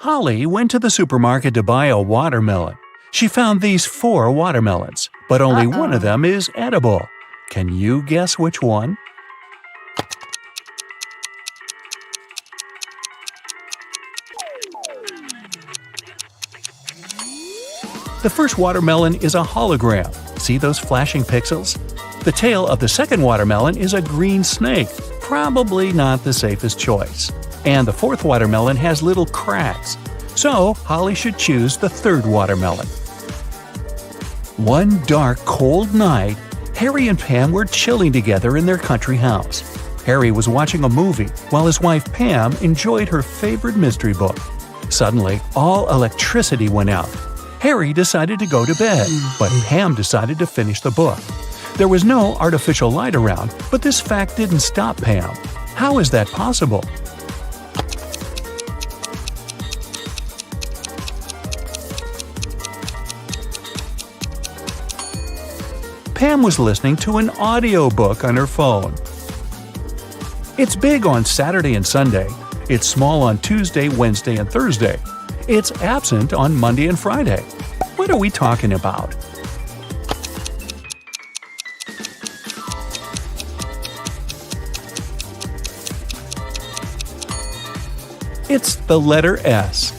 Holly went to the supermarket to buy a watermelon. She found these 4 watermelons, but only one of them is edible. Can you guess which one? The first watermelon is a hologram. See those flashing pixels? The tail of the second watermelon is a green snake, probably not the safest choice. And the fourth watermelon has little cracks. So, Holly should choose the third watermelon. One dark, cold night, Harry and Pam were chilling together in their country house. Harry was watching a movie while his wife Pam enjoyed her favorite mystery book. Suddenly, all electricity went out. Harry decided to go to bed, but Pam decided to finish the book. There was no artificial light around, but this fact didn't stop Pam. How is that possible? Pam was listening to an audiobook on her phone. It's big on Saturday and Sunday. It's small on Tuesday, Wednesday, and Thursday. It's absent on Monday and Friday. What are we talking about? It's the letter S.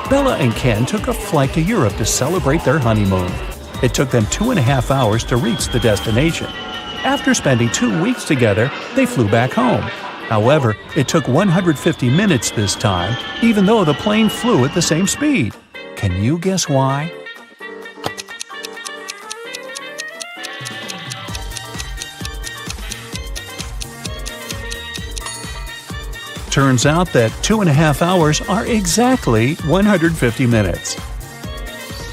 Bella and Ken took a flight to Europe to celebrate their honeymoon. It took them 2.5 hours to reach the destination. After spending 2 weeks together, they flew back home. However, it took 150 minutes this time, even though the plane flew at the same speed. Can you guess why? Turns out that 2.5 hours are exactly 150 minutes.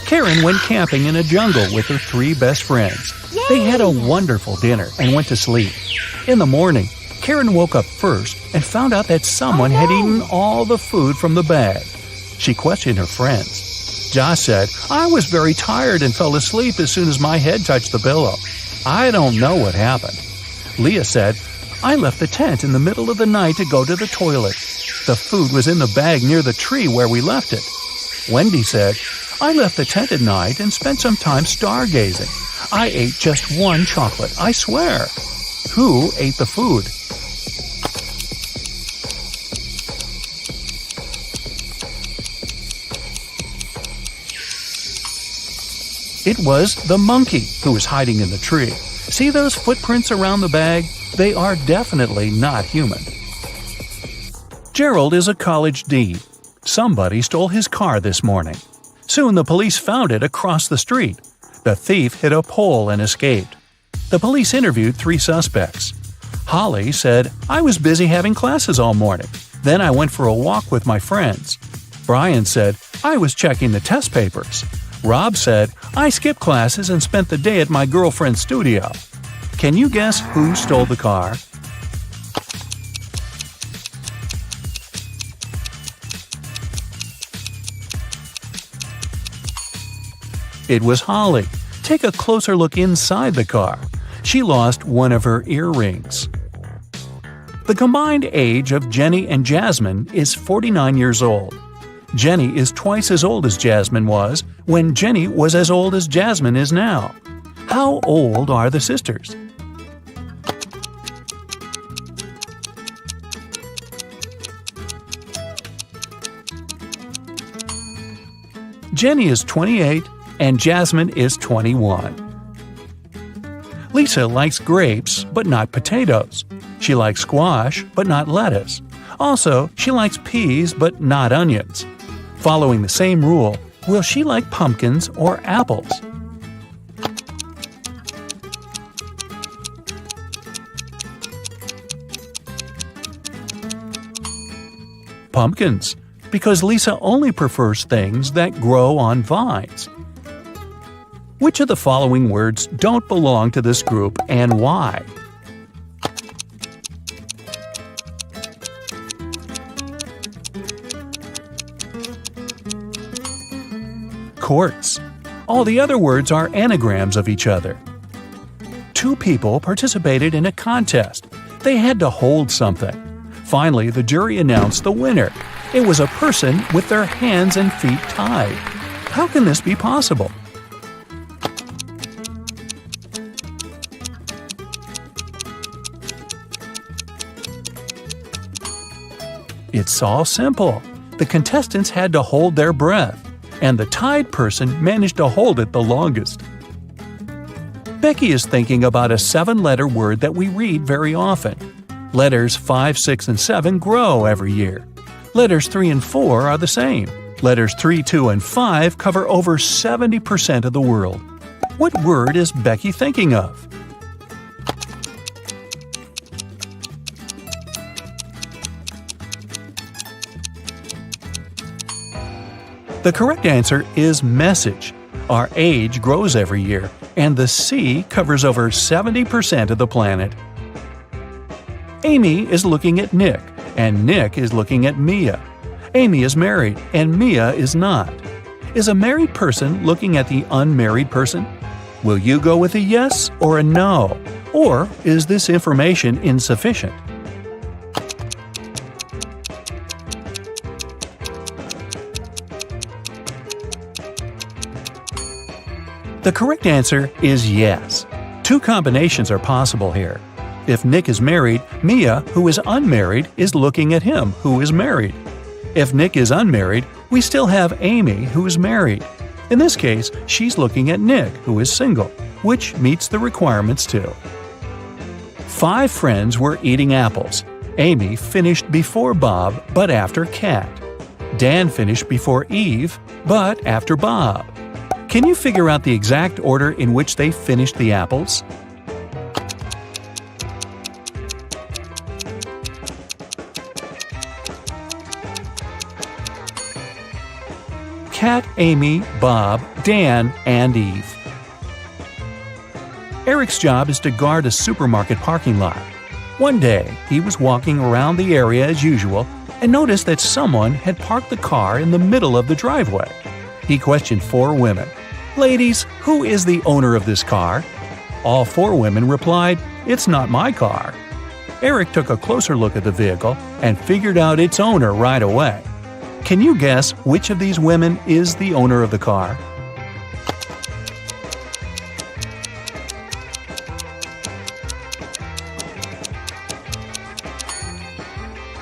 Karen went camping in a jungle with her 3 best friends. They had a wonderful dinner and went to sleep. In the morning, Karen woke up first and found out that someone had eaten all the food from the bag. She questioned her friends. Josh said, "I was very tired and fell asleep as soon as my head touched the pillow. I don't know what happened." Leah said, "I left the tent in the middle of the night to go to the toilet. The food was in the bag near the tree where we left it." Wendy said, "I left the tent at night and spent some time stargazing. I ate just 1 chocolate, I swear." Who ate the food? It was the monkey who was hiding in the tree. See those footprints around the bag? They are definitely not human. Gerald is a college dean. Somebody stole his car this morning. Soon the police found it across the street. The thief hit a pole and escaped. The police interviewed 3 suspects. Holly said, "I was busy having classes all morning. Then I went for a walk with my friends." Brian said, "I was checking the test papers." Rob said, "I skipped classes and spent the day at my girlfriend's studio." Can you guess who stole the car? It was Holly. Take a closer look inside the car. She lost one of her earrings. The combined age of Jenny and Jasmine is 49 years old. Jenny is twice as old as Jasmine was when Jenny was as old as Jasmine is now. How old are the sisters? Jenny is 28 and Jasmine is 21. Lisa likes grapes but not potatoes. She likes squash but not lettuce. Also, she likes peas but not onions. Following the same rule, will she like pumpkins or apples? Pumpkins, because Lisa only prefers things that grow on vines. Which of the following words don't belong to this group and why? Quartz. All the other words are anagrams of each other. 2 people participated in a contest. They had to hold something. Finally, the jury announced the winner. It was a person with their hands and feet tied. How can this be possible? It's all simple. The contestants had to hold their breath, and the tied person managed to hold it the longest. Becky is thinking about a 7-letter word that we read very often. Letters 5, 6, and 7 grow every year. Letters 3 and 4 are the same. Letters 3, 2, and 5 cover over 70% of the world. What word is Becky thinking of? The correct answer is message. Our age grows every year, and the C covers over 70% of the planet. Amy is looking at Nick, and Nick is looking at Mia. Amy is married, and Mia is not. Is a married person looking at the unmarried person? Will you go with a yes or a no? Or is this information insufficient? The correct answer is yes. 2 combinations are possible here. If Nick is married, Mia, who is unmarried, is looking at him, who is married. If Nick is unmarried, we still have Amy, who is married. In this case, she's looking at Nick, who is single, which meets the requirements too. 5 friends were eating apples. Amy finished before Bob, but after Kat. Dan finished before Eve, but after Bob. Can you figure out the exact order in which they finished the apples? Kat, Amy, Bob, Dan, and Eve. Eric's job is to guard a supermarket parking lot. One day, he was walking around the area as usual and noticed that someone had parked the car in the middle of the driveway. He questioned 4 women. "Ladies, who is the owner of this car?" All 4 women replied, "It's not my car." Eric took a closer look at the vehicle and figured out its owner right away. Can you guess which of these women is the owner of the car?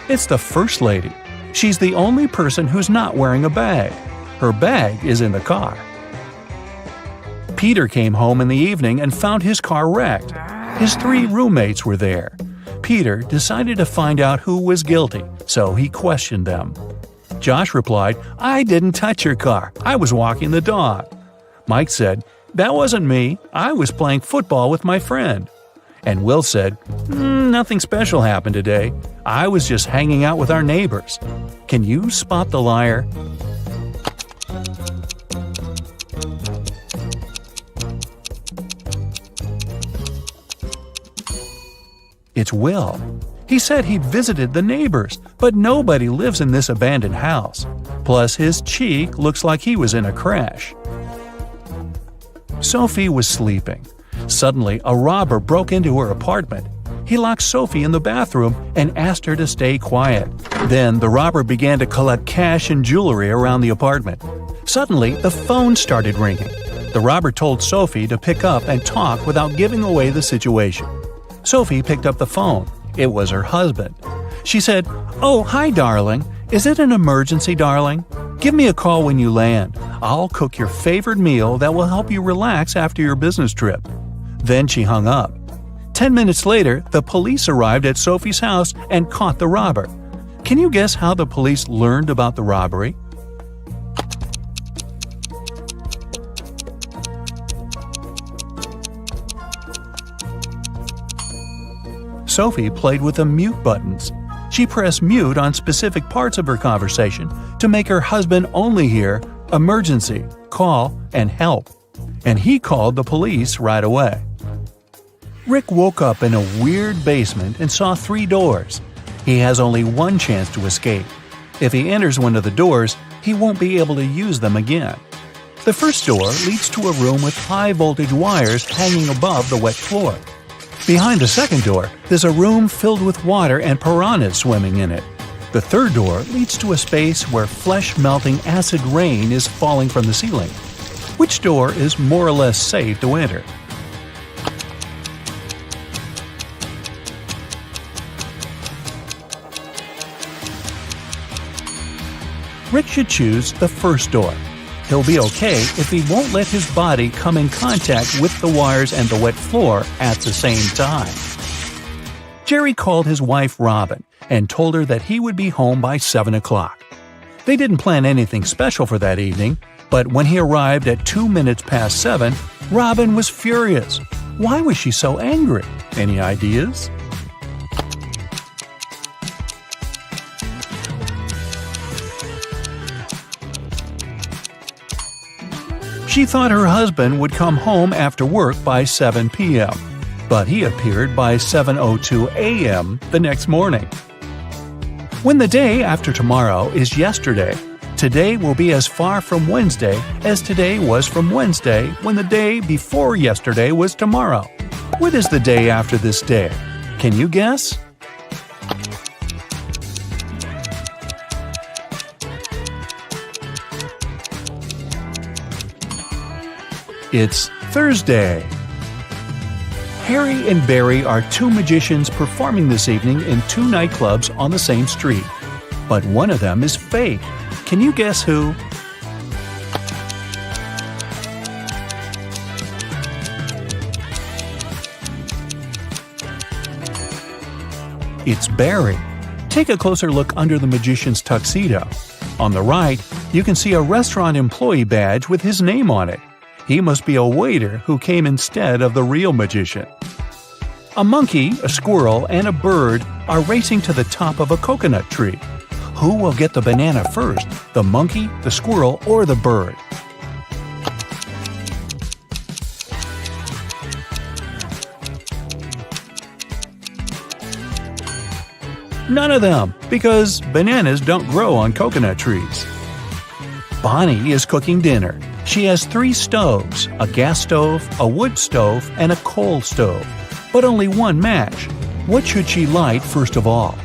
It's the First Lady. She's the only person who's not wearing a bag. Her bag is in the car. Peter came home in the evening and found his car wrecked. His 3 roommates were there. Peter decided to find out who was guilty, so he questioned them. Josh replied, "I didn't touch your car. I was walking the dog." Mike said, "That wasn't me. I was playing football with my friend." And Will said, "Nothing special happened today. I was just hanging out with our neighbors." Can you spot the liar? It's Will. He said he'd visited the neighbors, but nobody lives in this abandoned house. Plus, his cheek looks like he was in a crash. Sophie was sleeping. Suddenly, a robber broke into her apartment. He locked Sophie in the bathroom and asked her to stay quiet. Then, the robber began to collect cash and jewelry around the apartment. Suddenly, the phone started ringing. The robber told Sophie to pick up and talk without giving away the situation. Sophie picked up the phone. It was her husband. She said, "Oh, hi, darling. Is it an emergency, darling? Give me a call when you land. I'll cook your favorite meal that will help you relax after your business trip." Then she hung up. 10 minutes later, the police arrived at Sophie's house and caught the robber. Can you guess how the police learned about the robbery? Sophie played with the mute buttons. She pressed mute on specific parts of her conversation to make her husband only hear "emergency," "call," and "help." And he called the police right away. Rick woke up in a weird basement and saw 3 doors. He has only one chance to escape. If he enters one of the doors, he won't be able to use them again. The first door leads to a room with high-voltage wires hanging above the wet floor. Behind the second door, there's a room filled with water and piranhas swimming in it. The third door leads to a space where flesh-melting acid rain is falling from the ceiling. Which door is more or less safe to enter? Rick should choose the first door. He'll be okay if he won't let his body come in contact with the wires and the wet floor at the same time. Jerry called his wife Robin and told her that he would be home by 7 o'clock. They didn't plan anything special for that evening, but when he arrived at 2 minutes past 7, Robin was furious. Why was she so angry? Any ideas? She thought her husband would come home after work by 7 p.m., but he appeared by 7:02 a.m. the next morning. When the day after tomorrow is yesterday, today will be as far from Wednesday as today was from Wednesday when the day before yesterday was tomorrow. What is the day after this day? Can you guess? It's Thursday. Harry and Barry are two magicians performing this evening in two nightclubs on the same street. But one of them is fake. Can you guess who? It's Barry. Take a closer look under the magician's tuxedo. On the right, you can see a restaurant employee badge with his name on it. He must be a waiter who came instead of the real magician. A monkey, a squirrel, and a bird are racing to the top of a coconut tree. Who will get the banana first, the monkey, the squirrel, or the bird? None of them, because bananas don't grow on coconut trees. Bonnie is cooking dinner. She has 3 stoves, a gas stove, a wood stove, and a coal stove, but only one match. What should she light first of all?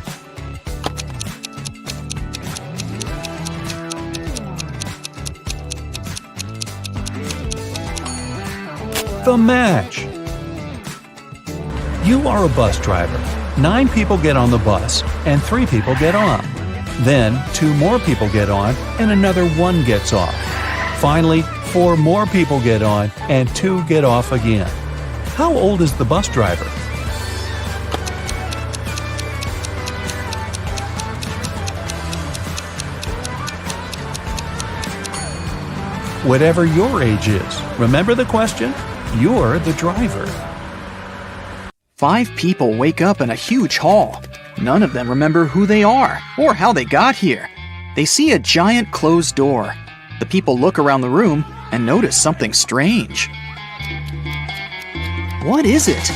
The match! You are a bus driver. 9 people get on the bus, and 3 people get off. Then 2 more people get on, and another 1 gets off. Finally, 4 more people get on, and 2 get off again. How old is the bus driver? Whatever your age is, remember the question? You're the driver. 5 people wake up in a huge hall. None of them remember who they are or how they got here. They see a giant closed door. The people look around the room and notice something strange. What is it?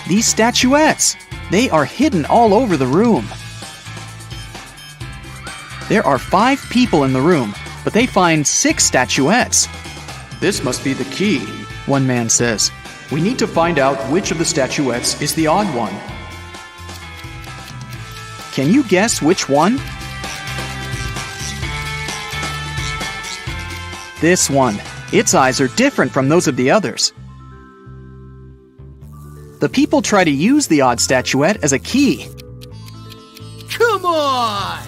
These statuettes! They are hidden all over the room. There are 5 people in the room, but they find 6 statuettes. This must be the key, one man says. We need to find out which of the statuettes is the odd one. Can you guess which one? This one. Its eyes are different from those of the others. The people try to use the odd statuette as a key. Come on!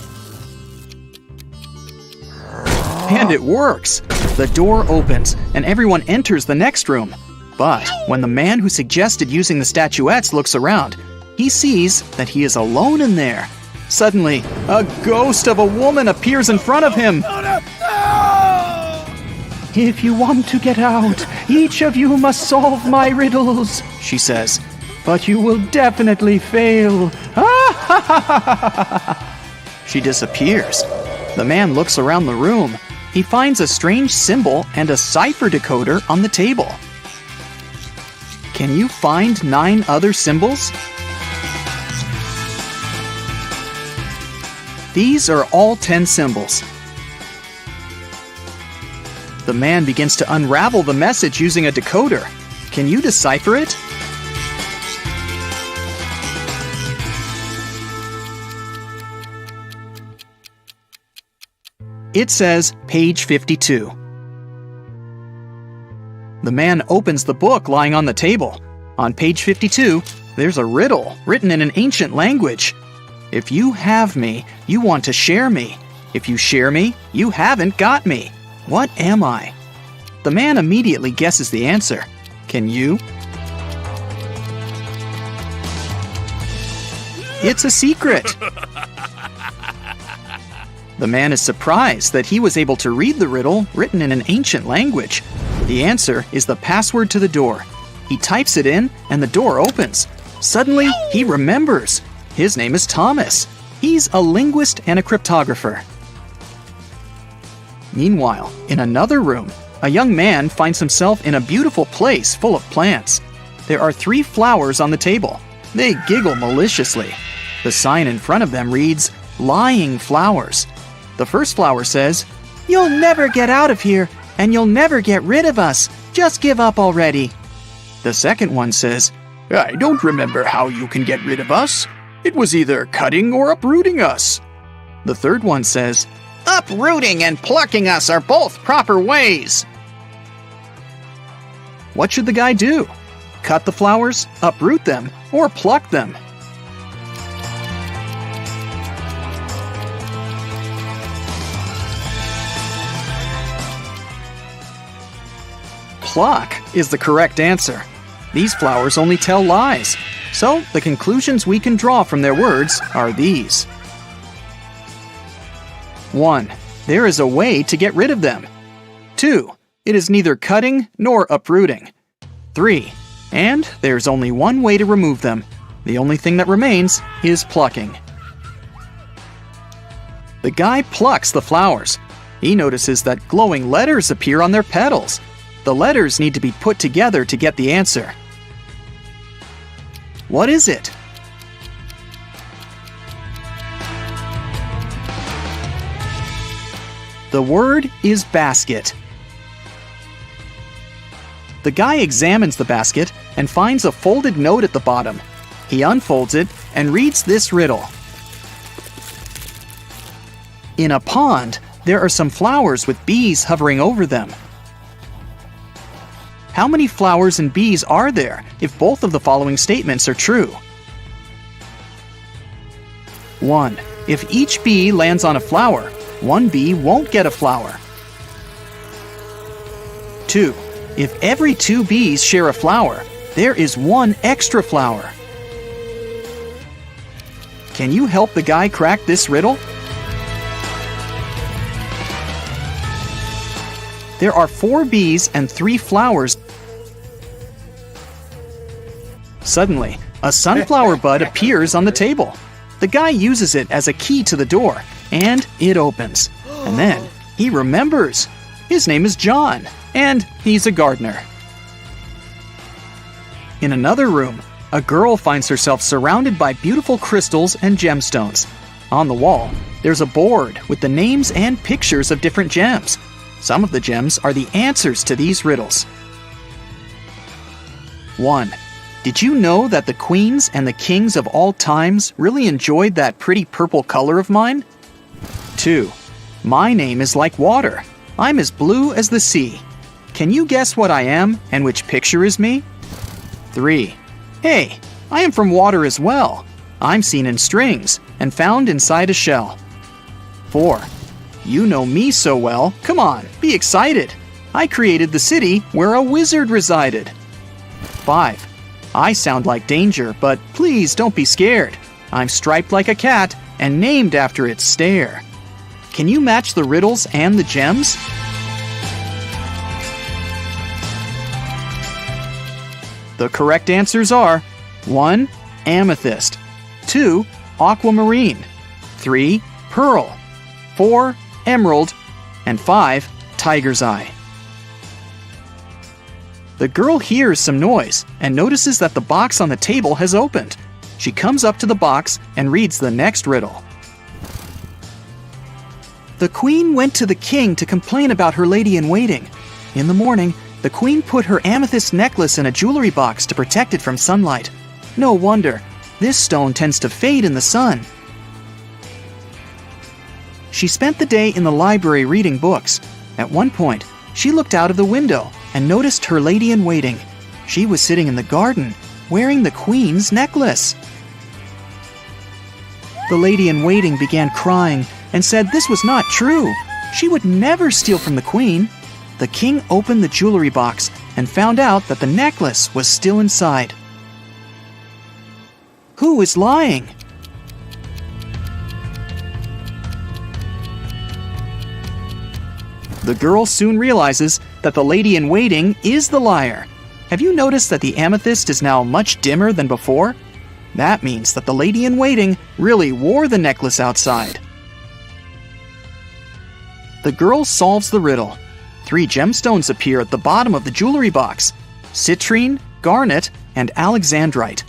And it works! The door opens, and everyone enters the next room. But when the man who suggested using the statuettes looks around, he sees that he is alone in there. Suddenly, a ghost of a woman appears in front of him. "If you want to get out, each of you must solve my riddles," she says. "But you will definitely fail." She disappears. The man looks around the room. He finds a strange symbol and a cipher decoder on the table. Can you find 9 other symbols? These are all 10 symbols. The man begins to unravel the message using a decoder. Can you decipher it? It says page 52. The man opens the book lying on the table. On page 52, there's a riddle written in an ancient language. If you have me, you want to share me. If you share me, you haven't got me. What am I? The man immediately guesses the answer. Can you? It's a secret. The man is surprised that he was able to read the riddle written in an ancient language. The answer is the password to the door. He types it in, and the door opens. Suddenly, he remembers. His name is Thomas. He's a linguist and a cryptographer. Meanwhile, in another room, a young man finds himself in a beautiful place full of plants. There are 3 flowers on the table. They giggle maliciously. The sign in front of them reads, "Lying Flowers." The first flower says, "You'll never get out of here, and you'll never get rid of us. Just give up already." The second one says, I don't remember how you can get rid of us. It was either cutting or uprooting us. The third one says, Uprooting and plucking us are both proper ways. what should the guy do? Cut the flowers, uproot them, or pluck them? Pluck is the correct answer. These flowers only tell lies. So, the conclusions we can draw from their words are these. 1. There is a way to get rid of them. 2. It is neither cutting nor uprooting. 3. And there's only one way to remove them. The only thing that remains is plucking. The guy plucks the flowers. He notices that glowing letters appear on their petals. The letters need to be put together to get the answer. What is it? The word is basket. The guy examines the basket and finds a folded note at the bottom. He unfolds it and reads this riddle. In a pond, there are some flowers with bees hovering over them. How many flowers and bees are there if both of the following statements are true? 1. If each bee lands on a flower, one bee won't get a flower. 2. If every 2 bees share a flower, there is 1 extra flower. Can you help the guy crack this riddle? There are 4 bees and 3 flowers. Suddenly, a sunflower bud appears on the table. The guy uses it as a key to the door, and it opens. And then he remembers. His name is John, and he's a gardener. In another room, a girl finds herself surrounded by beautiful crystals and gemstones. On the wall, there's a board with the names and pictures of different gems. Some of the gems are the answers to these riddles. 1. Did you know that the queens and the kings of all times really enjoyed that pretty purple color of mine? 2. My name is like water. I'm as blue as the sea. Can you guess what I am and which picture is me? 3. Hey, I am from water as well. I'm seen in strings and found inside a shell. 4. You know me so well. Come on, be excited. I created the city where a wizard resided. 5. I sound like danger, but please don't be scared. I'm striped like a cat and named after its stare. Can you match the riddles and the gems? The correct answers are 1. Amethyst, 2. Aquamarine, 3. Pearl, 4. Emerald, and 5. Tiger's eye. The girl hears some noise and notices that the box on the table has opened. She comes up to the box and reads the next riddle. The queen went to the king to complain about her lady-in-waiting. In the morning, the queen put her amethyst necklace in a jewelry box to protect it from sunlight. No wonder, this stone tends to fade in the sun. She spent the day in the library reading books. At one point, she looked out of the window and noticed her lady-in-waiting. She was sitting in the garden, wearing the queen's necklace. The lady-in-waiting began crying and said this was not true. She would never steal from the queen. The king opened the jewelry box and found out that the necklace was still inside. Who is lying? The girl soon realizes that the lady-in-waiting is the liar. Have you noticed that the amethyst is now much dimmer than before? That means that the lady-in-waiting really wore the necklace outside. The girl solves the riddle. 3 gemstones appear at the bottom of the jewelry box: citrine, garnet, and alexandrite.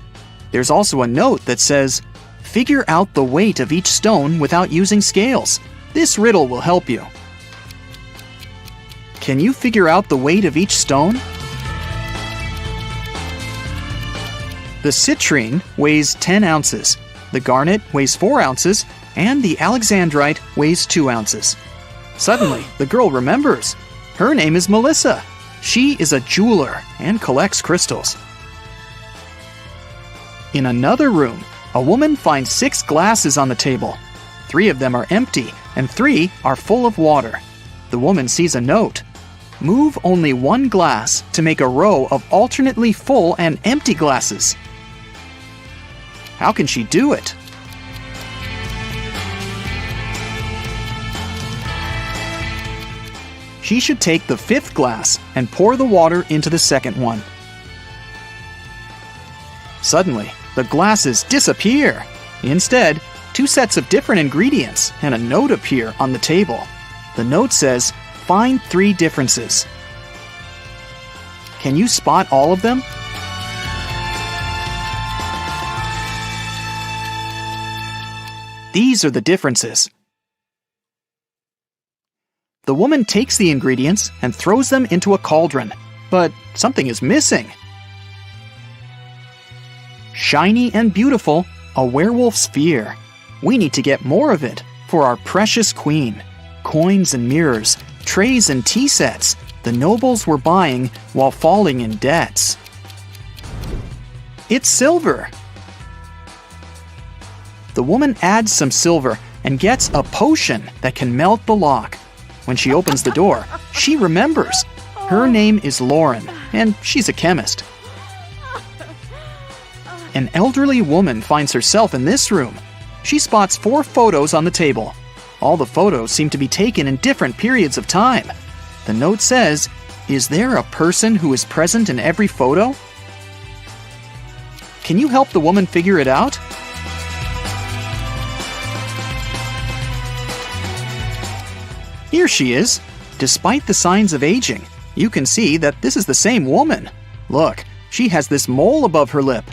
There's also a note that says, "Figure out the weight of each stone without using scales. This riddle will help you." Can you figure out the weight of each stone? The citrine weighs 10 ounces, the garnet weighs 4 ounces, and the alexandrite weighs 2 ounces. Suddenly, the girl remembers. Her name is Melissa. She is a jeweler and collects crystals. In another room, a woman finds 6 glasses on the table. 3 of them are empty, and 3 are full of water. The woman sees a note. Move only 1 glass to make a row of alternately full and empty glasses. How can she do it? She should take the 5th glass and pour the water into the second one. Suddenly, the glasses disappear. Instead, 2 sets of different ingredients and a note appear on the table. The note says, "Find 3 differences." Can you spot all of them? These are the differences. The woman takes the ingredients and throws them into a cauldron, but something is missing. Shiny and beautiful, a werewolf's fear. We need to get more of it for our precious queen. Coins and mirrors, trays and tea sets, the nobles were buying while falling in debts. It's silver. The woman adds some silver and gets a potion that can melt the lock. When she opens the door, she remembers. Her name is Lauren, and she's a chemist. An elderly woman finds herself in this room. She spots 4 photos on the table. All the photos seem to be taken in different periods of time. The note says, "Is there a person who is present in every photo?" Can you help the woman figure it out? Here she is. Despite the signs of aging, you can see that this is the same woman. Look, she has this mole above her lip.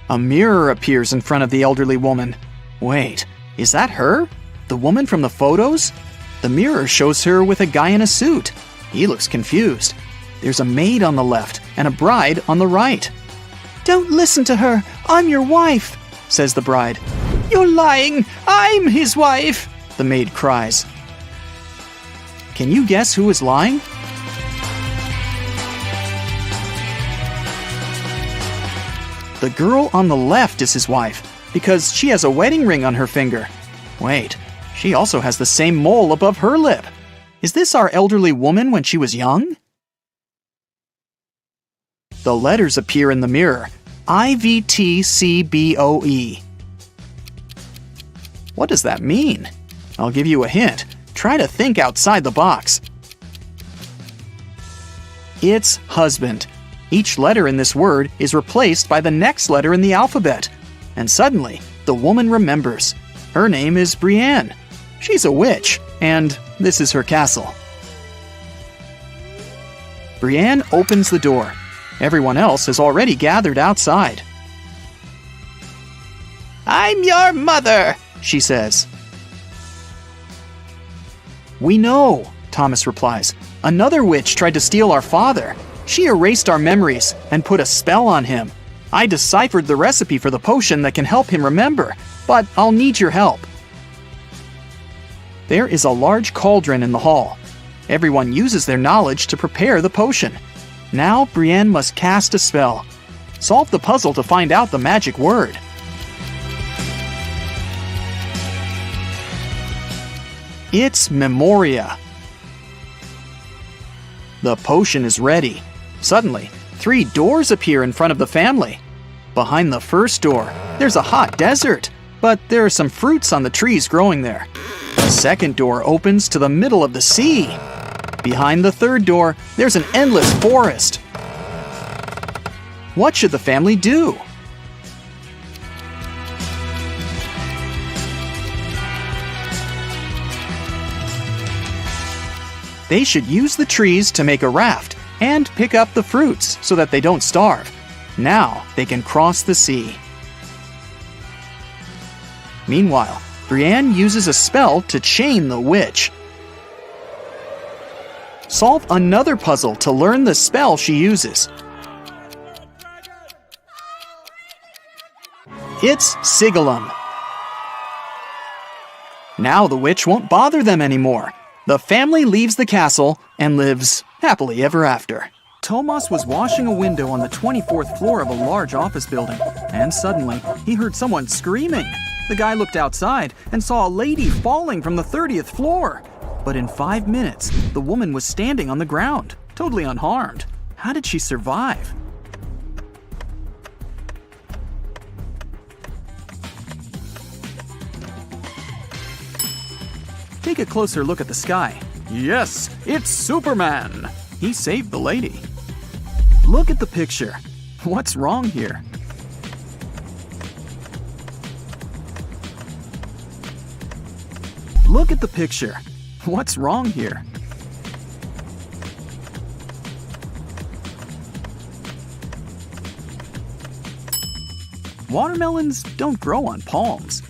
A mirror appears in front of the elderly woman. Wait, is that her? The woman from the photos? The mirror shows her with a guy in a suit. He looks confused. There's a maid on the left and a bride on the right. "Don't listen to her. I'm your wife," says the bride. "You're lying. I'm his wife," the maid cries. Can you guess who is lying? The girl on the left is his wife because she has a wedding ring on her finger. Wait, she also has the same mole above her lip. Is this our elderly woman when she was young? The letters appear in the mirror. IVTCBOE. What does that mean? I'll give you a hint. Try to think outside the box. It's husband. Each letter in this word is replaced by the next letter in the alphabet. And suddenly, the woman remembers. Her name is Brienne. She's a witch, and this is her castle. Brienne opens the door. Everyone else has already gathered outside. I'm your mother, she says. We know, Thomas replies. Another witch tried to steal our father. She erased our memories and put a spell on him. I deciphered the recipe for the potion that can help him remember, but I'll need your help. There is a large cauldron in the hall. Everyone uses their knowledge to prepare the potion. Now Brienne must cast a spell. Solve the puzzle to find out the magic word. It's Memoria. The potion is ready. Suddenly, 3 doors appear in front of the family. Behind the first door, there's a hot desert, but there are some fruits on the trees growing there. The second door opens to the middle of the sea. Behind the third door, there's an endless forest. What should the family do? They should use the trees to make a raft and pick up the fruits so that they don't starve. Now they can cross the sea. Meanwhile, Brienne uses a spell to chain the witch. Solve another puzzle to learn the spell she uses. It's Sigillum. Now the witch won't bother them anymore. The family leaves the castle and lives happily ever after. Tomas was washing a window on the 24th floor of a large office building, and suddenly he heard someone screaming. The guy looked outside and saw a lady falling from the 30th floor. But in 5 minutes, the woman was standing on the ground, totally unharmed. How did she survive? Take a closer look at the sky. Yes, it's Superman! He saved the lady. Look at the picture. What's wrong here? Look at the picture. What's wrong here? Watermelons don't grow on palms.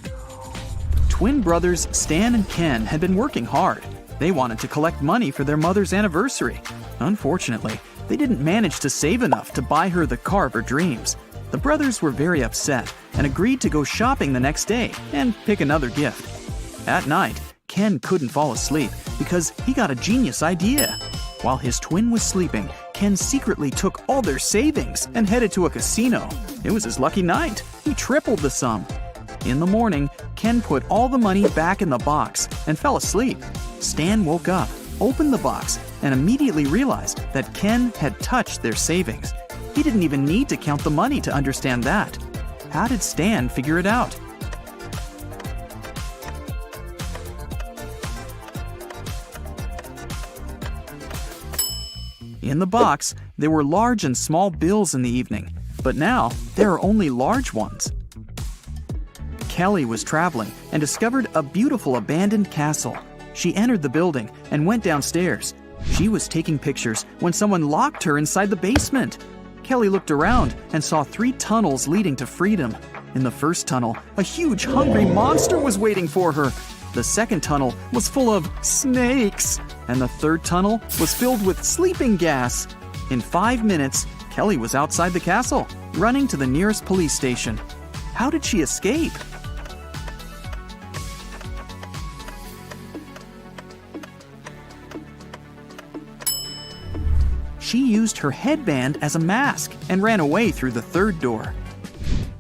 Twin brothers Stan and Ken had been working hard. They wanted to collect money for their mother's anniversary. Unfortunately, they didn't manage to save enough to buy her the car of her dreams. The brothers were very upset and agreed to go shopping the next day and pick another gift. At night, Ken couldn't fall asleep because he got a genius idea. While his twin was sleeping, Ken secretly took all their savings and headed to a casino. It was his lucky night. He tripled the sum. In the morning, Ken put all the money back in the box and fell asleep. Stan woke up, opened the box, and immediately realized that Ken had touched their savings. He didn't even need to count the money to understand that. How did Stan figure it out? In the box, there were large and small bills in the evening, but now there are only large ones. Kelly was traveling and discovered a beautiful abandoned castle. She entered the building and went downstairs. She was taking pictures when someone locked her inside the basement. Kelly looked around and saw 3 tunnels leading to freedom. In the first tunnel, a huge hungry monster was waiting for her. The second tunnel was full of snakes, and the third tunnel was filled with sleeping gas. In 5 minutes, Kelly was outside the castle, running to the nearest police station. How did she escape? She used her headband as a mask and ran away through the third door.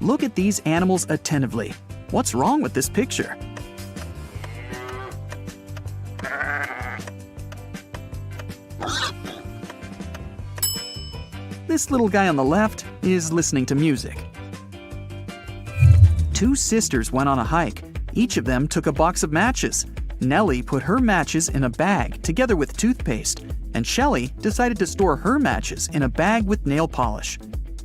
Look at these animals attentively. What's wrong with this picture? This little guy on the left is listening to music. 2 sisters went on a hike. Each of them took a box of matches. Nellie put her matches in a bag together with toothpaste, and Shelley decided to store her matches in a bag with nail polish.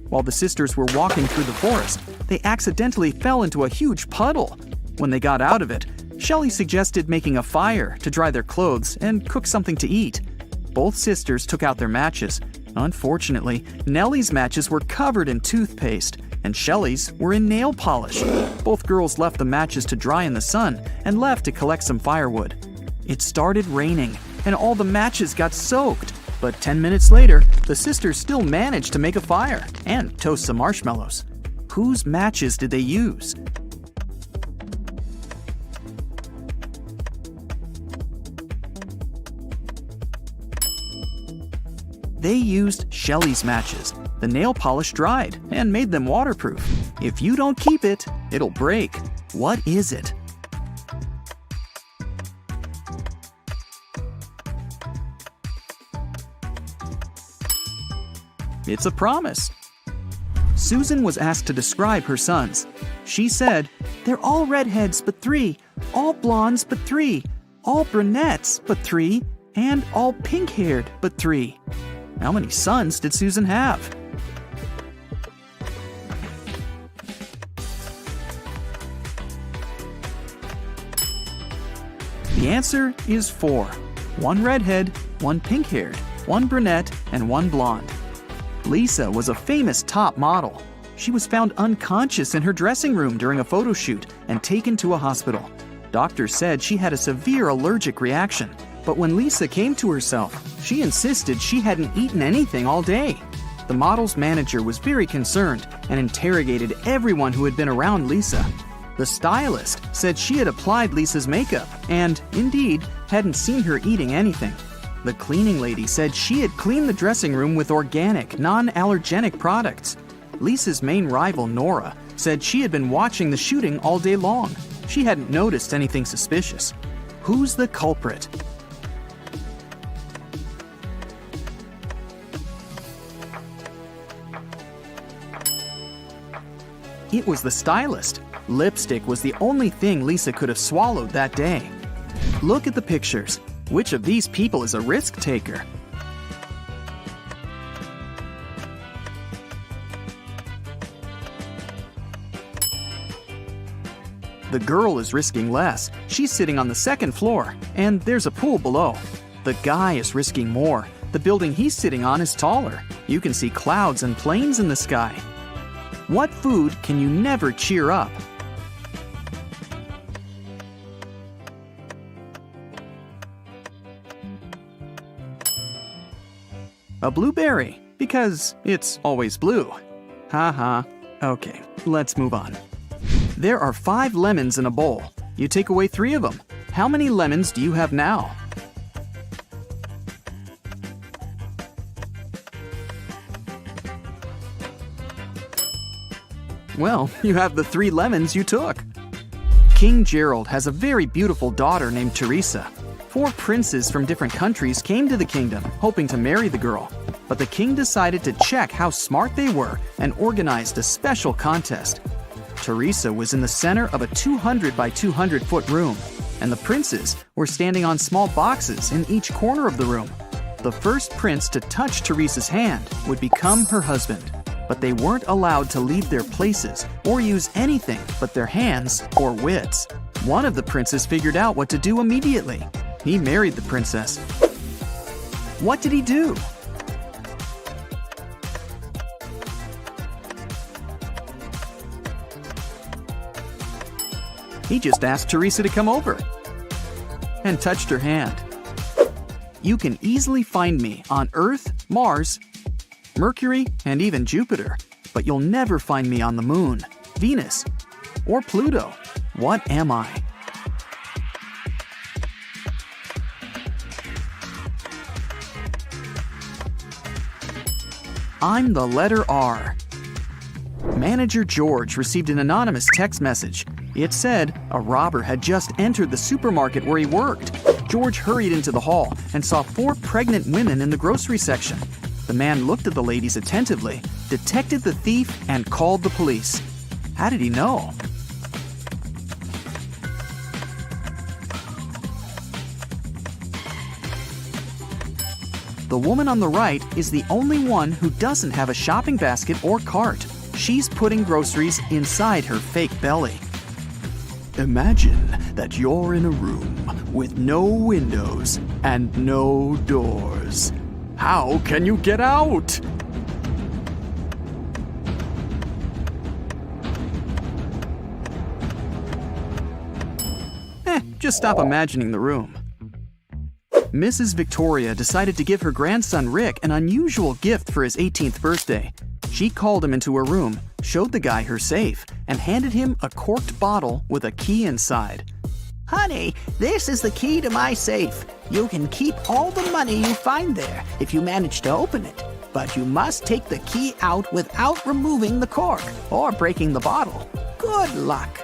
While the sisters were walking through the forest, they accidentally fell into a huge puddle. When they got out of it, Shelley suggested making a fire to dry their clothes and cook something to eat. Both sisters took out their matches. Unfortunately, Nellie's matches were covered in toothpaste, and Shelley's were in nail polish. Both girls left the matches to dry in the sun and left to collect some firewood. It started raining, and all the matches got soaked. But 10 minutes later, the sisters still managed to make a fire and toast some marshmallows. Whose matches did they use? They used Shelley's matches. The nail polish dried and made them waterproof. If you don't keep it, it'll break. What is it? It's a promise. Susan was asked to describe her sons. She said, "They're all redheads but 3, all blondes but 3, all brunettes but 3, and all pink-haired but 3. How many sons did Susan have? The answer is 4. 1 redhead, 1 pink-haired, 1 brunette, and 1 blonde. Lisa was a famous top model. She was found unconscious in her dressing room during a photo shoot and taken to a hospital. Doctors said she had a severe allergic reaction, but when Lisa came to herself, she insisted she hadn't eaten anything all day. The model's manager was very concerned and interrogated everyone who had been around Lisa. The stylist said she had applied Lisa's makeup and, indeed, hadn't seen her eating anything. The cleaning lady said she had cleaned the dressing room with organic, non-allergenic products. Lisa's main rival, Nora, said she had been watching the shooting all day long. She hadn't noticed anything suspicious. Who's the culprit? It was the stylist. Lipstick was the only thing Lisa could have swallowed that day. Look at the pictures. Which of these people is a risk taker? The girl is risking less. She's sitting on the second floor, and there's a pool below. The guy is risking more. The building he's sitting on is taller. You can see clouds and planes in the sky. What food can you never cheer up? A blueberry, because it's always blue. Haha. Okay, let's move on. There are 5 lemons in a bowl. You take away 3 of them. How many lemons do you have now? Well, you have the 3 lemons you took. King Gerald has a very beautiful daughter named Teresa. 4 princes from different countries came to the kingdom, hoping to marry the girl. But the king decided to check how smart they were and organized a special contest. Teresa was in the center of a 200 by 200 foot room, and the princes were standing on small boxes in each corner of the room. The first prince to touch Teresa's hand would become her husband, but they weren't allowed to leave their places or use anything but their hands or wits. One of the princes figured out what to do immediately. He married the princess. What did he do? He just asked Teresa to come over and touched her hand. You can easily find me on Earth, Mars, Mercury, and even Jupiter, but you'll never find me on the Moon, Venus, or Pluto. What am I? I'm the letter R. Manager George received an anonymous text message. It said a robber had just entered the supermarket where he worked. George hurried into the hall and saw 4 pregnant women in the grocery section. The man looked at the ladies attentively, detected the thief, and called the police. How did he know? The woman on the right is the only one who doesn't have a shopping basket or cart. She's putting groceries inside her fake belly. Imagine that you're in a room with no windows and no doors. How can you get out? Just stop imagining the room. Mrs. Victoria decided to give her grandson Rick an unusual gift for his 18th birthday. She called him into her room, showed the guy her safe, and handed him a corked bottle with a key inside. Honey, this is the key to my safe. You can keep all the money you find there if you manage to open it. But you must take the key out without removing the cork or breaking the bottle. Good luck.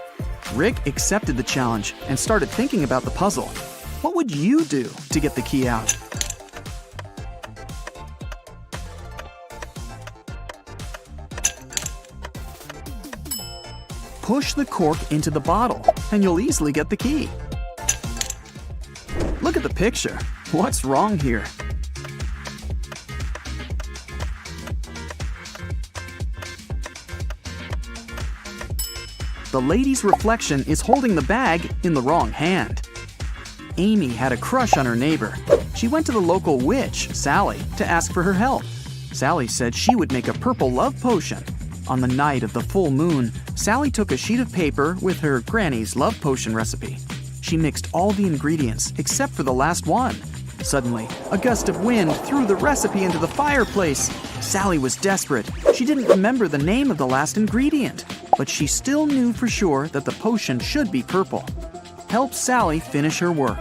Rick accepted the challenge and started thinking about the puzzle. What would you do to get the key out? Push the cork into the bottle, and you'll easily get the key. Look at the picture. What's wrong here? The lady's reflection is holding the bag in the wrong hand. Amy had a crush on her neighbor. She went to the local witch, Sally, to ask for her help. Sally said she would make a purple love potion. On the night of the full moon, Sally took a sheet of paper with her granny's love potion recipe. She mixed all the ingredients except for the last one. Suddenly, a gust of wind threw the recipe into the fireplace. Sally was desperate. She didn't remember the name of the last ingredient, but she still knew for sure that the potion should be purple. Help Sally finish her work.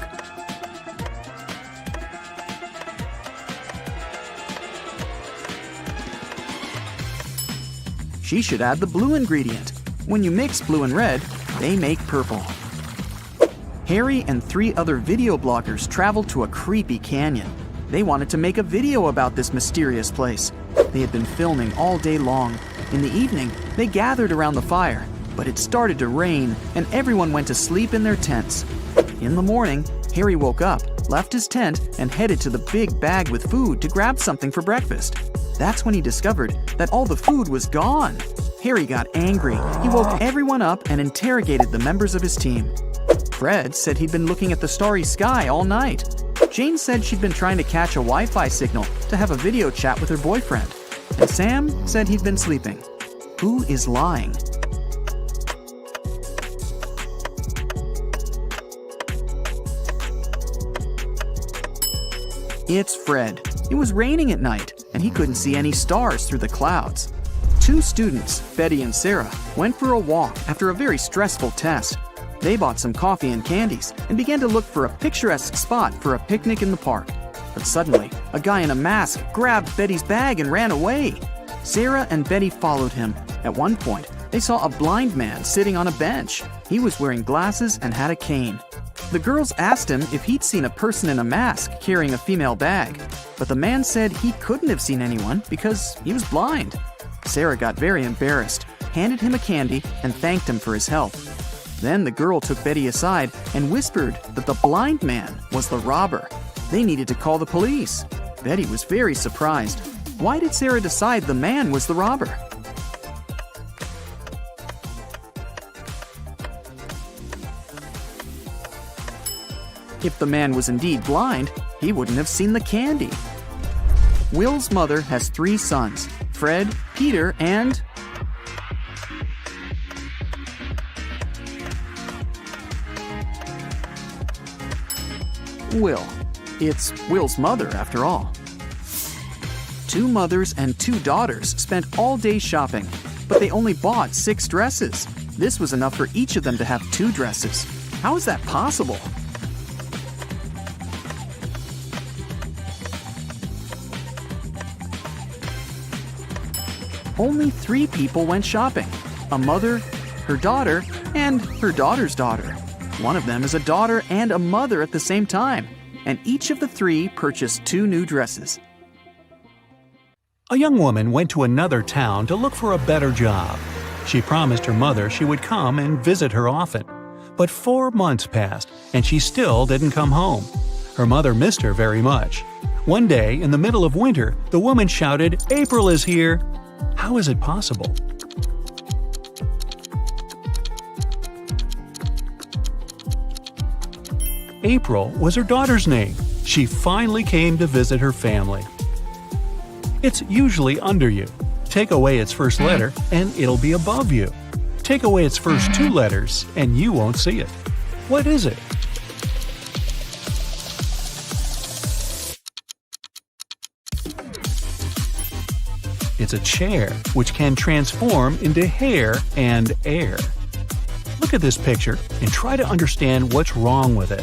She should add the blue ingredient. When you mix blue and red, they make purple. Harry and 3 other video bloggers traveled to a creepy canyon. They wanted to make a video about this mysterious place. They had been filming all day long. In the evening, they gathered around the fire, but it started to rain and everyone went to sleep in their tents. In the morning, Harry woke up, left his tent, and headed to the big bag with food to grab something for breakfast. That's when he discovered that all the food was gone. Harry got angry. He woke everyone up and interrogated the members of his team. Fred said he'd been looking at the starry sky all night. Jane said she'd been trying to catch a Wi-Fi signal to have a video chat with her boyfriend. And Sam said he'd been sleeping. Who is lying? It's Fred. It was raining at night, and he couldn't see any stars through the clouds. 2 students, Betty and Sarah, went for a walk after a very stressful test. They bought some coffee and candies and began to look for a picturesque spot for a picnic in the park. But suddenly, a guy in a mask grabbed Betty's bag and ran away. Sarah and Betty followed him. At one point, they saw a blind man sitting on a bench. He was wearing glasses and had a cane. The girls asked him if he'd seen a person in a mask carrying a female bag, but the man said he couldn't have seen anyone because he was blind. Sarah got very embarrassed, handed him a candy, and thanked him for his help. Then the girl took Betty aside and whispered that the blind man was the robber. They needed to call the police. Betty was very surprised. Why did Sarah decide the man was the robber? If the man was indeed blind, he wouldn't have seen the candy. Will's mother has 3 sons, Fred, Peter, and... Will. It's Will's mother, after all. 2 mothers and 2 daughters spent all day shopping, but they only bought 6 dresses. This was enough for each of them to have 2 dresses. How is that possible? Only 3 people went shopping: a mother, her daughter, and her daughter's daughter. One of them is a daughter and a mother at the same time, and each of the 3 purchased 2 new dresses. A young woman went to another town to look for a better job. She promised her mother she would come and visit her often. But 4 months passed, and she still didn't come home. Her mother missed her very much. One day, in the middle of winter, the woman shouted, "April is here!" How is it possible? April was her daughter's name. She finally came to visit her family. It's usually under you. Take away its first letter, and it'll be above you. Take away its first 2 letters, and you won't see it. What is it? It's a chair, which can transform into hair and air. Look at this picture and try to understand what's wrong with it.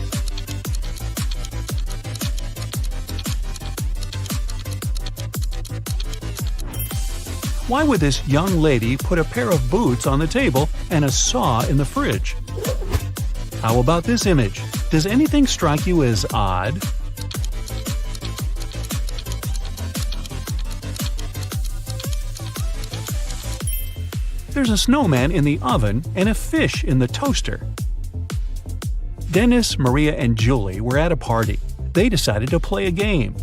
Why would this young lady put a pair of boots on the table and a saw in the fridge? How about this image? Does anything strike you as odd? There's a snowman in the oven and a fish in the toaster. Dennis, Maria, and Julie were at a party. They decided to play a game.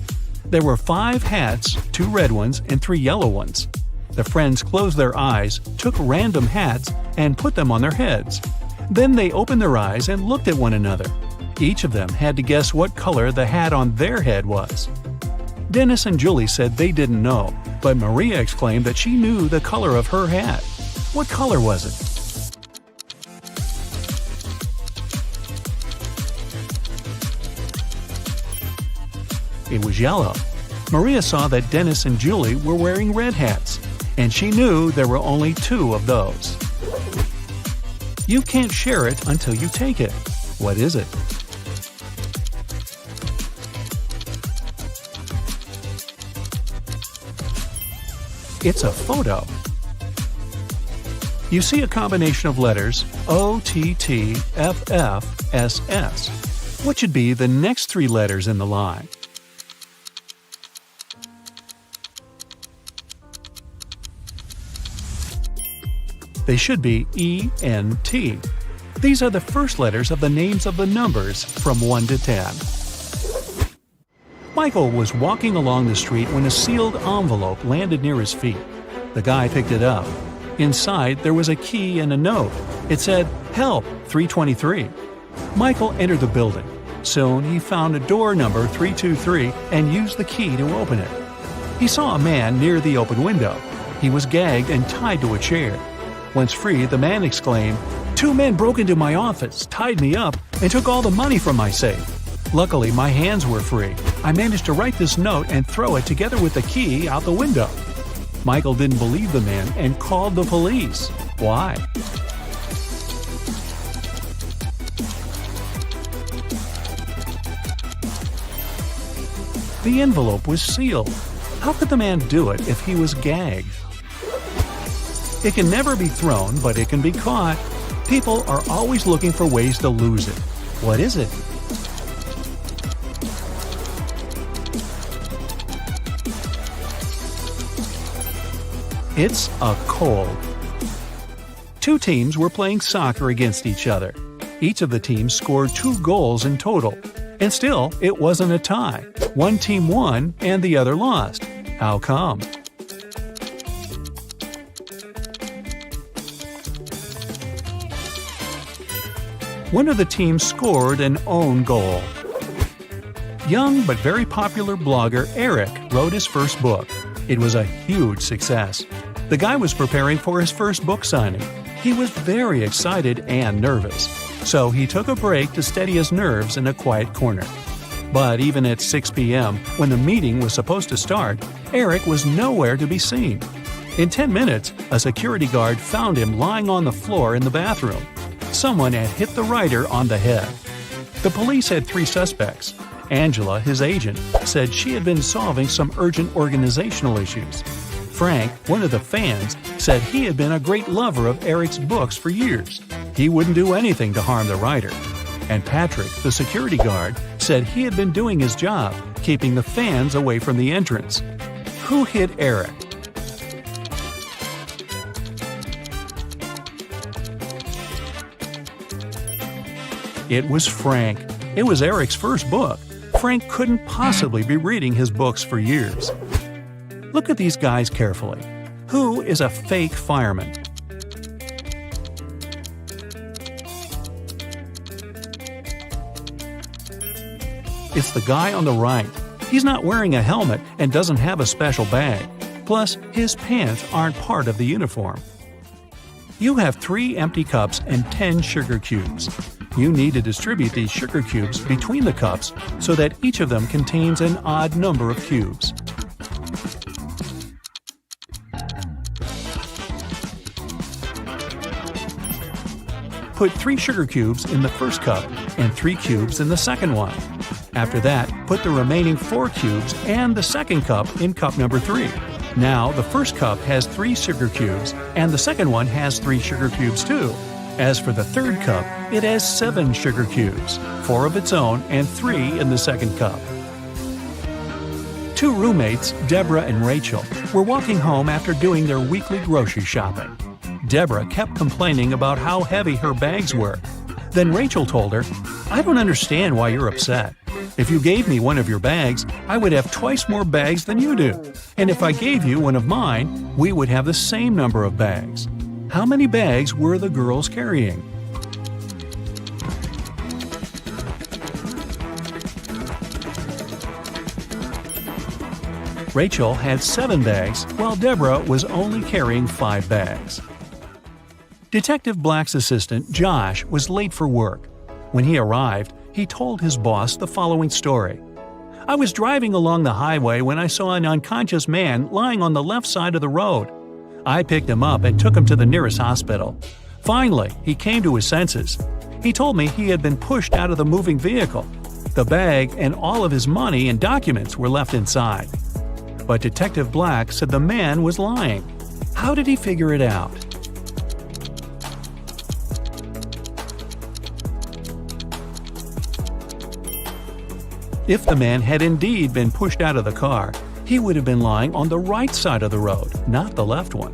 There were 5 hats, 2 red ones and 3 yellow ones. The friends closed their eyes, took random hats, and put them on their heads. Then they opened their eyes and looked at one another. Each of them had to guess what color the hat on their head was. Dennis and Julie said they didn't know, but Maria exclaimed that she knew the color of her hat. What color was it? It was yellow. Maria saw that Dennis and Julie were wearing red hats, and she knew there were only 2 of those. You can't share it until you take it. What is it? It's a photo. You see a combination of letters OTTFFSS. What should be the next 3 letters in the line? They should be ENT. These are the first letters of the names of the numbers from 1 to 10. Michael was walking along the street when a sealed envelope landed near his feet. The guy picked it up. Inside, there was a key and a note. It said, "Help, 323." Michael entered the building. Soon, he found a door number 323 and used the key to open it. He saw a man near the open window. He was gagged and tied to a chair. Once free, the man exclaimed, "2 men broke into my office, tied me up, and took all the money from my safe. Luckily, my hands were free. I managed to write this note and throw it together with the key out the window." Michael didn't believe the man and called the police. Why? The envelope was sealed. How could the man do it if he was gagged? It can never be thrown, but it can be caught. People are always looking for ways to lose it. What is it? It's a cold. 2 teams were playing soccer against each other. Each of the teams scored 2 goals in total. And still, it wasn't a tie. One team won and the other lost. How come? One of the teams scored an own goal. Young but very popular blogger Eric wrote his first book. It was a huge success. The guy was preparing for his first book signing. He was very excited and nervous, so he took a break to steady his nerves in a quiet corner. But even at 6 p.m., when the meeting was supposed to start, Eric was nowhere to be seen. In 10 minutes, a security guard found him lying on the floor in the bathroom. Someone had hit the writer on the head. The police had 3 suspects. Angela, his agent, said she had been solving some urgent organizational issues. Frank, one of the fans, said he had been a great lover of Eric's books for years. He wouldn't do anything to harm the writer. And Patrick, the security guard, said he had been doing his job, keeping the fans away from the entrance. Who hit Eric? It was Frank. It was Eric's first book. Frank couldn't possibly be reading his books for years. Look at these guys carefully. Who is a fake fireman? It's the guy on the right. He's not wearing a helmet and doesn't have a special bag. Plus, his pants aren't part of the uniform. You have 3 empty cups and 10 sugar cubes. You need to distribute these sugar cubes between the cups so that each of them contains an odd number of cubes. Put 3 sugar cubes in the first cup and 3 cubes in the second one. After that, put the remaining 4 cubes and the second cup in cup number 3. Now, the first cup has 3 sugar cubes, and the second one has 3 sugar cubes too. As for the third cup, it has 7 sugar cubes, 4 of its own and 3 in the second cup. 2 roommates, Deborah and Rachel, were walking home after doing their weekly grocery shopping. Deborah kept complaining about how heavy her bags were. Then Rachel told her, "I don't understand why you're upset. If you gave me one of your bags, I would have twice more bags than you do. And if I gave you one of mine, we would have the same number of bags." How many bags were the girls carrying? Rachel had 7 bags, while Deborah was only carrying 5 bags. Detective Black's assistant, Josh, was late for work. When he arrived, he told his boss the following story. "I was driving along the highway when I saw an unconscious man lying on the left side of the road. I picked him up and took him to the nearest hospital. Finally, he came to his senses. He told me he had been pushed out of the moving vehicle. The bag and all of his money and documents were left inside." But Detective Black said the man was lying. How did he figure it out? If the man had indeed been pushed out of the car, he would have been lying on the right side of the road, not the left one.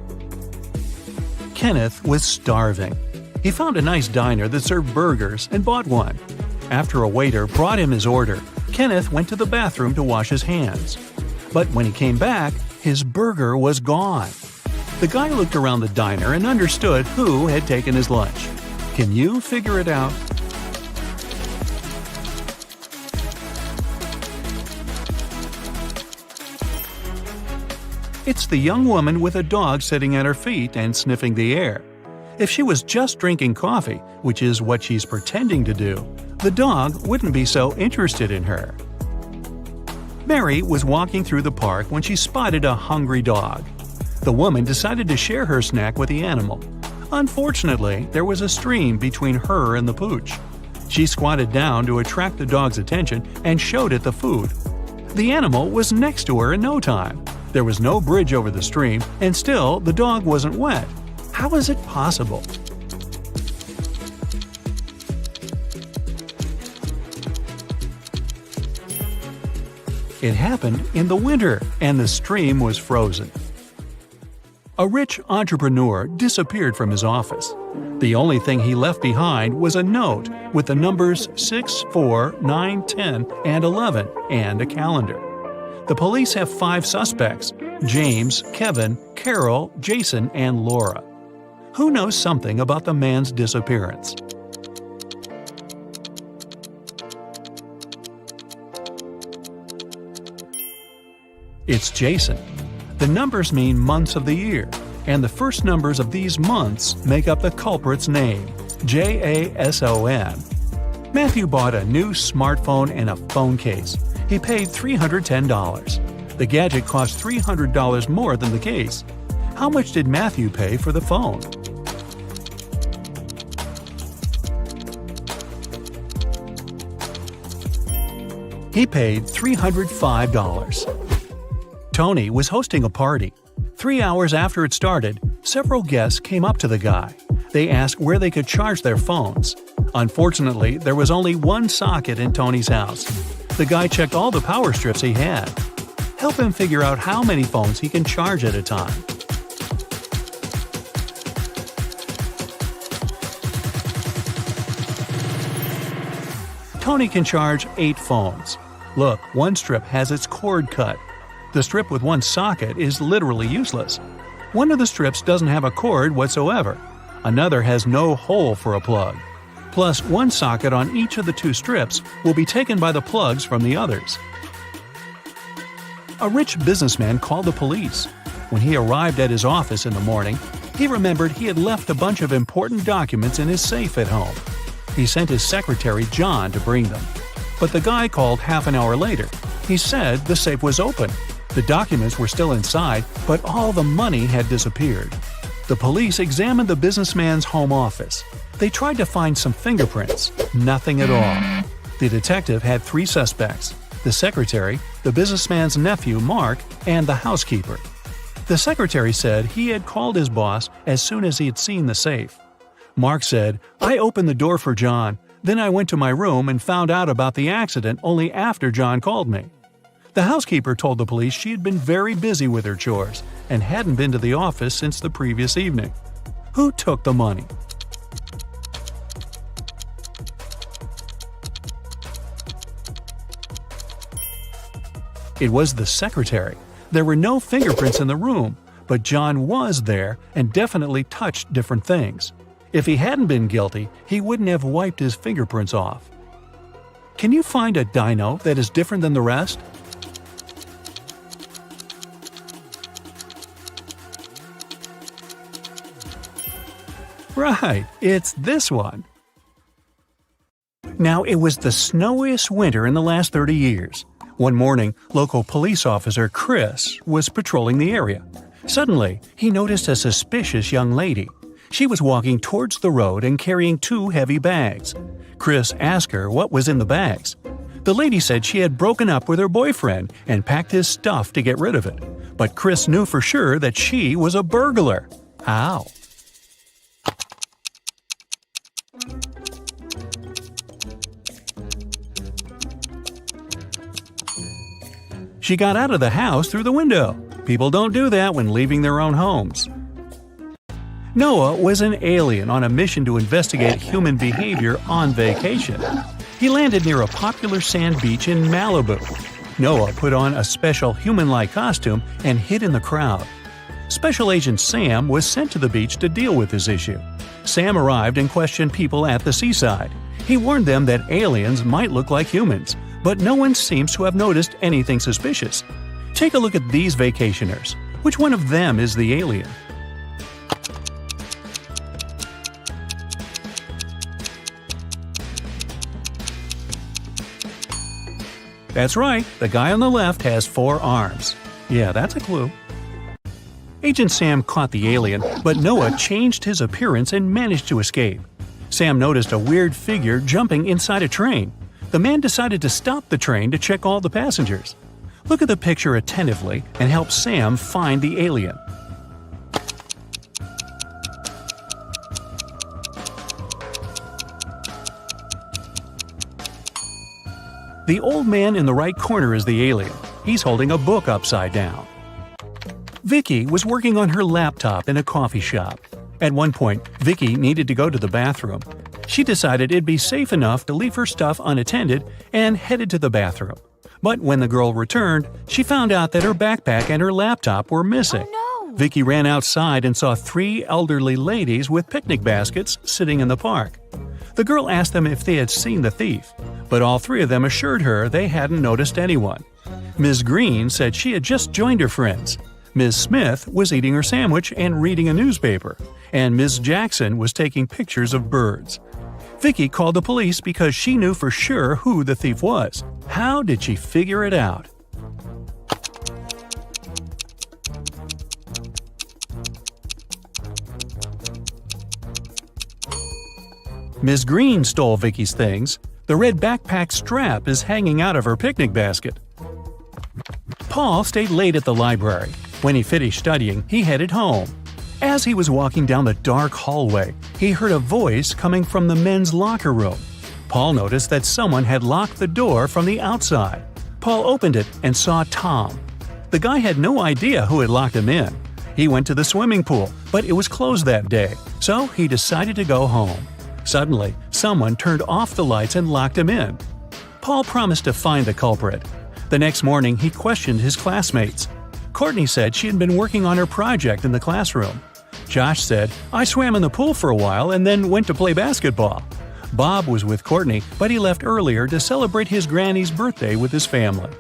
Kenneth was starving. He found a nice diner that served burgers and bought one. After a waiter brought him his order, Kenneth went to the bathroom to wash his hands. But when he came back, his burger was gone. The guy looked around the diner and understood who had taken his lunch. Can you figure it out? It's the young woman with a dog sitting at her feet and sniffing the air. If she was just drinking coffee, which is what she's pretending to do, the dog wouldn't be so interested in her. Mary was walking through the park when she spotted a hungry dog. The woman decided to share her snack with the animal. Unfortunately, there was a stream between her and the pooch. She squatted down to attract the dog's attention and showed it the food. The animal was next to her in no time. There was no bridge over the stream, and still the dog wasn't wet. How is it possible? It happened in the winter, and the stream was frozen. A rich entrepreneur disappeared from his office. The only thing he left behind was a note with the numbers 6, 4, 9, 10, and 11, and a calendar. The police have 5 suspects: James, Kevin, Carol, Jason, and Laura. Who knows something about the man's disappearance? It's Jason. The numbers mean months of the year, and the first numbers of these months make up the culprit's name, Jason. Matthew bought a new smartphone and a phone case. He paid $310. The gadget cost $300 more than the case. How much did Matthew pay for the phone? He paid $305. Tony was hosting a party. 3 hours after it started, several guests came up to the guy. They asked where they could charge their phones. Unfortunately, there was only one socket in Tony's house. The guy checked all the power strips he had. Help him figure out how many phones he can charge at a time. Tony can charge 8 phones. Look, one strip has its cord cut. The strip with one socket is literally useless. One of the strips doesn't have a cord whatsoever. Another has no hole for a plug. Plus, one socket on each of the 2 strips will be taken by the plugs from the others. A rich businessman called the police. When he arrived at his office in the morning, he remembered he had left a bunch of important documents in his safe at home. He sent his secretary, John, to bring them. But the guy called half an hour later. He said the safe was open. The documents were still inside, but all the money had disappeared. The police examined the businessman's home office. They tried to find some fingerprints. Nothing at all. The detective had 3 suspects: the secretary, the businessman's nephew Mark, and the housekeeper. The secretary said he had called his boss as soon as he had seen the safe. Mark said, "I opened the door for John. Then I went to my room and found out about the accident only after John called me." The housekeeper told the police she had been very busy with her chores and hadn't been to the office since the previous evening. Who took the money? It was the secretary. There were no fingerprints in the room, but John was there and definitely touched different things. If he hadn't been guilty, he wouldn't have wiped his fingerprints off. Can you find a dino that is different than the rest? Right, it's this one. Now, it was the snowiest winter in the last 30 years. One morning, local police officer Chris was patrolling the area. Suddenly, he noticed a suspicious young lady. She was walking towards the road and carrying 2 heavy bags. Chris asked her what was in the bags. The lady said she had broken up with her boyfriend and packed his stuff to get rid of it. But Chris knew for sure that she was a burglar. How? She got out of the house through the window. People don't do that when leaving their own homes. Noah was an alien on a mission to investigate human behavior on vacation. He landed near a popular sand beach in Malibu. Noah put on a special human-like costume and hid in the crowd. Special Agent Sam was sent to the beach to deal with this issue. Sam arrived and questioned people at the seaside. He warned them that aliens might look like humans, but no one seems to have noticed anything suspicious. Take a look at these vacationers. Which one of them is the alien? That's right, the guy on the left has 4 arms. Yeah, that's a clue. Agent Sam caught the alien, but Noah changed his appearance and managed to escape. Sam noticed a weird figure jumping inside a train. The man decided to stop the train to check all the passengers. Look at the picture attentively and help Sam find the alien. The old man in the right corner is the alien. He's holding a book upside down. Vicky was working on her laptop in a coffee shop. At one point, Vicky needed to go to the bathroom. She decided it'd be safe enough to leave her stuff unattended and headed to the bathroom. But when the girl returned, she found out that her backpack and her laptop were missing. Oh, no. Vicky ran outside and saw 3 elderly ladies with picnic baskets sitting in the park. The girl asked them if they had seen the thief, but all 3 of them assured her they hadn't noticed anyone. Ms. Green said she had just joined her friends. Ms. Smith was eating her sandwich and reading a newspaper, and Ms. Jackson was taking pictures of birds. Vicky called the police because she knew for sure who the thief was. How did she figure it out? Ms. Green stole Vicky's things. The red backpack strap is hanging out of her picnic basket. Paul stayed late at the library. When he finished studying, he headed home. As he was walking down the dark hallway, he heard a voice coming from the men's locker room. Paul noticed that someone had locked the door from the outside. Paul opened it and saw Tom. The guy had no idea who had locked him in. He went to the swimming pool, but it was closed that day, so he decided to go home. Suddenly, someone turned off the lights and locked him in. Paul promised to find the culprit. The next morning, he questioned his classmates. Courtney said she had been working on her project in the classroom. Josh said, "I swam in the pool for a while and then went to play basketball." Bob was with Courtney, but he left earlier to celebrate his granny's birthday with his family.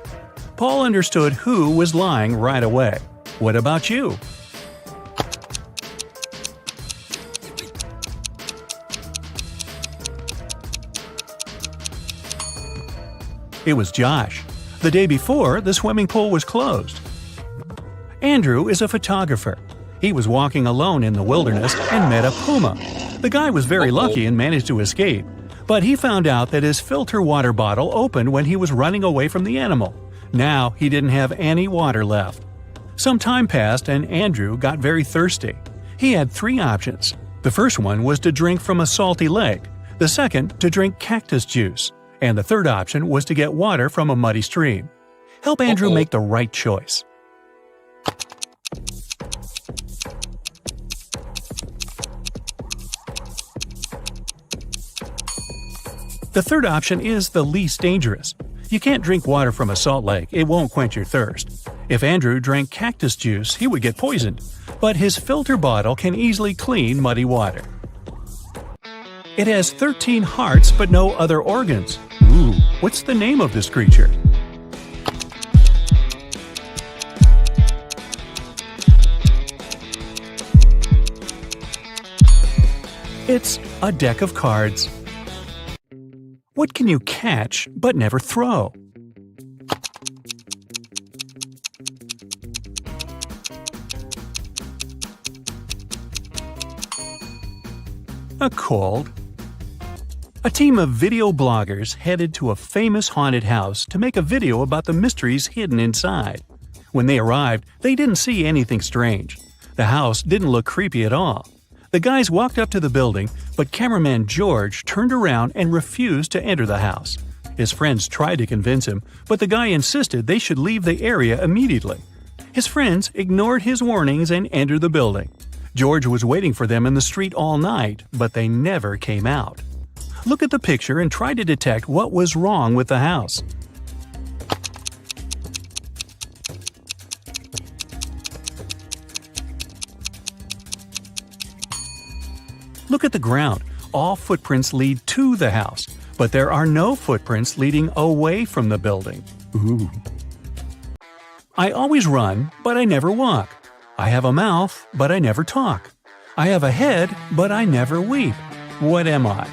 Paul understood who was lying right away. What about you? It was Josh. The day before, the swimming pool was closed. Andrew is a photographer. He was walking alone in the wilderness and met a puma. The guy was very lucky and managed to escape, but he found out that his filter water bottle opened when he was running away from the animal. Now he didn't have any water left. Some time passed and Andrew got very thirsty. He had 3 options. The first one was to drink from a salty lake, the second to drink cactus juice, and the third option was to get water from a muddy stream. Help Andrew make the right choice. The third option is the least dangerous. You can't drink water from a salt lake, it won't quench your thirst. If Andrew drank cactus juice, he would get poisoned, but his filter bottle can easily clean muddy water. It has 13 hearts but no other organs. Ooh, what's the name of this creature? It's a deck of cards. What can you catch but never throw? A cold. A team of video bloggers headed to a famous haunted house to make a video about the mysteries hidden inside. When they arrived, they didn't see anything strange. The house didn't look creepy at all. The guys walked up to the building, but cameraman George turned around and refused to enter the house. His friends tried to convince him, but the guy insisted they should leave the area immediately. His friends ignored his warnings and entered the building. George was waiting for them in the street all night, but they never came out. Look at the picture and try to detect what was wrong with the house. Look at the ground. All footprints lead to the house, but there are no footprints leading away from the building. Ooh. I always run, but I never walk. I have a mouth, but I never talk. I have a head, but I never weep. What am I?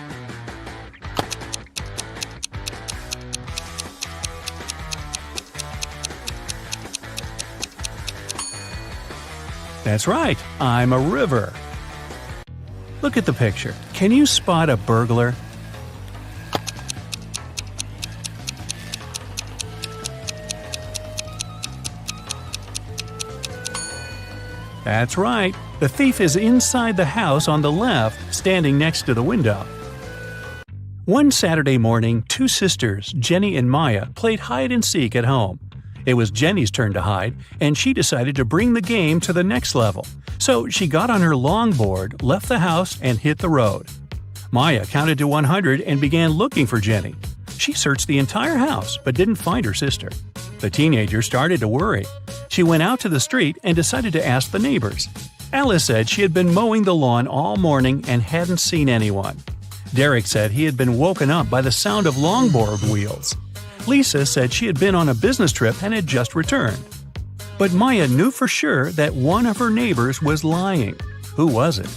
That's right, I'm a river. Look at the picture. Can you spot a burglar? That's right. The thief is inside the house on the left, standing next to the window. One Saturday morning, 2 sisters, Jenny and Maya, played hide-and-seek at home. It was Jenny's turn to hide, and she decided to bring the game to the next level. So she got on her longboard, left the house, and hit the road. Maya counted to 100 and began looking for Jenny. She searched the entire house but didn't find her sister. The teenager started to worry. She went out to the street and decided to ask the neighbors. Alice said she had been mowing the lawn all morning and hadn't seen anyone. Derek said he had been woken up by the sound of longboard wheels. Lisa said she had been on a business trip and had just returned. But Maya knew for sure that one of her neighbors was lying. Who was it?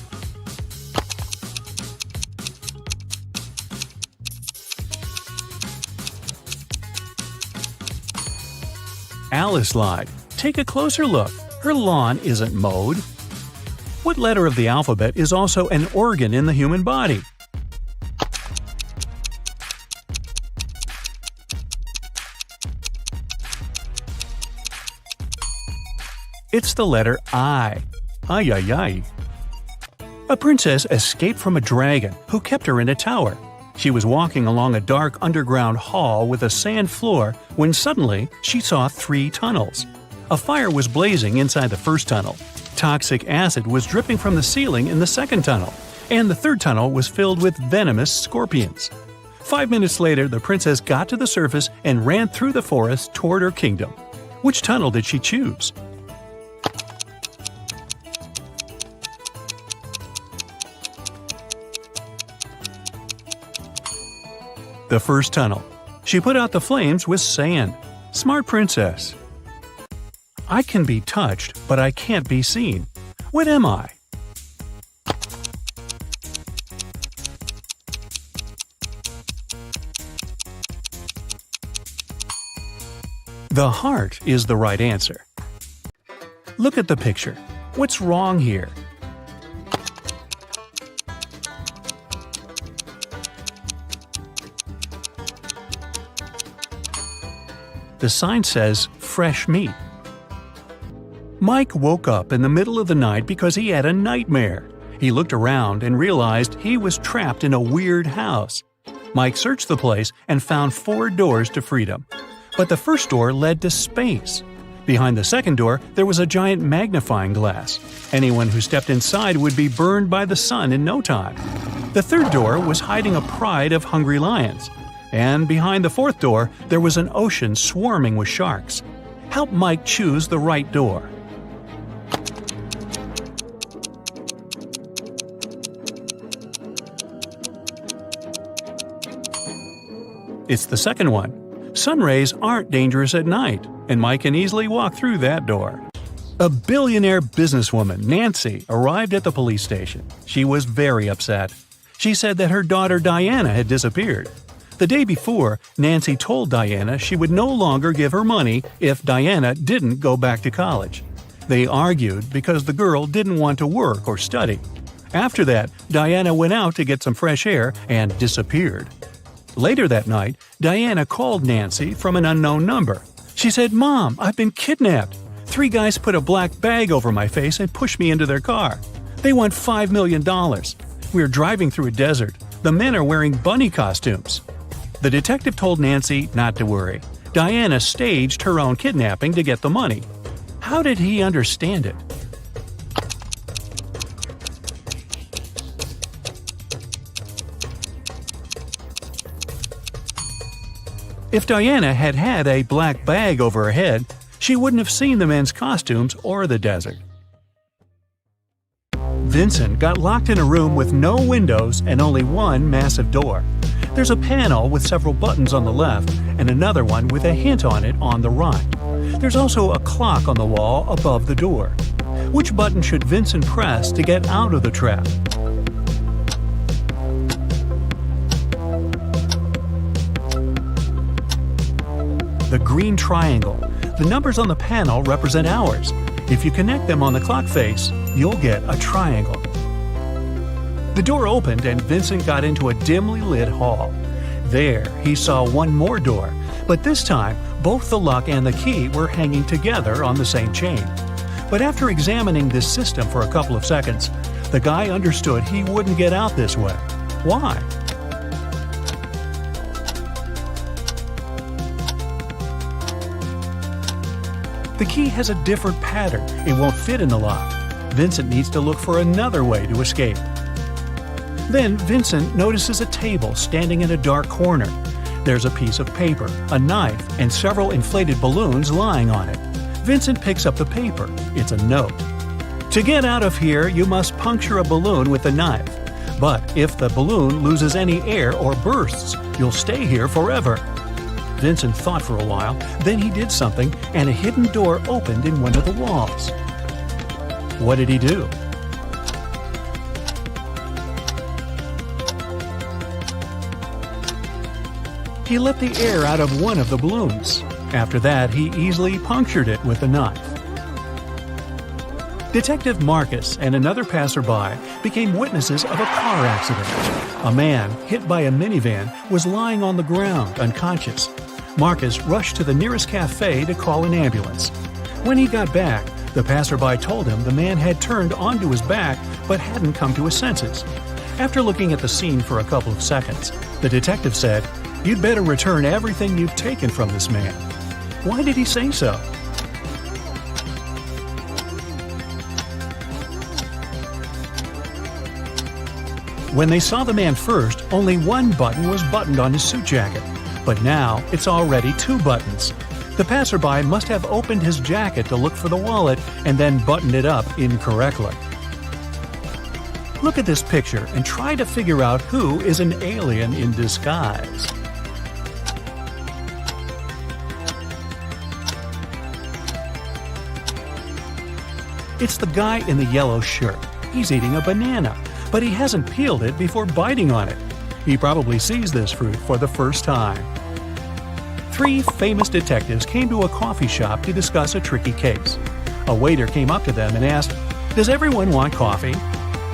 Alice lied. Take a closer look. Her lawn isn't mowed. What letter of the alphabet is also an organ in the human body? It's the letter I. Ay, ay, ay. A princess escaped from a dragon who kept her in a tower. She was walking along a dark underground hall with a sand floor when suddenly she saw 3 tunnels. A fire was blazing inside the first tunnel. Toxic acid was dripping from the ceiling in the second tunnel. And the third tunnel was filled with venomous scorpions. 5 minutes later, the princess got to the surface and ran through the forest toward her kingdom. Which tunnel did she choose? The first tunnel. She put out the flames with sand. Smart princess. I can be touched, but I can't be seen. What am I? The heart is the right answer. Look at the picture. What's wrong here? The sign says fresh meat. Mike woke up in the middle of the night because he had a nightmare. He looked around and realized he was trapped in a weird house. Mike searched the place and found 4 doors to freedom. But the first door led to space. Behind the second door, there was a giant magnifying glass. Anyone who stepped inside would be burned by the sun in no time. The third door was hiding a pride of hungry lions. And behind the fourth door, there was an ocean swarming with sharks. Help Mike choose the right door. It's the second one. Sun rays aren't dangerous at night, and Mike can easily walk through that door. A billionaire businesswoman, Nancy, arrived at the police station. She was very upset. She said that her daughter Diana had disappeared. The day before, Nancy told Diana she would no longer give her money if Diana didn't go back to college. They argued because the girl didn't want to work or study. After that, Diana went out to get some fresh air and disappeared. Later that night, Diana called Nancy from an unknown number. She said, "Mom, I've been kidnapped. 3 guys put a black bag over my face and pushed me into their car. They want $5 million. We're driving through a desert. The men are wearing bunny costumes." The detective told Nancy not to worry. Diana staged her own kidnapping to get the money. How did he understand it? If Diana had had a black bag over her head, she wouldn't have seen the men's costumes or the desert. Vincent got locked in a room with no windows and only one massive door. There's a panel with several buttons on the left and another one with a hint on it on the right. There's also a clock on the wall above the door. Which button should Vincent press to get out of the trap? The green triangle. The numbers on the panel represent hours. If you connect them on the clock face, you'll get a triangle. The door opened and Vincent got into a dimly lit hall. There, he saw one more door, but this time, both the lock and the key were hanging together on the same chain. But after examining this system for a couple of seconds, the guy understood he wouldn't get out this way. Why? The key has a different pattern. It won't fit in the lock. Vincent needs to look for another way to escape. Then Vincent notices a table standing in a dark corner. There's a piece of paper, a knife, and several inflated balloons lying on it. Vincent picks up the paper. It's a note. To get out of here, you must puncture a balloon with the knife. But if the balloon loses any air or bursts, you'll stay here forever. Vincent thought for a while, then he did something, and a hidden door opened in one of the walls. What did he do? He let the air out of one of the balloons. After that, he easily punctured it with a knife. Detective Marcus and another passerby became witnesses of a car accident. A man, hit by a minivan, was lying on the ground, unconscious. Marcus rushed to the nearest cafe to call an ambulance. When he got back, the passerby told him the man had turned onto his back but hadn't come to his senses. After looking at the scene for a couple of seconds, the detective said, "You'd better return everything you've taken from this man." Why did he say so? When they saw the man first, only one button was buttoned on his suit jacket. But now, it's already 2 buttons. The passerby must have opened his jacket to look for the wallet and then buttoned it up incorrectly. Look at this picture and try to figure out who is an alien in disguise. It's the guy in the yellow shirt. He's eating a banana, but he hasn't peeled it before biting on it. He probably sees this fruit for the first time. 3 famous detectives came to a coffee shop to discuss a tricky case. A waiter came up to them and asked, "Does everyone want coffee?"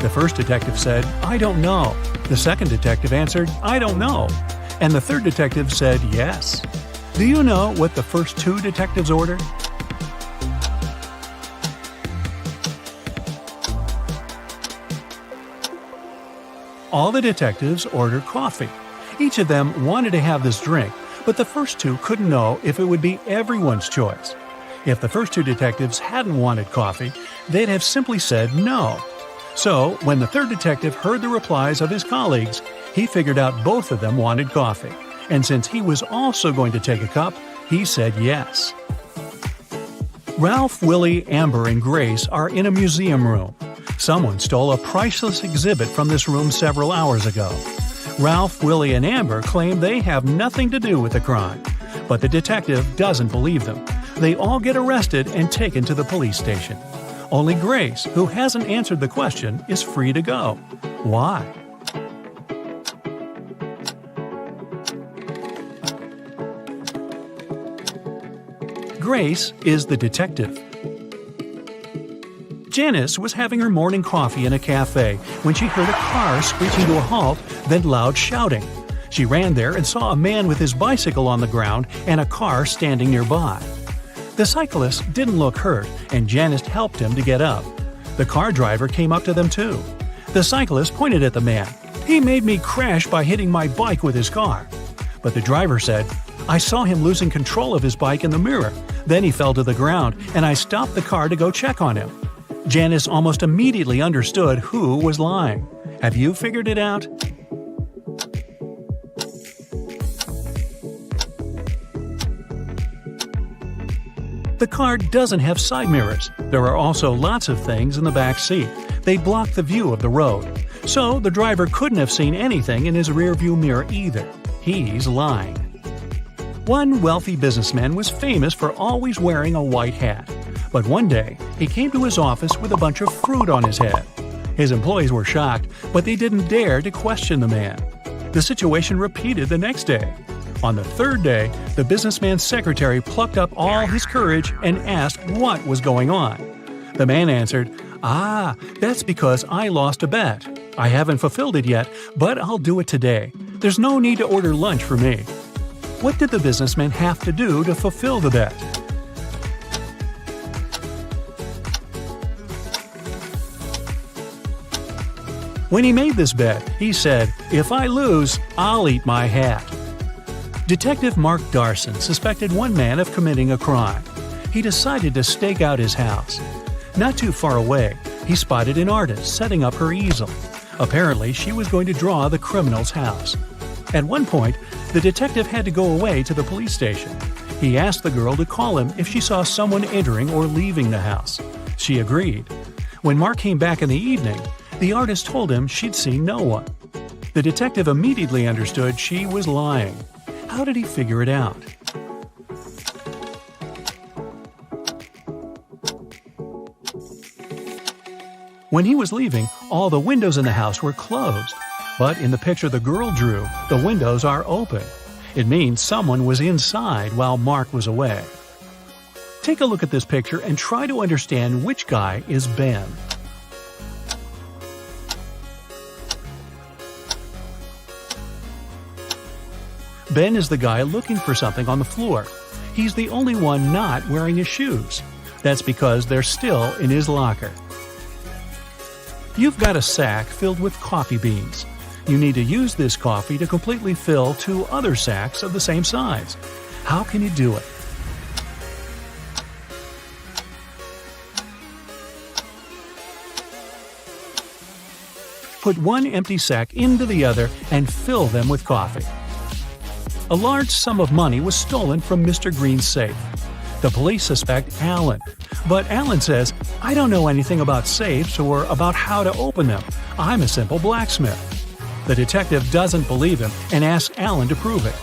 The first detective said, "I don't know." The second detective answered, "I don't know." And the third detective said, "Yes." Do you know what the first two detectives ordered? All the detectives ordered coffee. Each of them wanted to have this drink, but the first two couldn't know if it would be everyone's choice. If the first two detectives hadn't wanted coffee, they'd have simply said no. So, when the third detective heard the replies of his colleagues, he figured out both of them wanted coffee. And since he was also going to take a cup, he said yes. Ralph, Willie, Amber, and Grace are in a museum room. Someone stole a priceless exhibit from this room several hours ago. Ralph, Willie, and Amber claim they have nothing to do with the crime, but the detective doesn't believe them. They all get arrested and taken to the police station. Only Grace, who hasn't answered the question, is free to go. Why? Grace is the detective. Janice was having her morning coffee in a cafe when she heard a car screeching to a halt, then loud shouting. She ran there and saw a man with his bicycle on the ground and a car standing nearby. The cyclist didn't look hurt, and Janice helped him to get up. The car driver came up to them too. The cyclist pointed at the man. "He made me crash by hitting my bike with his car." But the driver said, "I saw him losing control of his bike in the mirror. Then he fell to the ground, and I stopped the car to go check on him." Janice almost immediately understood who was lying. Have you figured it out? The car doesn't have side mirrors. There are also lots of things in the back seat. They block the view of the road. So the driver couldn't have seen anything in his rearview mirror either. He's lying. One wealthy businessman was famous for always wearing a white hat. But one day, he came to his office with a bunch of fruit on his head. His employees were shocked, but they didn't dare to question the man. The situation repeated the next day. On the third day, the businessman's secretary plucked up all his courage and asked what was going on. The man answered, "That's because I lost a bet. I haven't fulfilled it yet, but I'll do it today. There's no need to order lunch for me." What did the businessman have to do to fulfill the bet? When he made this bet, he said, "If I lose, I'll eat my hat." Detective Mark Darson suspected one man of committing a crime. He decided to stake out his house. Not too far away, he spotted an artist setting up her easel. Apparently, she was going to draw the criminal's house. At one point, the detective had to go away to the police station. He asked the girl to call him if she saw someone entering or leaving the house. She agreed. When Mark came back in the evening, the artist told him she'd seen no one. The detective immediately understood she was lying. How did he figure it out? When he was leaving, all the windows in the house were closed. But in the picture the girl drew, the windows are open. It means someone was inside while Mark was away. Take a look at this picture and try to understand which guy is Ben. Ben is the guy looking for something on the floor. He's the only one not wearing his shoes. That's because they're still in his locker. You've got a sack filled with coffee beans. You need to use this coffee to completely fill 2 other sacks of the same size. How can you do it? Put one empty sack into the other and fill them with coffee. A large sum of money was stolen from Mr. Green's safe. The police suspect Alan, but Alan says, "I don't know anything about safes or about how to open them. I'm a simple blacksmith." The detective doesn't believe him and asks Alan to prove it.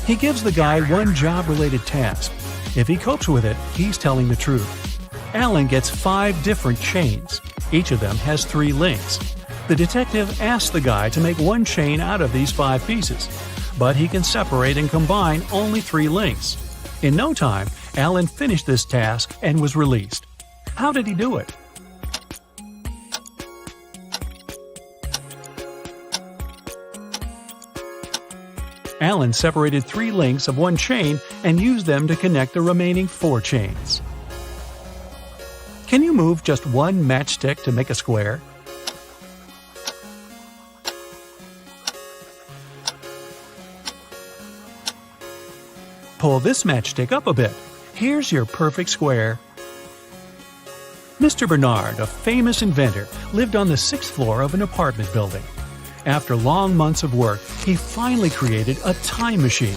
He gives the guy one job-related task. If he copes with it, he's telling the truth. Alan gets 5 different chains. Each of them has 3 links. The detective asks the guy to make one chain out of these 5 pieces, but he can separate and combine only 3 links. In no time, Alan finished this task and was released. How did he do it? Allen separated 3 links of one chain and used them to connect the remaining 4 chains. Can you move just one matchstick to make a square? Pull this matchstick up a bit. Here's your perfect square. Mr. Bernard, a famous inventor, lived on the 6th floor of an apartment building. After long months of work, he finally created a time machine.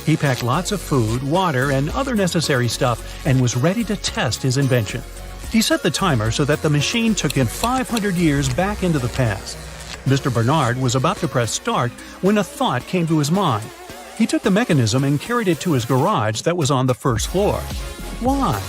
He packed lots of food, water, and other necessary stuff and was ready to test his invention. He set the timer so that the machine took him 500 years back into the past. Mr. Bernard was about to press start when a thought came to his mind. He took the mechanism and carried it to his garage that was on the 1st floor. Why?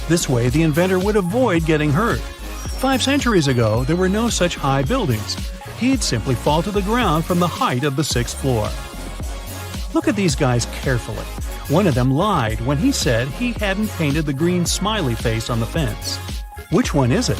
This way, the inventor would avoid getting hurt. 5 centuries ago, there were no such high buildings. He'd simply fall to the ground from the height of the 6th floor. Look at these guys carefully. One of them lied when he said he hadn't painted the green smiley face on the fence. Which one is it?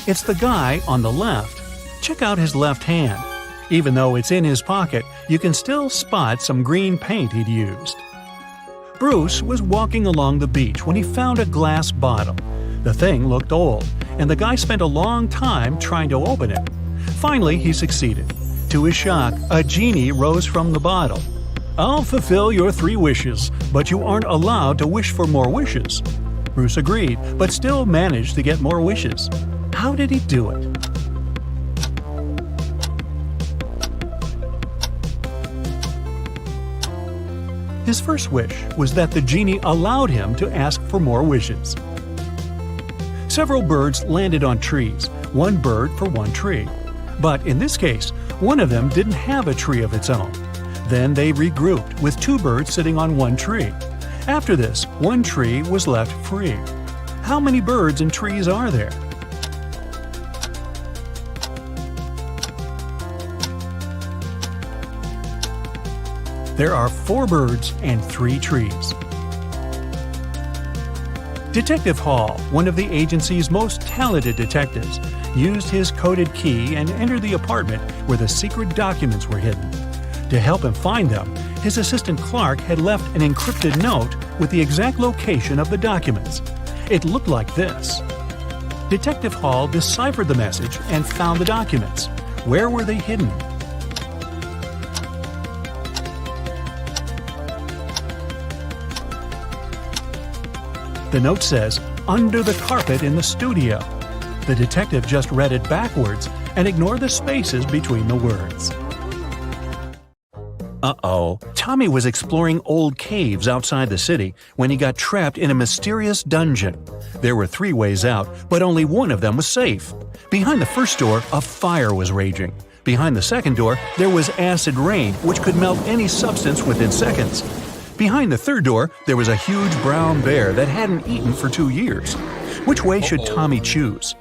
It's the guy on the left. Check out his left hand. Even though it's in his pocket, you can still spot some green paint he'd used. Bruce was walking along the beach when he found a glass bottle. The thing looked old, and the guy spent a long time trying to open it. Finally, he succeeded. To his shock, a genie rose from the bottle. "I'll fulfill your 3 wishes, but you aren't allowed to wish for more wishes." Bruce agreed, but still managed to get more wishes. How did he do it? His first wish was that the genie allowed him to ask for more wishes. Several birds landed on trees, 1 bird for 1 tree. But in this case, one of them didn't have a tree of its own. Then they regrouped, with 2 birds sitting on 1 tree. After this, 1 tree was left free. How many birds and trees are there? There are 4 birds and 3 trees. Detective Hall, one of the agency's most talented detectives, used his coded key and entered the apartment where the secret documents were hidden. To help him find them, his assistant Clark had left an encrypted note with the exact location of the documents. It looked like this. Detective Hall deciphered the message and found the documents. Where were they hidden? The note says, "Under the carpet in the studio." The detective just read it backwards and ignored the spaces between the words. Uh-oh. Tommy was exploring old caves outside the city when he got trapped in a mysterious dungeon. There were 3 ways out, but only one of them was safe. Behind the first door, a fire was raging. Behind the second door, there was acid rain, which could melt any substance within seconds. Behind the third door, there was a huge brown bear that hadn't eaten for 2 years. Which way should Tommy choose?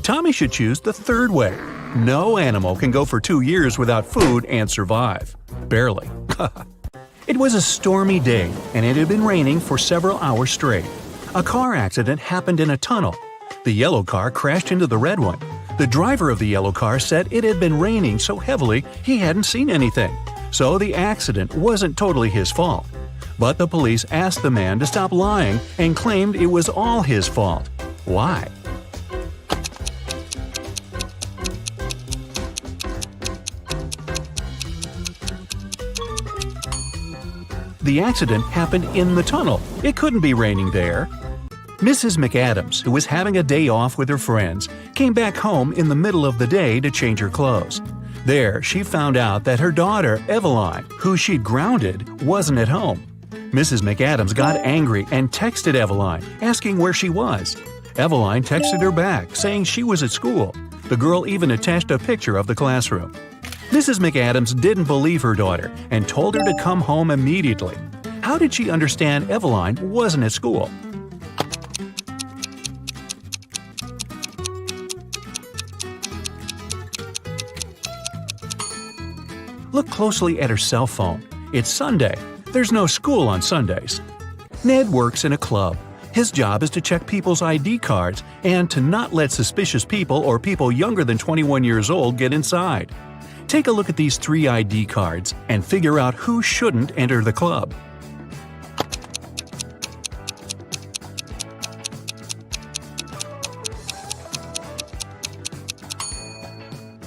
Tommy should choose the third way. No animal can go for 2 years without food and survive. Barely. It was a stormy day, and it had been raining for several hours straight. A car accident happened in a tunnel. The yellow car crashed into the red one. The driver of the yellow car said it had been raining so heavily he hadn't seen anything, so the accident wasn't totally his fault. But the police asked the man to stop lying and claimed it was all his fault. Why? The accident happened in the tunnel. It couldn't be raining there. Mrs. McAdams, who was having a day off with her friends, came back home in the middle of the day to change her clothes. There, she found out that her daughter, Eveline, who she'd grounded, wasn't at home. Mrs. McAdams got angry and texted Eveline, asking where she was. Eveline texted her back, saying she was at school. The girl even attached a picture of the classroom. Mrs. McAdams didn't believe her daughter and told her to come home immediately. How did she understand Eveline wasn't at school? Look closely at her cell phone. It's Sunday. There's no school on Sundays. Ned works in a club. His job is to check people's ID cards and to not let suspicious people or people younger than 21 years old get inside. Take a look at these 3 ID cards and figure out who shouldn't enter the club.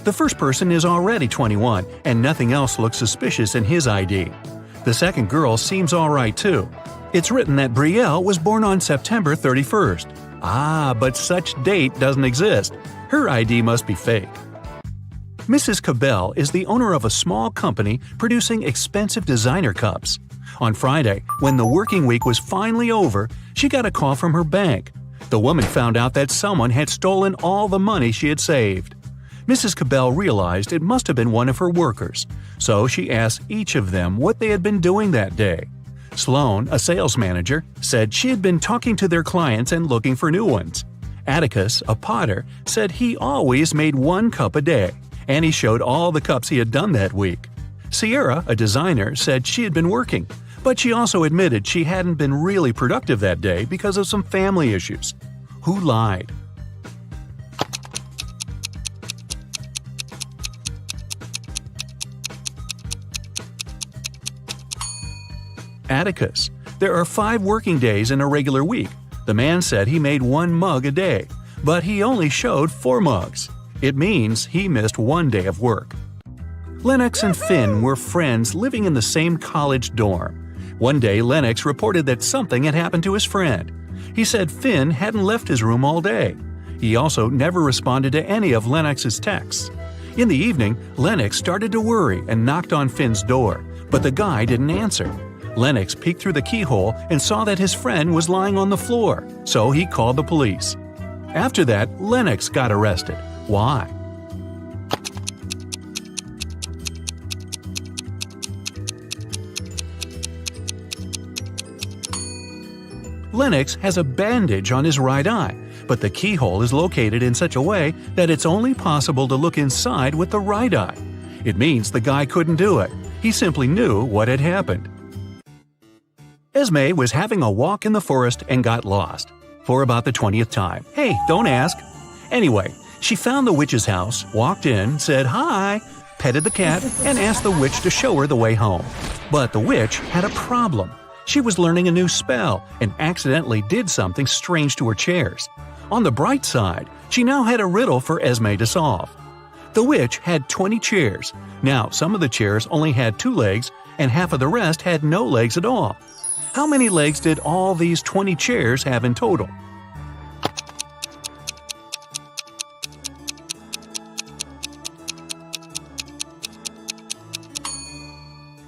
The first person is already 21, and nothing else looks suspicious in his ID. The second girl seems alright too. It's written that Brielle was born on September 31st. But such date doesn't exist. Her ID must be fake. Mrs. Cabell is the owner of a small company producing expensive designer cups. On Friday, when the working week was finally over, she got a call from her bank. The woman found out that someone had stolen all the money she had saved. Mrs. Cabell realized it must have been one of her workers, so she asked each of them what they had been doing that day. Sloan, a sales manager, said she had been talking to their clients and looking for new ones. Atticus, a potter, said he always made 1 cup a day, and he showed all the cups he had done that week. Sierra, a designer, said she had been working, but she also admitted she hadn't been really productive that day because of some family issues. Who lied? Atticus. There are 5 working days in a regular week. The man said he made 1 mug a day, but he only showed 4 mugs. It means he missed 1 day of work. Lennox and Finn were friends living in the same college dorm. One day, Lennox reported that something had happened to his friend. He said Finn hadn't left his room all day. He also never responded to any of Lennox's texts. In the evening, Lennox started to worry and knocked on Finn's door, but the guy didn't answer. Lennox peeked through the keyhole and saw that his friend was lying on the floor, so he called the police. After that, Lennox got arrested. Why? Lennox has a bandage on his right eye, but the keyhole is located in such a way that it's only possible to look inside with the right eye. It means the guy couldn't do it. He simply knew what had happened. Esme was having a walk in the forest and got lost. For about the 20th time. Hey, don't ask. Anyway, she found the witch's house, walked in, said hi, petted the cat, and asked the witch to show her the way home. But the witch had a problem. She was learning a new spell and accidentally did something strange to her chairs. On the bright side, she now had a riddle for Esme to solve. The witch had 20 chairs. Now, some of the chairs only had 2 legs, and half of the rest had no legs at all. How many legs did all these 20 chairs have in total?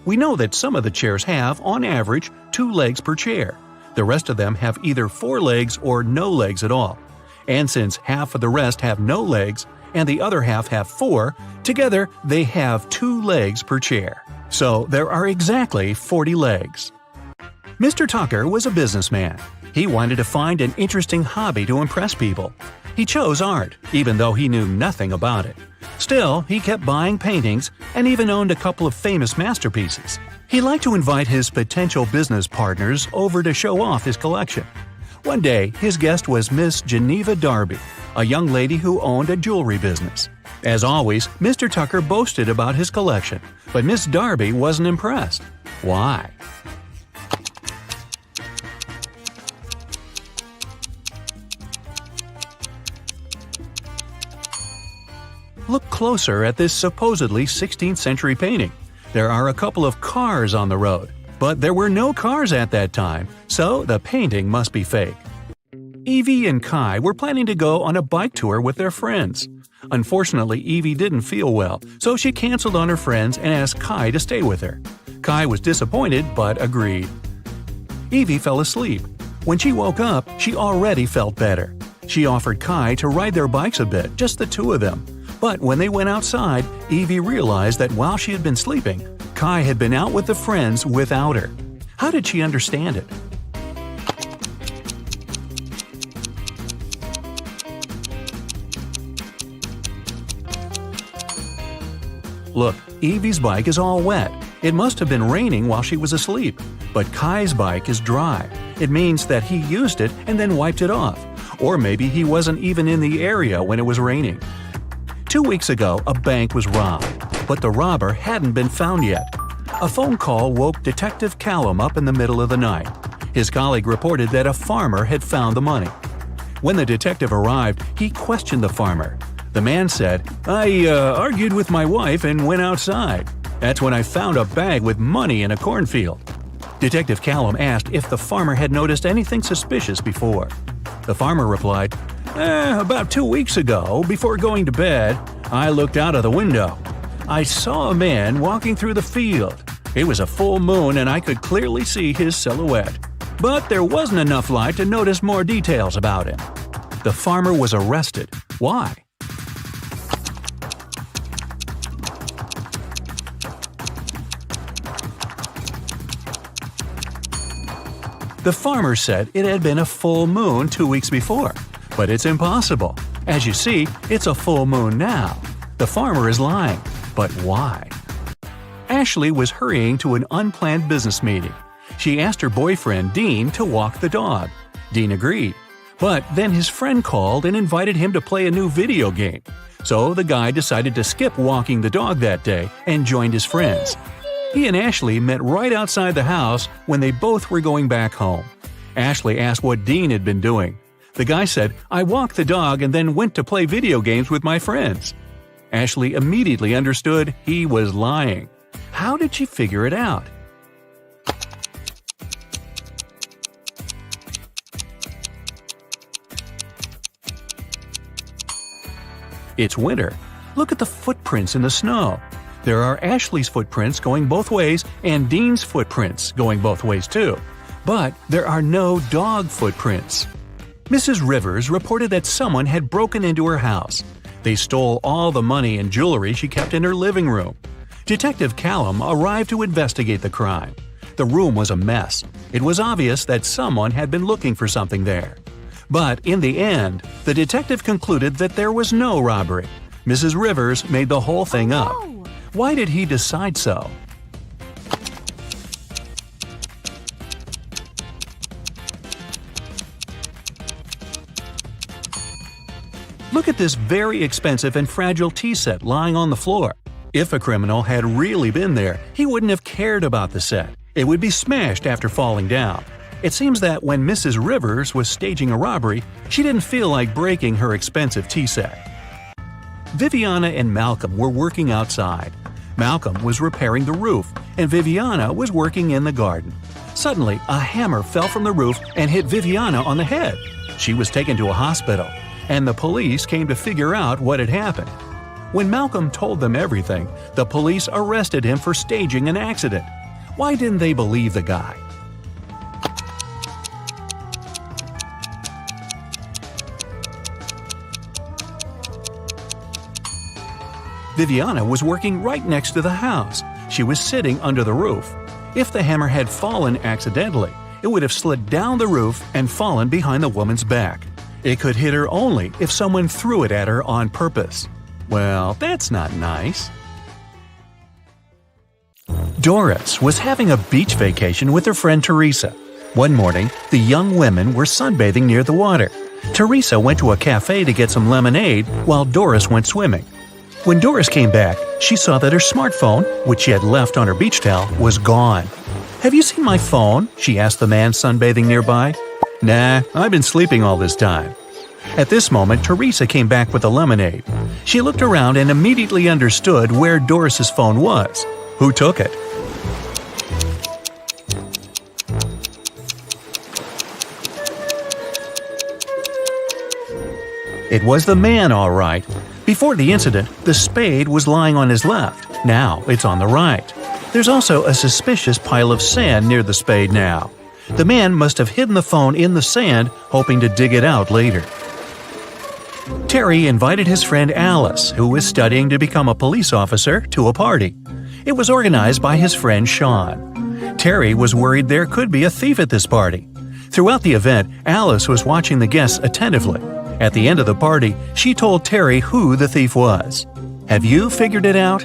We know that some of the chairs have, on average, 2 legs per chair. The rest of them have either 4 legs or no legs at all. And since half of the rest have no legs and the other half have 4, together they have 2 legs per chair. So there are exactly 40 legs. Mr. Tucker was a businessman. He wanted to find an interesting hobby to impress people. He chose art, even though he knew nothing about it. Still, he kept buying paintings and even owned a couple of famous masterpieces. He liked to invite his potential business partners over to show off his collection. One day, his guest was Miss Geneva Darby, a young lady who owned a jewelry business. As always, Mr. Tucker boasted about his collection, but Miss Darby wasn't impressed. Why? Look closer at this supposedly 16th century painting. There are a couple of cars on the road, but there were no cars at that time, so the painting must be fake. Evie and Kai were planning to go on a bike tour with their friends. Unfortunately, Evie didn't feel well, so she canceled on her friends and asked Kai to stay with her. Kai was disappointed but agreed. Evie fell asleep. When she woke up, she already felt better. She offered Kai to ride their bikes a bit, just the 2 of them. But when they went outside, Evie realized that while she had been sleeping, Kai had been out with the friends without her. How did she understand it? Look, Evie's bike is all wet. It must have been raining while she was asleep. But Kai's bike is dry. It means that he used it and then wiped it off. Or maybe he wasn't even in the area when it was raining. 2 weeks ago, a bank was robbed, but the robber hadn't been found yet. A phone call woke Detective Callum up in the middle of the night. His colleague reported that a farmer had found the money. When the detective arrived, he questioned the farmer. The man said, "I argued with my wife and went outside. That's when I found a bag with money in a cornfield." Detective Callum asked if the farmer had noticed anything suspicious before. The farmer replied, "About 2 weeks ago, before going to bed, I looked out of the window. I saw a man walking through the field. It was a full moon and I could clearly see his silhouette. But there wasn't enough light to notice more details about him." The farmer was arrested. Why? The farmer said it had been a full moon 2 weeks before, but it's impossible. As you see, it's a full moon now. The farmer is lying, but why? Ashley was hurrying to an unplanned business meeting. She asked her boyfriend, Dean, to walk the dog. Dean agreed. But then his friend called and invited him to play a new video game. So the guy decided to skip walking the dog that day and joined his friends. He and Ashley met right outside the house when they both were going back home. Ashley asked what Dean had been doing. The guy said, "I walked the dog and then went to play video games with my friends." Ashley immediately understood he was lying. How did she figure it out? It's winter. Look at the footprints in the snow. There are Ashley's footprints going both ways and Dean's footprints going both ways too. But there are no dog footprints. Mrs. Rivers reported that someone had broken into her house. They stole all the money and jewelry she kept in her living room. Detective Callum arrived to investigate the crime. The room was a mess. It was obvious that someone had been looking for something there. But in the end, the detective concluded that there was no robbery. Mrs. Rivers made the whole thing up. Why did he decide so? Look at this very expensive and fragile tea set lying on the floor. If a criminal had really been there, he wouldn't have cared about the set. It would be smashed after falling down. It seems that when Mrs. Rivers was staging a robbery, she didn't feel like breaking her expensive tea set. Viviana and Malcolm were working outside. Malcolm was repairing the roof, and Viviana was working in the garden. Suddenly, a hammer fell from the roof and hit Viviana on the head. She was taken to a hospital, and the police came to figure out what had happened. When Malcolm told them everything, the police arrested him for staging an accident. Why didn't they believe the guy? Viviana was working right next to the house. She was sitting under the roof. If the hammer had fallen accidentally, it would have slid down the roof and fallen behind the woman's back. It could hit her only if someone threw it at her on purpose. Well, that's not nice. Doris was having a beach vacation with her friend Teresa. One morning, the young women were sunbathing near the water. Teresa went to a cafe to get some lemonade while Doris went swimming. When Doris came back, she saw that her smartphone, which she had left on her beach towel, was gone. "Have you seen my phone?" she asked the man sunbathing nearby. "Nah, I've been sleeping all this time." At this moment, Teresa came back with the lemonade. She looked around and immediately understood where Doris's phone was. Who took it? It was the man, all right. Before the incident, the spade was lying on his left. Now it's on the right. There's also a suspicious pile of sand near the spade now. The man must have hidden the phone in the sand, hoping to dig it out later. Terry invited his friend Alice, who was studying to become a police officer, to a party. It was organized by his friend Sean. Terry was worried there could be a thief at this party. Throughout the event, Alice was watching the guests attentively. At the end of the party, she told Terry who the thief was. Have you figured it out?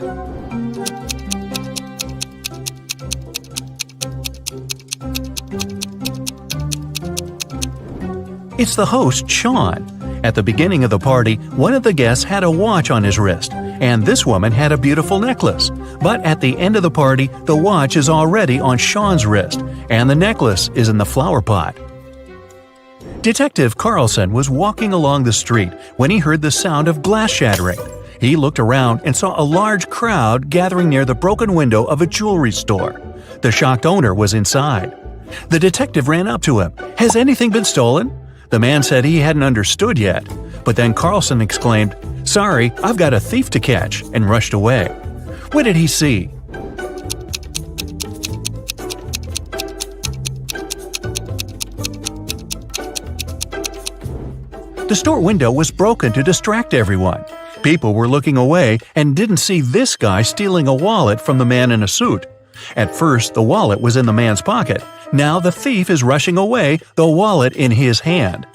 It's the host, Sean. At the beginning of the party, one of the guests had a watch on his wrist, and this woman had a beautiful necklace. But at the end of the party, the watch is already on Sean's wrist, and the necklace is in the flower pot. Detective Carlson was walking along the street when he heard the sound of glass shattering. He looked around and saw a large crowd gathering near the broken window of a jewelry store. The shocked owner was inside. The detective ran up to him. "Has anything been stolen?" The man said he hadn't understood yet, but then Carlson exclaimed, "Sorry, I've got a thief to catch," and rushed away. What did he see? The store window was broken to distract everyone. People were looking away and didn't see this guy stealing a wallet from the man in a suit. At first, the wallet was in the man's pocket. Now the thief is rushing away, the wallet in his hand.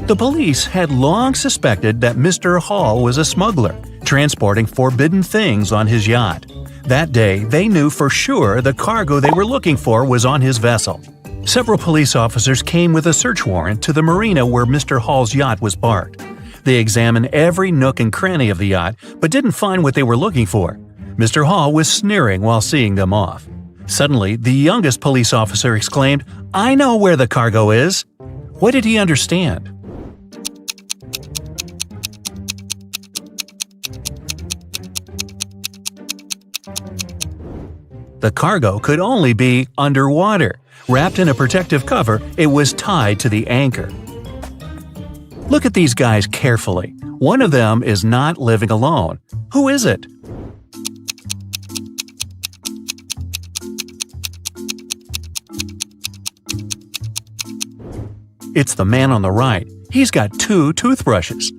The police had long suspected that Mr. Hall was a smuggler, transporting forbidden things on his yacht. That day, they knew for sure the cargo they were looking for was on his vessel. Several police officers came with a search warrant to the marina where Mr. Hall's yacht was parked. They examined every nook and cranny of the yacht, but didn't find what they were looking for. Mr. Hall was sneering while seeing them off. Suddenly, the youngest police officer exclaimed, "I know where the cargo is!" What did he understand? The cargo could only be underwater. Wrapped in a protective cover, it was tied to the anchor. Look at these guys carefully. One of them is not living alone. Who is it? It's the man on the right. He's got 2 toothbrushes.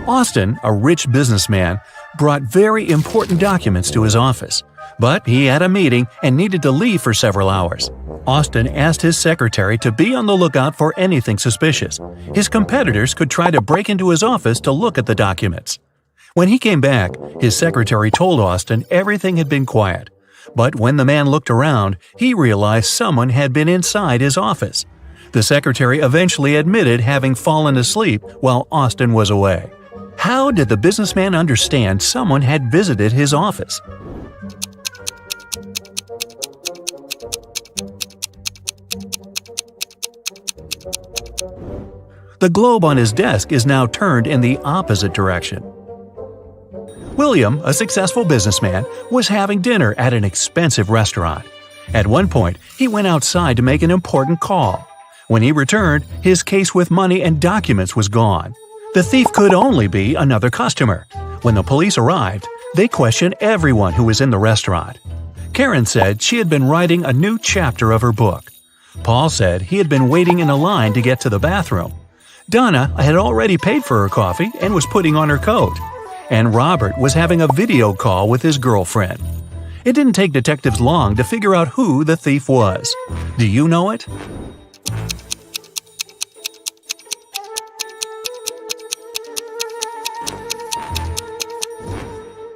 Austin, a rich businessman, brought very important documents to his office. But he had a meeting and needed to leave for several hours. Austin asked his secretary to be on the lookout for anything suspicious. His competitors could try to break into his office to look at the documents. When he came back, his secretary told Austin everything had been quiet. But when the man looked around, he realized someone had been inside his office. The secretary eventually admitted having fallen asleep while Austin was away. How did the businessman understand someone had visited his office? The globe on his desk is now turned in the opposite direction. William, a successful businessman, was having dinner at an expensive restaurant. At one point, he went outside to make an important call. When he returned, his case with money and documents was gone. The thief could only be another customer. When the police arrived, they questioned everyone who was in the restaurant. Karen said she had been writing a new chapter of her book. Paul said he had been waiting in a line to get to the bathroom. Donna had already paid for her coffee and was putting on her coat. And Robert was having a video call with his girlfriend. It didn't take detectives long to figure out who the thief was. Do you know it?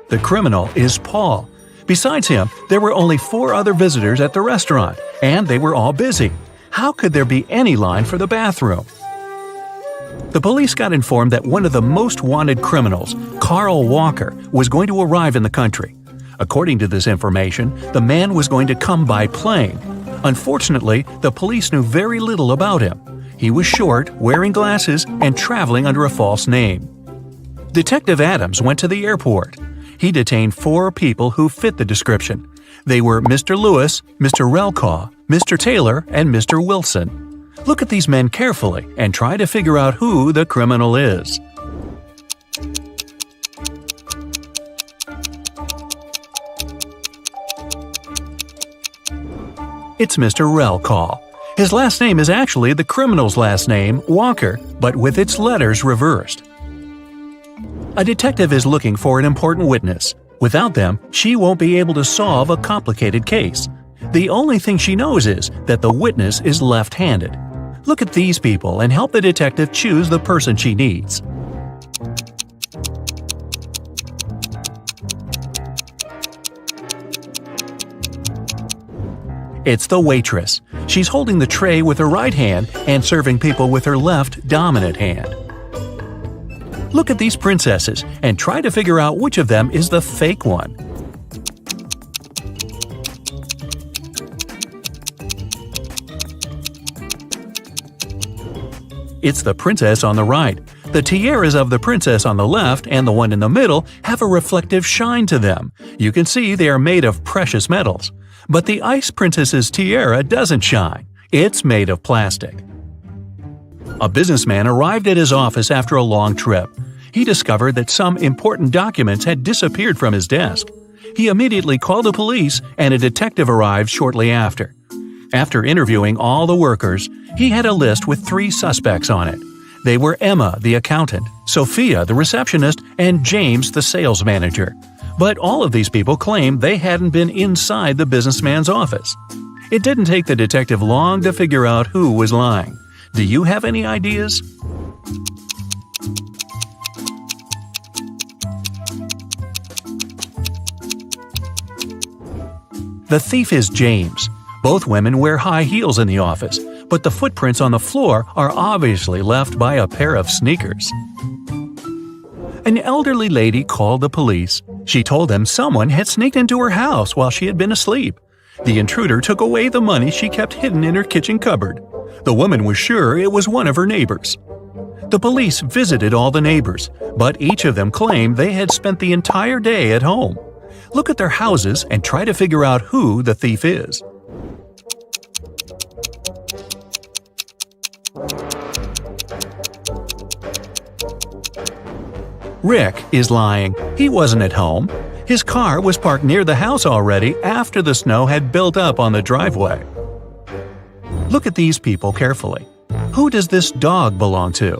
The criminal is Paul. Besides him, there were only 4 other visitors at the restaurant, and they were all busy. How could there be any line for the bathroom? The police got informed that one of the most wanted criminals, Carl Walker, was going to arrive in the country. According to this information, the man was going to come by plane. Unfortunately, the police knew very little about him. He was short, wearing glasses, and traveling under a false name. Detective Adams went to the airport. He detained 4 people who fit the description. They were Mr. Lewis, Mr. Relcaw, Mr. Taylor, and Mr. Wilson. Look at these men carefully and try to figure out who the criminal is. It's Mr. Relcaw. His last name is actually the criminal's last name, Walker, but with its letters reversed. A detective is looking for an important witness. Without them, she won't be able to solve a complicated case. The only thing she knows is that the witness is left-handed. Look at these people and help the detective choose the person she needs. It's the waitress. She's holding the tray with her right hand and serving people with her left dominant hand. Look at these princesses and try to figure out which of them is the fake one. It's the princess on the right. The tiaras of the princess on the left and the one in the middle have a reflective shine to them. You can see they are made of precious metals. But the ice princess's tiara doesn't shine. It's made of plastic. A businessman arrived at his office after a long trip. He discovered that some important documents had disappeared from his desk. He immediately called the police, and a detective arrived shortly after. After interviewing all the workers, he had a list with 3 suspects on it. They were Emma, the accountant, Sophia, the receptionist, and James, the sales manager. But all of these people claimed they hadn't been inside the businessman's office. It didn't take the detective long to figure out who was lying. Do you have any ideas? The thief is James. Both women wear high heels in the office, but the footprints on the floor are obviously left by a pair of sneakers. An elderly lady called the police. She told them someone had sneaked into her house while she had been asleep. The intruder took away the money she kept hidden in her kitchen cupboard. The woman was sure it was one of her neighbors. The police visited all the neighbors, but each of them claimed they had spent the entire day at home. Look at their houses and try to figure out who the thief is. Rick is lying. He wasn't at home. His car was parked near the house already after the snow had built up on the driveway. Look at these people carefully. Who does this dog belong to?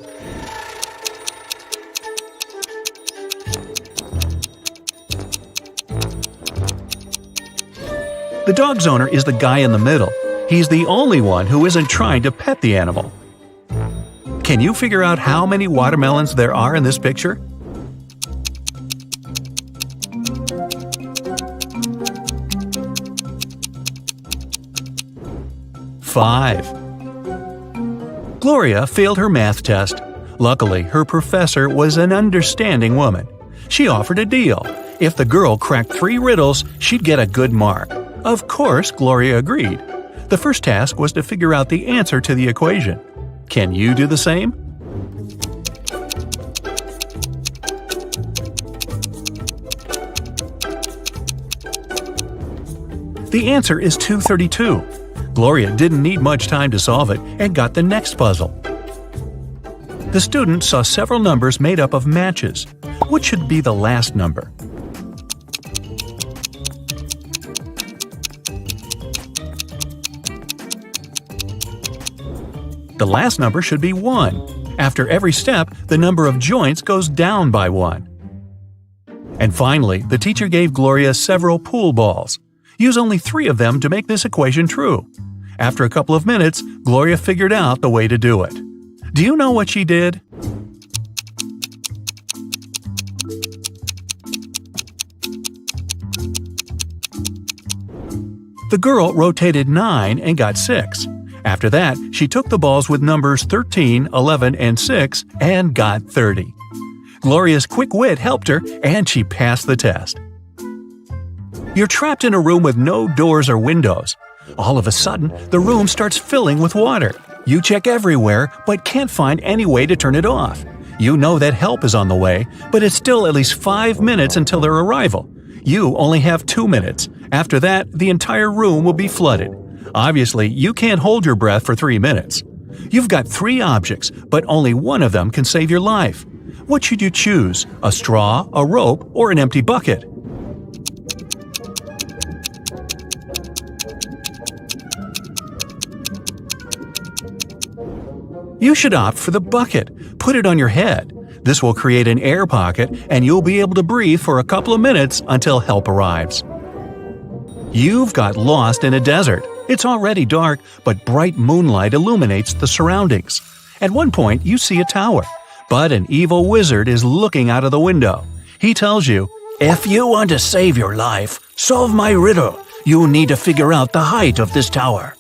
The dog's owner is the guy in the middle. He's the only one who isn't trying to pet the animal. Can you figure out how many watermelons there are in this picture? Five. Gloria failed her math test. Luckily, her professor was an understanding woman. She offered a deal. If the girl cracked 3 riddles, she'd get a good mark. Of course, Gloria agreed. The first task was to figure out the answer to the equation. Can you do the same? The answer is 232. Gloria didn't need much time to solve it and got the next puzzle. The student saw several numbers made up of matches. What should be the last number? The last number should be 1. After every step, the number of joints goes down by 1. And finally, the teacher gave Gloria several pool balls. Use only 3 of them to make this equation true. After a couple of minutes, Gloria figured out the way to do it. Do you know what she did? The girl rotated 9 and got 6. After that, she took the balls with numbers 13, 11, and 6 and got 30. Gloria's quick wit helped her, and she passed the test. You're trapped in a room with no doors or windows. All of a sudden, the room starts filling with water. You check everywhere, but can't find any way to turn it off. You know that help is on the way, but it's still at least 5 minutes until their arrival. You only have 2 minutes. After that, the entire room will be flooded. Obviously, you can't hold your breath for 3 minutes. You've got 3 objects, but only one of them can save your life. What should you choose? A straw, a rope, or an empty bucket? You should opt for the bucket. Put it on your head. This will create an air pocket, and you'll be able to breathe for a couple of minutes until help arrives. You've got lost in a desert. It's already dark, but bright moonlight illuminates the surroundings. At one point, you see a tower, but an evil wizard is looking out of the window. He tells you, "If you want to save your life, solve my riddle. You need to figure out the height of this tower.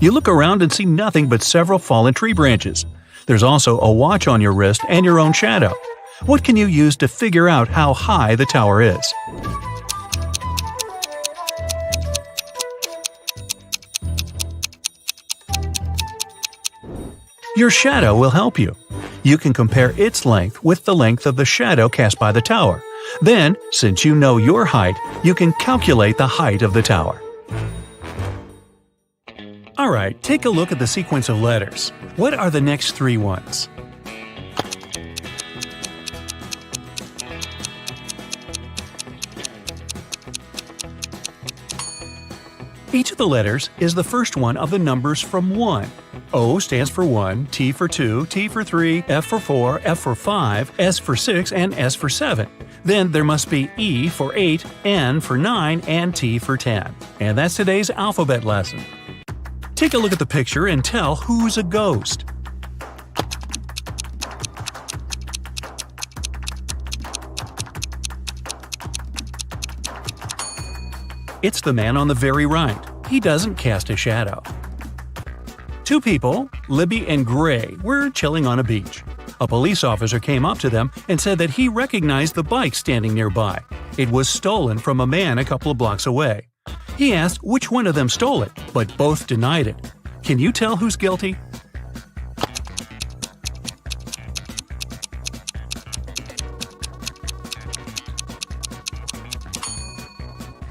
You look around and see nothing but several fallen tree branches. There's also a watch on your wrist and your own shadow. What can you use to figure out how high the tower is? Your shadow will help you. You can compare its length with the length of the shadow cast by the tower. Then, since you know your height, you can calculate the height of the tower. Alright, take a look at the sequence of letters. What are the next three ones? Each of the letters is the first one of the numbers from 1. O stands for 1, T for 2, T for 3, F for 4, F for 5, S for 6, and S for 7. Then there must be E for 8, N for 9, and T for 10. And that's today's alphabet lesson. Take a look at the picture and tell who's a ghost. It's the man on the very right. He doesn't cast a shadow. Two people, Libby and Gray, were chilling on a beach. A police officer came up to them and said that he recognized the bike standing nearby. It was stolen from a man a couple of blocks away. He asked which one of them stole it, but both denied it. Can you tell who's guilty?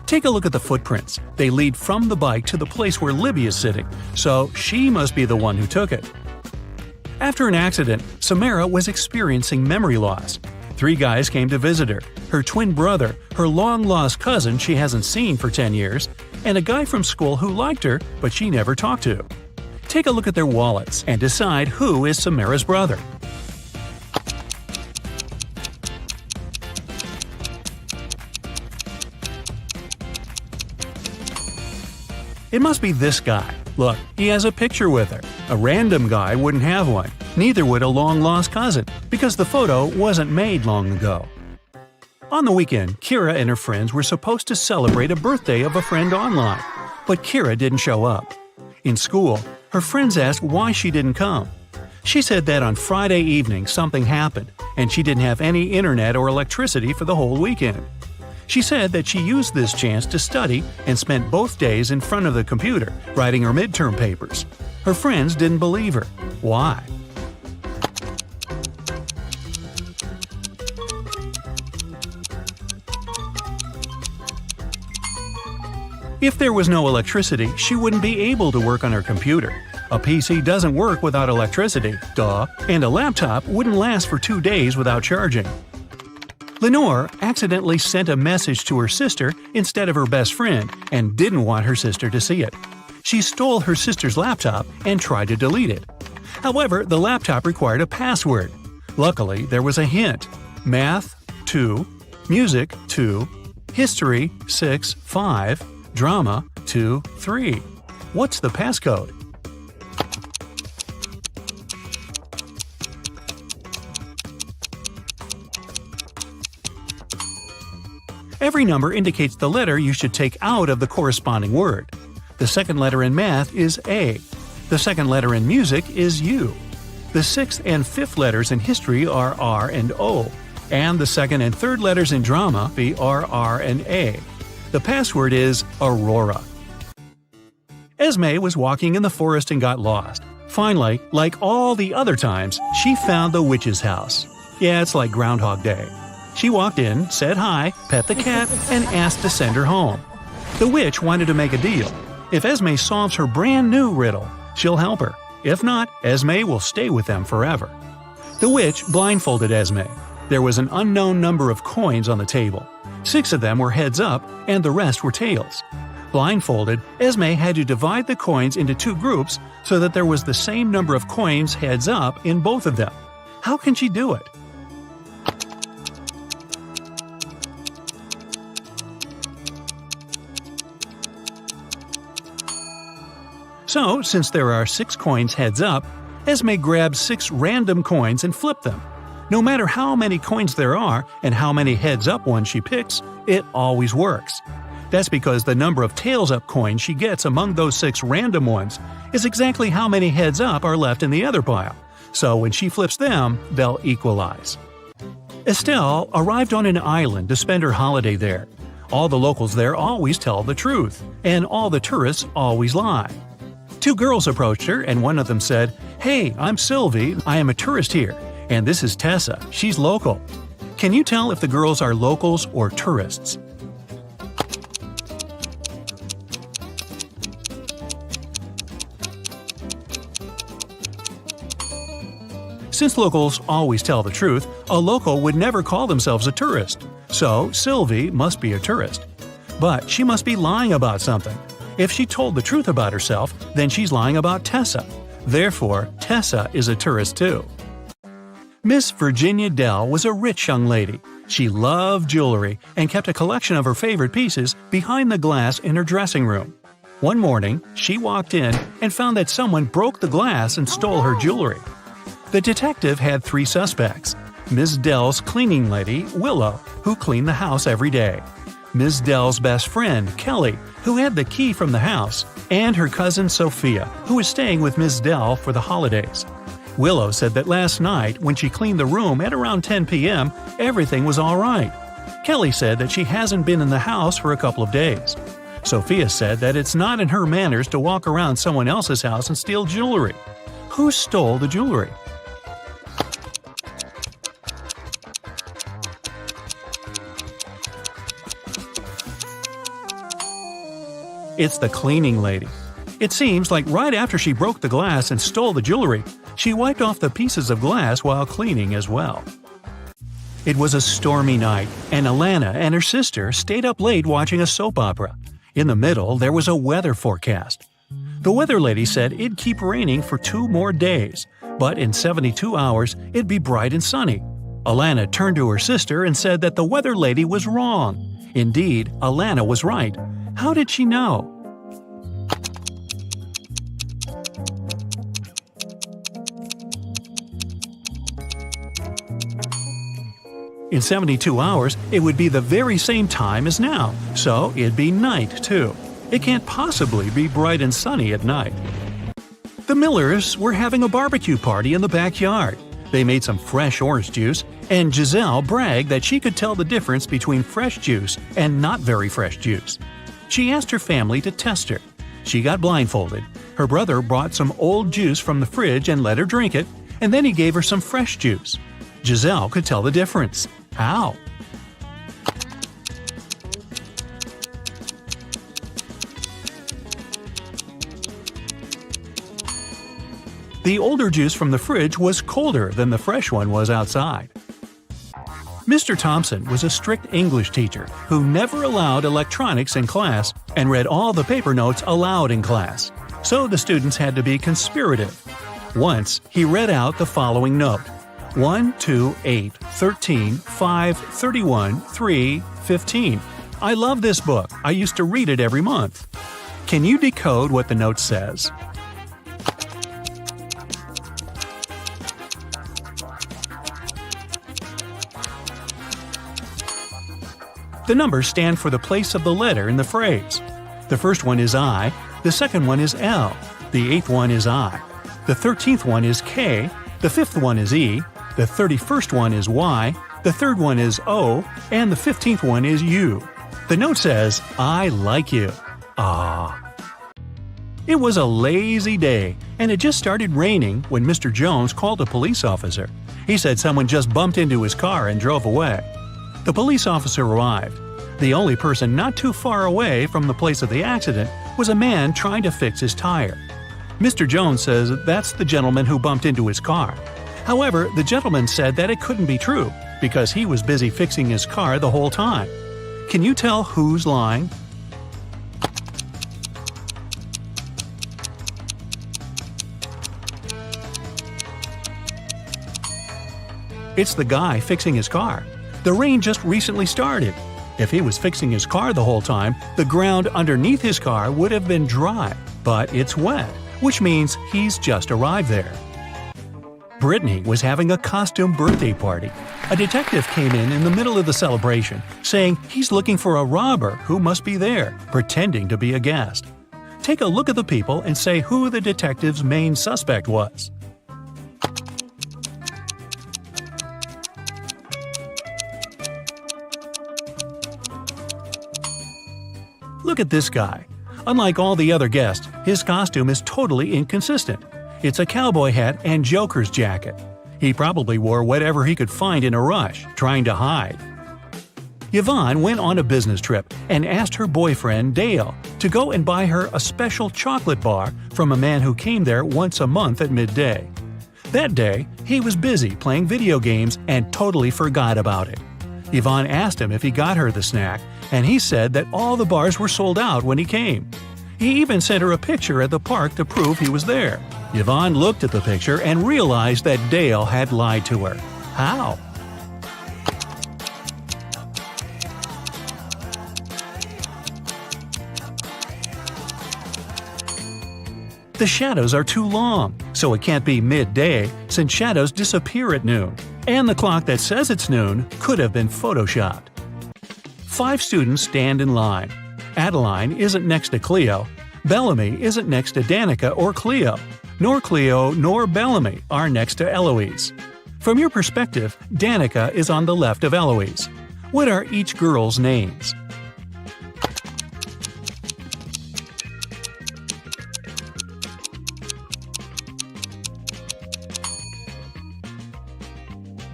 Take a look at the footprints. They lead from the bike to the place where Libby is sitting, so she must be the one who took it. After an accident, Samara was experiencing memory loss. 3 guys came to visit her: her twin brother, her long-lost cousin she hasn't seen for 10 years, and a guy from school who liked her but she never talked to. Take a look at their wallets and decide who is Samara's brother. It must be this guy. Look, he has a picture with her. A random guy wouldn't have one. Neither would a long-lost cousin, because the photo wasn't made long ago. On the weekend, Kira and her friends were supposed to celebrate a birthday of a friend online, but Kira didn't show up. In school, her friends asked why she didn't come. She said that on Friday evening something happened, and she didn't have any internet or electricity for the whole weekend. She said that she used this chance to study and spent both days in front of the computer, writing her midterm papers. Her friends didn't believe her. Why? If there was no electricity, she wouldn't be able to work on her computer. A PC doesn't work without electricity, duh, and a laptop wouldn't last for 2 days without charging. Lenore accidentally sent a message to her sister instead of her best friend and didn't want her sister to see it. She stole her sister's laptop and tried to delete it. However, the laptop required a password. Luckily, there was a hint: Math 2, Music 2, History 6 5, Drama 2 3. What's the passcode? Every number indicates the letter you should take out of the corresponding word. The second letter in math is A. The second letter in music is U. The 6th and 5th letters in history are R and O, and the second and third letters in drama are R and A. The password is Aurora. Esme was walking in the forest and got lost. Finally, like all the other times, she found the witch's house. Yeah, it's like Groundhog Day. She walked in, said hi, pet the cat, and asked to send her home. The witch wanted to make a deal. If Esme solves her brand new riddle, she'll help her. If not, Esme will stay with them forever. The witch blindfolded Esme. There was an unknown number of coins on the table. 6 of them were heads up, and the rest were tails. Blindfolded, Esme had to divide the coins into 2 groups so that there was the same number of coins heads up in both of them. How can she do it? So, since there are 6 coins heads up, Esme grabs 6 random coins and flipped them. No matter how many coins there are and how many heads up ones she picks, it always works. That's because the number of tails-up coins she gets among those 6 random ones is exactly how many heads-up are left in the other pile, so when she flips them, they'll equalize. Estelle arrived on an island to spend her holiday there. All the locals there always tell the truth, and all the tourists always lie. 2 girls approached her, and one of them said, "Hey, I'm Sylvie, I am a tourist here, and this is Tessa, she's local." Can you tell if the girls are locals or tourists? Since locals always tell the truth, a local would never call themselves a tourist. So Sylvie must be a tourist. But she must be lying about something. If she told the truth about herself, then she's lying about Tessa. Therefore, Tessa is a tourist too. Miss Virginia Dell was a rich young lady. She loved jewelry and kept a collection of her favorite pieces behind the glass in her dressing room. One morning, she walked in and found that someone broke the glass and stole her jewelry. The detective had 3 suspects: Ms. Dell's cleaning lady, Willow, who cleaned the house every day; Ms. Dell's best friend, Kelly, who had the key from the house; and her cousin Sophia, who was staying with Ms. Dell for the holidays. Willow said that last night, when she cleaned the room at around 10 p.m., everything was all right. Kelly said that she hasn't been in the house for a couple of days. Sophia said that it's not in her manners to walk around someone else's house and steal jewelry. Who stole the jewelry? It's the cleaning lady. It seems like right after she broke the glass and stole the jewelry, she wiped off the pieces of glass while cleaning as well. It was a stormy night, and Alana and her sister stayed up late watching a soap opera. In the middle, there was a weather forecast. The weather lady said it'd keep raining for 2 more days, but in 72 hours, it'd be bright and sunny. Alana turned to her sister and said that the weather lady was wrong. Indeed, Alana was right. How did she know? In 72 hours, it would be the very same time as now, so it'd be night too. It can't possibly be bright and sunny at night. The Millers were having a barbecue party in the backyard. They made some fresh orange juice, and Giselle bragged that she could tell the difference between fresh juice and not very fresh juice. She asked her family to test her. She got blindfolded. Her brother brought some old juice from the fridge and let her drink it, and then he gave her some fresh juice. Giselle could tell the difference. How? The older juice from the fridge was colder than the fresh one was outside. Mr. Thompson was a strict English teacher who never allowed electronics in class and read all the paper notes aloud in class, so the students had to be conspirative. Once, he read out the following note: 1, 2, 8, 13, 5, 31, 3, 15. I love this book. I used to read it every month. Can you decode what the note says? The numbers stand for the place of the letter in the phrase. The first one is I, the second one is L, the 8th one is I, the 13th one is K, the 5th one is E, the 31st one is Y, the 3rd one is O, and the 15th one is U. The note says, I like you. Ah. It was a lazy day, and it just started raining when Mr. Jones called a police officer. He said someone just bumped into his car and drove away. The police officer arrived. The only person not too far away from the place of the accident was a man trying to fix his tire. Mr. Jones says that's the gentleman who bumped into his car. However, the gentleman said that it couldn't be true because he was busy fixing his car the whole time. Can you tell who's lying? It's the guy fixing his car. The rain just recently started. If he was fixing his car the whole time, the ground underneath his car would have been dry, but it's wet, which means he's just arrived there. Brittany was having a costume birthday party. A detective came in the middle of the celebration, saying he's looking for a robber who must be there, pretending to be a guest. Take a look at the people and say who the detective's main suspect was. Look at this guy. Unlike all the other guests, his costume is totally inconsistent. It's a cowboy hat and Joker's jacket. He probably wore whatever he could find in a rush, trying to hide. Yvonne went on a business trip and asked her boyfriend, Dale, to go and buy her a special chocolate bar from a man who came there once a month at midday. That day, he was busy playing video games and totally forgot about it. Yvonne asked him if he got her the snack, and he said that all the bars were sold out when he came. He even sent her a picture at the park to prove he was there. Yvonne looked at the picture and realized that Dale had lied to her. How? The shadows are too long, so it can't be midday since shadows disappear at noon. And the clock that says it's noon could have been photoshopped. 5 students stand in line. Adeline isn't next to Cleo. Bellamy isn't next to Danica or Cleo. Nor Cleo nor Bellamy are next to Eloise. From your perspective, Danica is on the left of Eloise. What are each girl's names?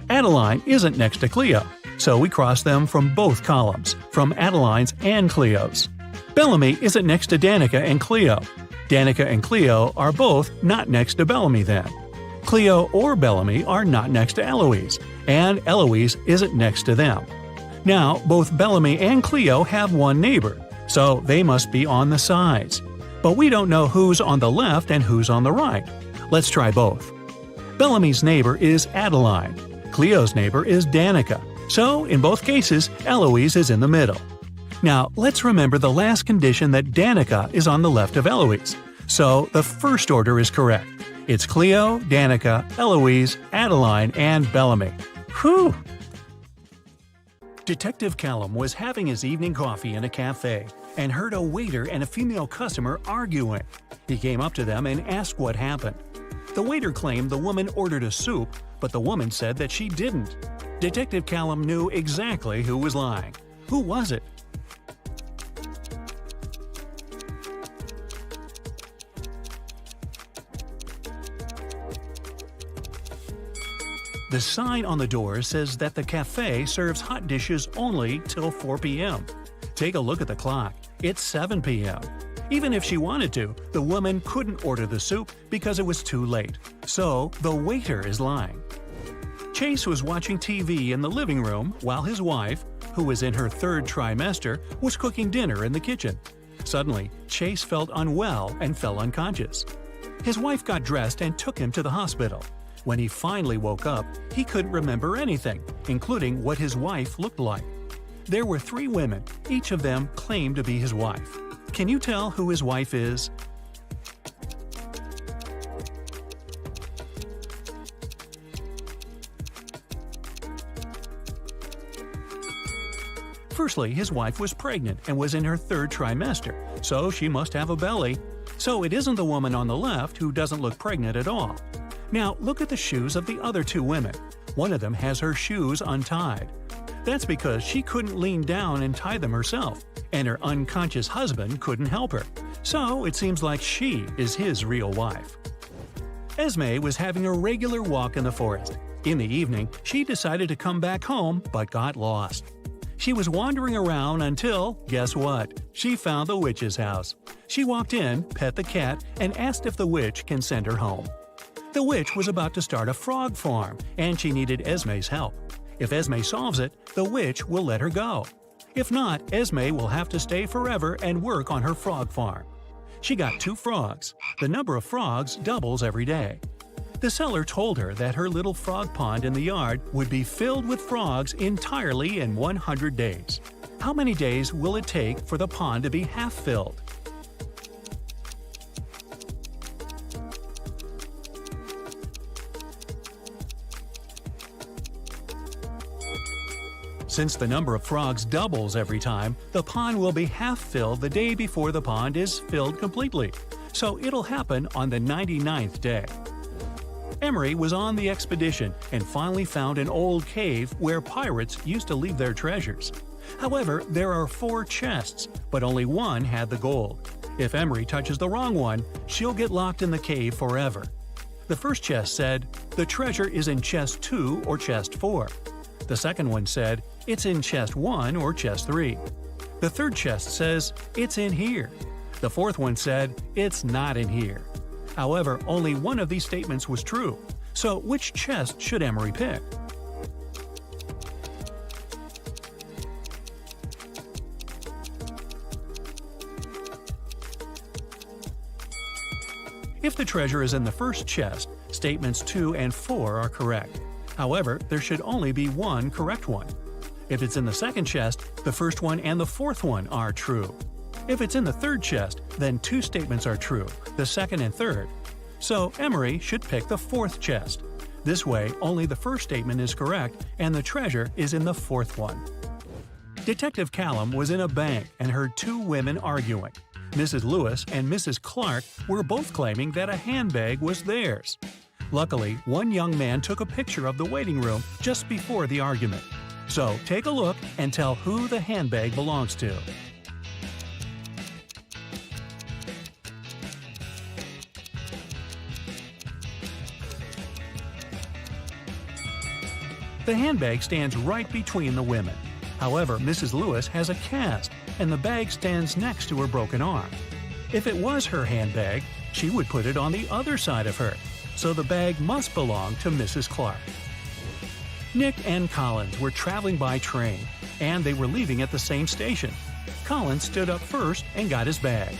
Adeline isn't next to Cleo, so we cross them from both columns, from Adeline's and Cleo's. Bellamy isn't next to Danica and Cleo. Danica and Cleo are both not next to Bellamy then. Cleo or Bellamy are not next to Eloise, and Eloise isn't next to them. Now, both Bellamy and Cleo have one neighbor, so they must be on the sides. But we don't know who's on the left and who's on the right. Let's try both. Bellamy's neighbor is Adeline. Cleo's neighbor is Danica. So, in both cases, Eloise is in the middle. Now, let's remember the last condition that Danica is on the left of Eloise. So, the first order is correct. It's Cleo, Danica, Eloise, Adeline, and Bellamy. Whew! Detective Callum was having his evening coffee in a cafe and heard a waiter and a female customer arguing. He came up to them and asked what happened. The waiter claimed the woman ordered a soup, but the woman said that she didn't. Detective Callum knew exactly who was lying. Who was it? The sign on the door says that the cafe serves hot dishes only till 4 p.m. Take a look at the clock. It's 7 p.m. Even if she wanted to, the woman couldn't order the soup because it was too late. So, the waiter is lying. Chase was watching TV in the living room while his wife, who was in her 3rd trimester, was cooking dinner in the kitchen. Suddenly, Chase felt unwell and fell unconscious. His wife got dressed and took him to the hospital. When he finally woke up, he couldn't remember anything, including what his wife looked like. There were 3 women, each of them claimed to be his wife. Can you tell who his wife is? Firstly, his wife was pregnant and was in her 3rd trimester, so she must have a belly. So it isn't the woman on the left who doesn't look pregnant at all. Now look at the shoes of the other 2 women. One of them has her shoes untied. That's because she couldn't lean down and tie them herself, and her unconscious husband couldn't help her. So it seems like she is his real wife. Esme was having a regular walk in the forest. In the evening, she decided to come back home but got lost. She was wandering around until, guess what? She found the witch's house. She walked in, pet the cat, and asked if the witch can send her home. The witch was about to start a frog farm, and she needed Esme's help. If Esme solves it, the witch will let her go. If not, Esme will have to stay forever and work on her frog farm. She got 2 frogs. The number of frogs doubles every day. The seller told her that her little frog pond in the yard would be filled with frogs entirely in 100 days. How many days will it take for the pond to be half filled? Since the number of frogs doubles every time, the pond will be half filled the day before the pond is filled completely. So it'll happen on the 99th day. Emery was on the expedition and finally found an old cave where pirates used to leave their treasures. However, there are 4 chests, but only one had the gold. If Emery touches the wrong one, she'll get locked in the cave forever. The first chest said, "The treasure is in chest 2 or chest 4." The second one said, "It's in chest 1 or chest 3." The third chest says, "It's in here." The fourth one said, "It's not in here." However, only one of these statements was true. So which chest should Emery pick? If the treasure is in the first chest, statements 2 and 4 are correct. However, there should only be one correct one. If it's in the second chest, the first one and the fourth one are true. If it's in the third chest, then 2 statements are true, the second and third. So Emery should pick the fourth chest. This way, only the first statement is correct and the treasure is in the fourth one. Detective Callum was in a bank and heard 2 women arguing. Mrs. Lewis and Mrs. Clark were both claiming that a handbag was theirs. Luckily, one young man took a picture of the waiting room just before the argument. So take a look and tell who the handbag belongs to. The handbag stands right between the women. However, Mrs. Lewis has a cast, and the bag stands next to her broken arm. If it was her handbag, she would put it on the other side of her, so the bag must belong to Mrs. Clark. Nick and Collins were traveling by train, and they were leaving at the same station. Collins stood up first and got his bag.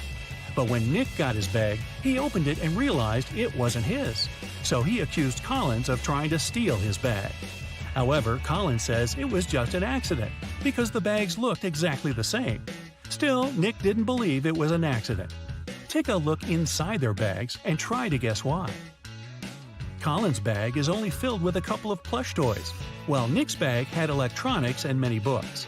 But when Nick got his bag, he opened it and realized it wasn't his, so he accused Collins of trying to steal his bag. However, Collins says it was just an accident, because the bags looked exactly the same. Still, Nick didn't believe it was an accident. Take a look inside their bags and try to guess why. Collins' bag is only filled with a couple of plush toys, while Nick's bag had electronics and many books.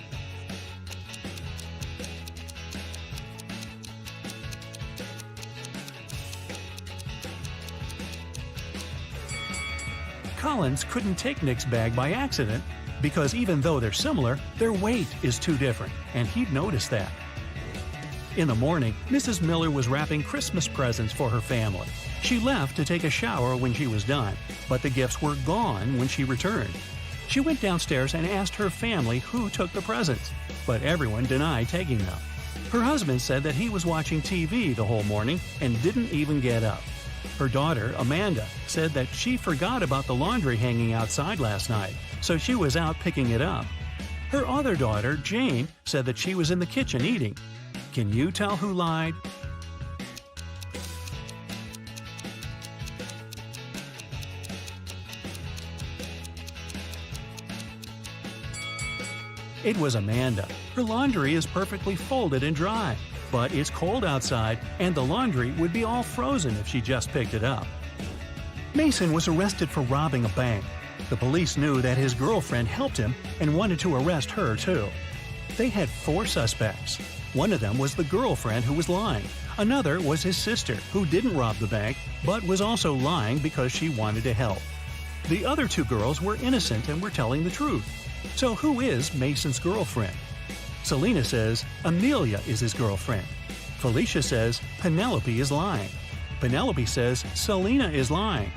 Collins couldn't take Nick's bag by accident because even though they're similar, their weight is too different, and he'd noticed that. In the morning, Mrs. Miller was wrapping Christmas presents for her family. She left to take a shower when she was done, but the gifts were gone when she returned. She went downstairs and asked her family who took the presents, but everyone denied taking them. Her husband said that he was watching TV the whole morning and didn't even get up. Her daughter, Amanda, said that she forgot about the laundry hanging outside last night, so she was out picking it up. Her other daughter, Jane, said that she was in the kitchen eating. Can you tell who lied? It was Amanda. Her laundry is perfectly folded and dry, but it's cold outside and the laundry would be all frozen if she just picked it up. Mason was arrested for robbing a bank. The police knew that his girlfriend helped him and wanted to arrest her too. They had 4 suspects. One of them was the girlfriend who was lying. Another was his sister, who didn't rob the bank, but was also lying because she wanted to help. The other 2 girls were innocent and were telling the truth. So who is Mason's girlfriend? Selena says Amelia is his girlfriend. Felicia says Penelope is lying. Penelope says Selena is lying.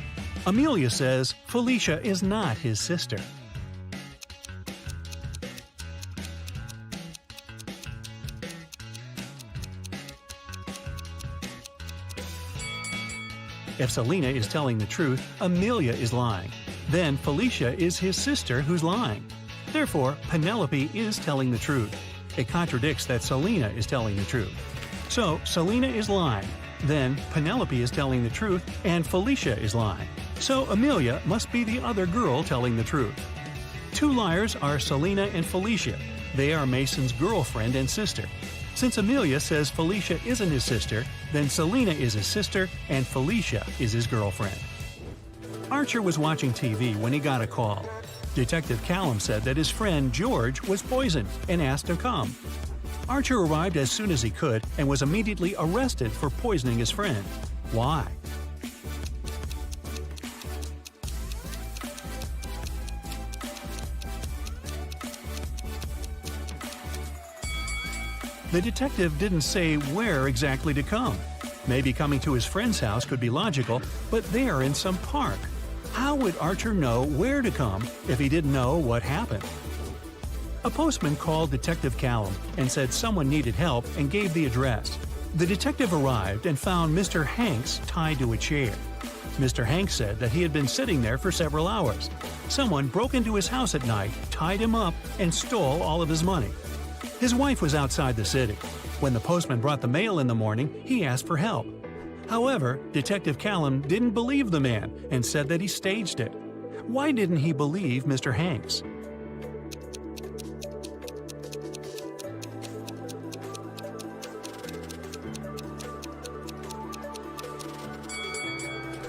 Amelia says Felicia is not his sister. If Selena is telling the truth, Amelia is lying. Then Felicia is his sister who's lying. Therefore, Penelope is telling the truth. It contradicts that Selena is telling the truth. So, Selena is lying. Then, Penelope is telling the truth, and Felicia is lying. So, Amelia must be the other girl telling the truth. 2 liars are Selena and Felicia. They are Mason's girlfriend and sister. Since Amelia says Felicia isn't his sister, then Selena is his sister and Felicia is his girlfriend. Archer was watching TV when he got a call. Detective Callum said that his friend George was poisoned and asked to come. Archer arrived as soon as he could and was immediately arrested for poisoning his friend. Why? The detective didn't say where exactly to come. Maybe coming to his friend's house could be logical, but they are in some park. How would Archer know where to come if he didn't know what happened? A postman called Detective Callum and said someone needed help and gave the address. The detective arrived and found Mr. Hanks tied to a chair. Mr. Hanks said that he had been sitting there for several hours. Someone broke into his house at night, tied him up, and stole all of his money. His wife was outside the city. When the postman brought the mail in the morning, he asked for help. However, Detective Callum didn't believe the man and said that he staged it. Why didn't he believe Mr. Hanks?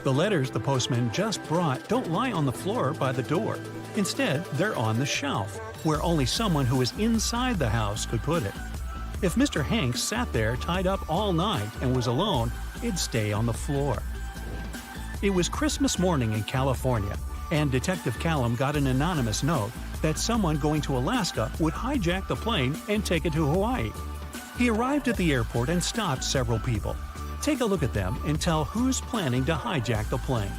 The letters the postman just brought don't lie on the floor by the door. Instead, they're on the shelf, where only someone who is inside the house could put it. If Mr. Hanks sat there tied up all night and was alone, it'd stay on the floor. It was Christmas morning in California, and Detective Callum got an anonymous note that someone going to Alaska would hijack the plane and take it to Hawaii. He arrived at the airport and stopped several people. Take a look at them and tell who's planning to hijack the plane.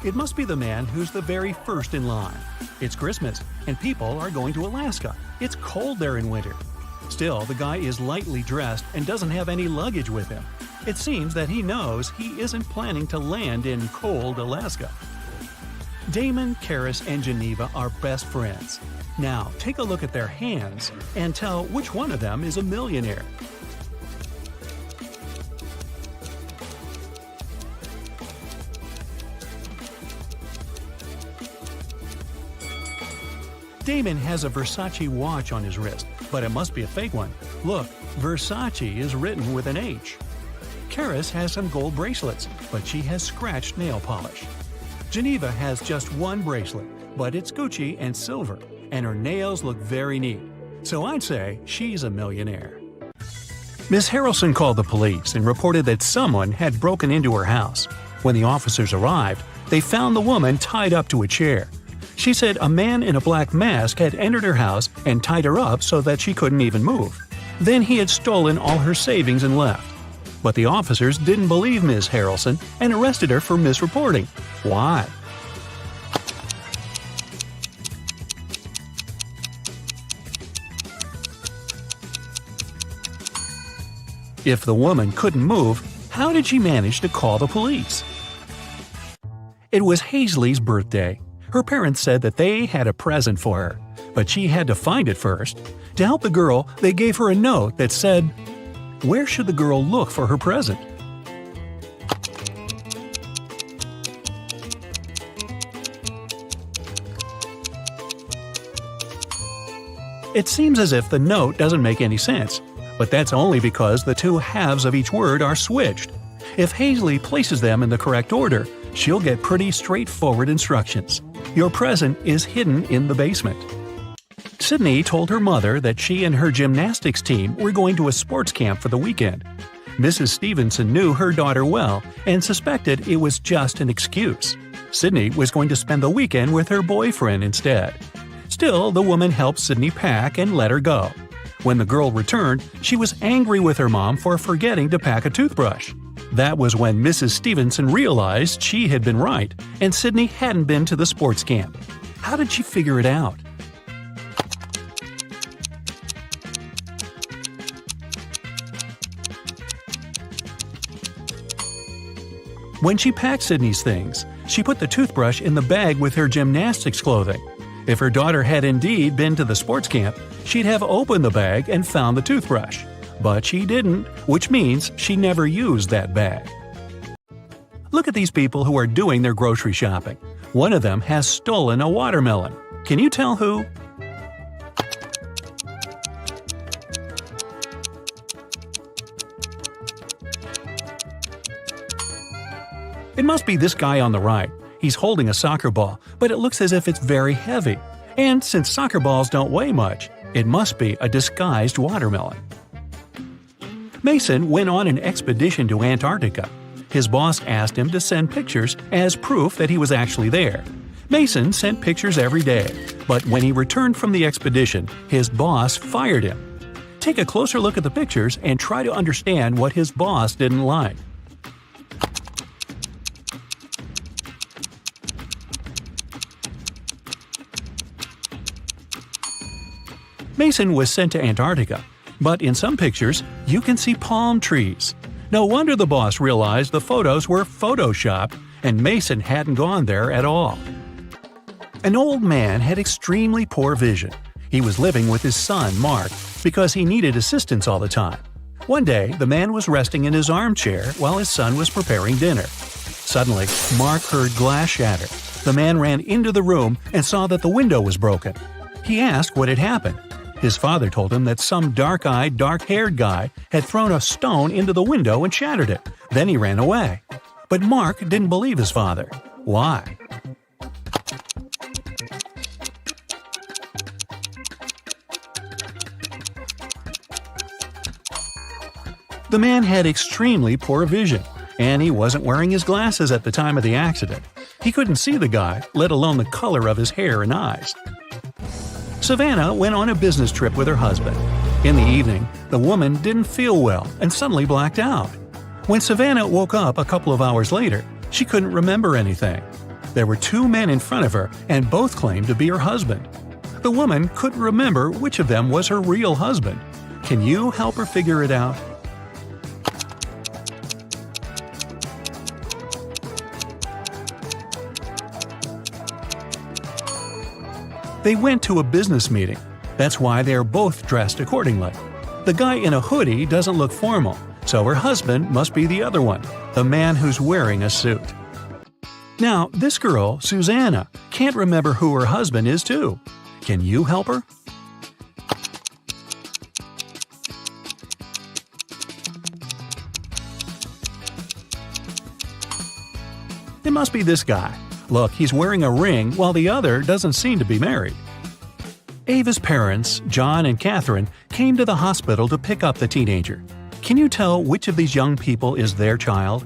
It must be the man who's the very first in line. It's Christmas, and people are going to Alaska. It's cold there in winter. Still, the guy is lightly dressed and doesn't have any luggage with him. It seems that he knows he isn't planning to land in cold Alaska. Damon, Karis, and Geneva are best friends. Now, take a look at their hands and tell which one of them is a millionaire. Damon has a Versace watch on his wrist, but it must be a fake one. Look, Versace is written with an H. Karis has some gold bracelets, but she has scratched nail polish. Geneva has just one bracelet, but it's Gucci and silver, and her nails look very neat. So I'd say she's a millionaire. Miss Harrelson called the police and reported that someone had broken into her house. When the officers arrived, they found the woman tied up to a chair. She said a man in a black mask had entered her house and tied her up so that she couldn't even move. Then he had stolen all her savings and left. But the officers didn't believe Ms. Harrelson and arrested her for misreporting. Why? If the woman couldn't move, how did she manage to call the police? It was Hazley's birthday. Her parents said that they had a present for her, but she had to find it first. To help the girl, they gave her a note that said, "Where should the girl look for her present?" It seems as if the note doesn't make any sense, but that's only because the two halves of each word are switched. If Hazley places them in the correct order, she'll get pretty straightforward instructions. Your present is hidden in the basement. Sydney told her mother that she and her gymnastics team were going to a sports camp for the weekend. Mrs. Stevenson knew her daughter well and suspected it was just an excuse. Sydney was going to spend the weekend with her boyfriend instead. Still, the woman helped Sydney pack and let her go. When the girl returned, she was angry with her mom for forgetting to pack a toothbrush. That was when Mrs. Stevenson realized she had been right, and Sydney hadn't been to the sports camp. How did she figure it out? When she packed Sydney's things, she put the toothbrush in the bag with her gymnastics clothing. If her daughter had indeed been to the sports camp, she'd have opened the bag and found the toothbrush. But she didn't, which means she never used that bag. Look at these people who are doing their grocery shopping. One of them has stolen a watermelon. Can you tell who? It must be this guy on the right. He's holding a soccer ball, but it looks as if it's very heavy. And since soccer balls don't weigh much, it must be a disguised watermelon. Mason went on an expedition to Antarctica. His boss asked him to send pictures as proof that he was actually there. Mason sent pictures every day, but when he returned from the expedition, his boss fired him. Take a closer look at the pictures and try to understand what his boss didn't like. Mason was sent to Antarctica, but in some pictures, you can see palm trees. No wonder the boss realized the photos were photoshopped and Mason hadn't gone there at all. An old man had extremely poor vision. He was living with his son, Mark, because he needed assistance all the time. One day, the man was resting in his armchair while his son was preparing dinner. Suddenly, Mark heard glass shatter. The man ran into the room and saw that the window was broken. He asked what had happened. His father told him that some dark-eyed, dark-haired guy had thrown a stone into the window and shattered it. Then he ran away. But Mark didn't believe his father. Why? The man had extremely poor vision, and he wasn't wearing his glasses at the time of the accident. He couldn't see the guy, let alone the color of his hair and eyes. Savannah went on a business trip with her husband. In the evening, the woman didn't feel well and suddenly blacked out. When Savannah woke up a couple of hours later, she couldn't remember anything. There were two men in front of her, and both claimed to be her husband. The woman couldn't remember which of them was her real husband. Can you help her figure it out? They went to a business meeting. That's why they are both dressed accordingly. The guy in a hoodie doesn't look formal, so her husband must be the other one, the man who's wearing a suit. Now, this girl, Susanna, can't remember who her husband is too. Can you help her? It must be this guy. Look, he's wearing a ring while the other doesn't seem to be married. Ava's parents, John and Catherine, came to the hospital to pick up the teenager. Can you tell which of these young people is their child?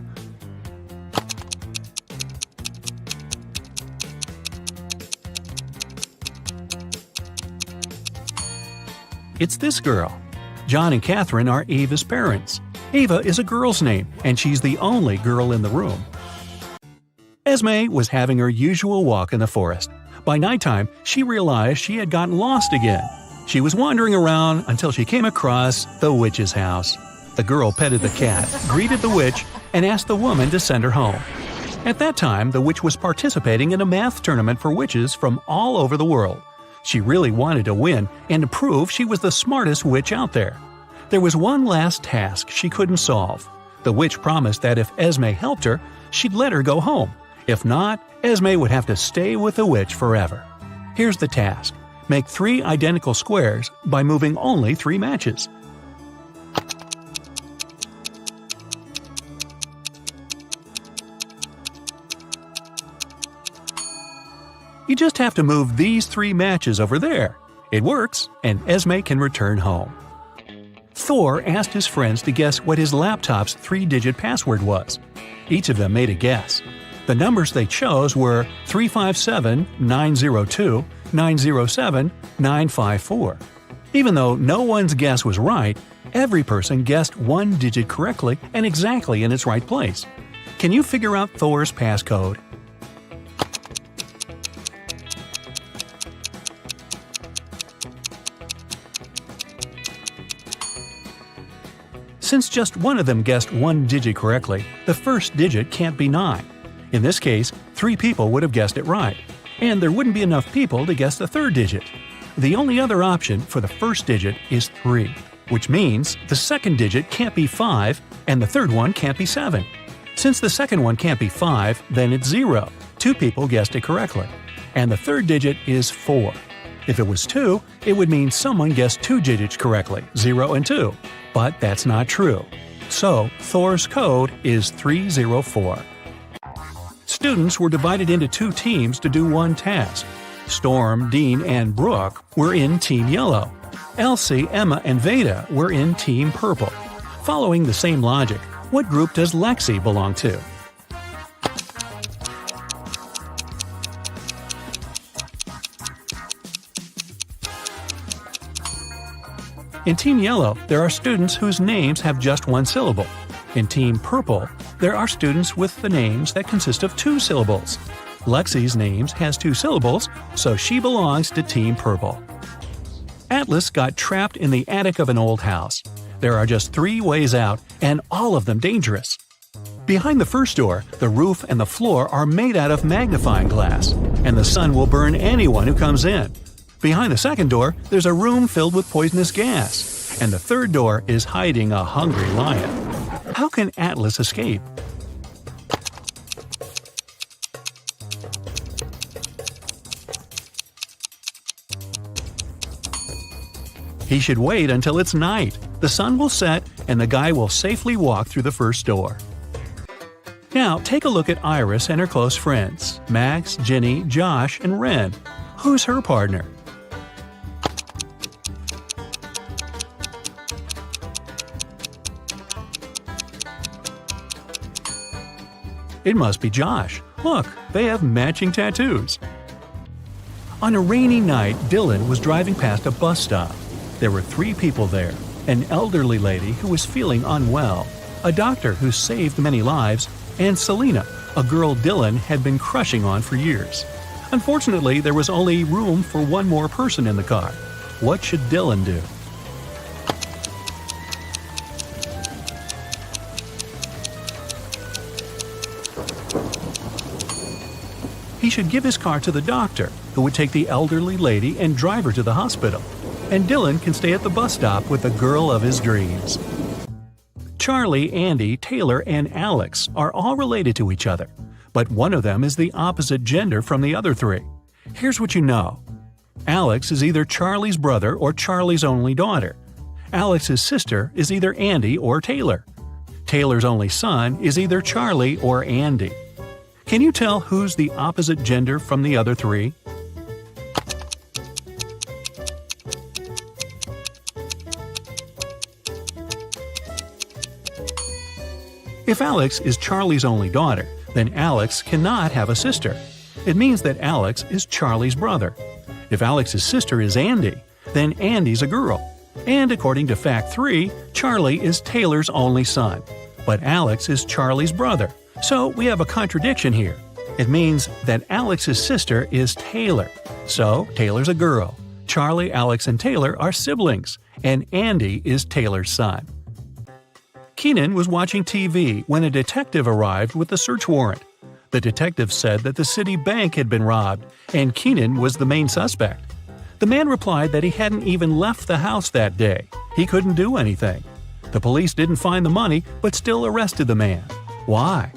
It's this girl. John and Catherine are Ava's parents. Ava is a girl's name, and she's the only girl in the room. Esme was having her usual walk in the forest. By nighttime, she realized she had gotten lost again. She was wandering around until she came across the witch's house. The girl petted the cat, greeted the witch, and asked the woman to send her home. At that time, the witch was participating in a math tournament for witches from all over the world. She really wanted to win and to prove she was the smartest witch out there. There was one last task she couldn't solve. The witch promised that if Esme helped her, she'd let her go home. If not, Esme would have to stay with the witch forever. Here's the task. Make 3 identical squares by moving only 3 matches. You just have to move these 3 matches over there. It works, and Esme can return home. Thor asked his friends to guess what his laptop's 3-digit password was. Each of them made a guess. The numbers they chose were 357-902-907-954. Even though no one's guess was right, every person guessed 1 digit correctly and exactly in its right place. Can you figure out Thor's passcode? Since just one of them guessed 1 digit correctly, the first digit can't be 9. In this case, 3 people would have guessed it right, and there wouldn't be enough people to guess the third digit. The only other option for the first digit is 3, which means the second digit can't be 5 and the third one can't be 7. Since the second one can't be 5, then it's 0. 2 people guessed it correctly. And the third digit is 4. If it was 2, it would mean someone guessed 2 digits correctly, 0 and 2. But that's not true. So, Thor's code is 304. students were divided into two teams to do one task. Storm, Dean, and Brooke were in Team Yellow. Elsie, Emma, and Veda were in Team Purple. Following the same logic, what group does Lexi belong to? In Team Yellow, there are students whose names have just one syllable. In Team Purple, there are students with the names that consist of two syllables. Lexi's name has two syllables, so she belongs to Team Purple. Atlas got trapped in the attic of an old house. There are just 3 ways out, and all of them dangerous. Behind the first door, the roof and the floor are made out of magnifying glass, and the sun will burn anyone who comes in. Behind the second door, there's a room filled with poisonous gas, and the third door is hiding a hungry lion. How can Atlas escape? He should wait until it's night. The sun will set, and the guy will safely walk through the first door. Now, take a look at Iris and her close friends, Max, Ginny, Josh, and Ren. Who's her partner? It must be Josh. Look, they have matching tattoos. On a rainy night, Dylan was driving past a bus stop. There were 3 people there: an elderly lady who was feeling unwell, a doctor who saved many lives, and Selena, a girl Dylan had been crushing on for years. Unfortunately, there was only room for one more person in the car. What should Dylan do? He should give his car to the doctor, who would take the elderly lady and drive her to the hospital. And Dylan can stay at the bus stop with the girl of his dreams. Charlie, Andy, Taylor, and Alex are all related to each other, but one of them is the opposite gender from the other 3. Here's what you know. Alex is either Charlie's brother or Charlie's only daughter. Alex's sister is either Andy or Taylor. Taylor's only son is either Charlie or Andy. Can you tell who's the opposite gender from the other 3? If Alex is Charlie's only daughter, then Alex cannot have a sister. It means that Alex is Charlie's brother. If Alex's sister is Andy, then Andy's a girl. And according to Fact 3, Charlie is Taylor's only son. But Alex is Charlie's brother. So we have a contradiction here. It means that Alex's sister is Taylor. So Taylor's a girl. Charlie, Alex, and Taylor are siblings. And Andy is Taylor's son. Keenan was watching TV when a detective arrived with a search warrant. The detective said that the city bank had been robbed, and Keenan was the main suspect. The man replied that he hadn't even left the house that day. He couldn't do anything. The police didn't find the money, but still arrested the man. Why?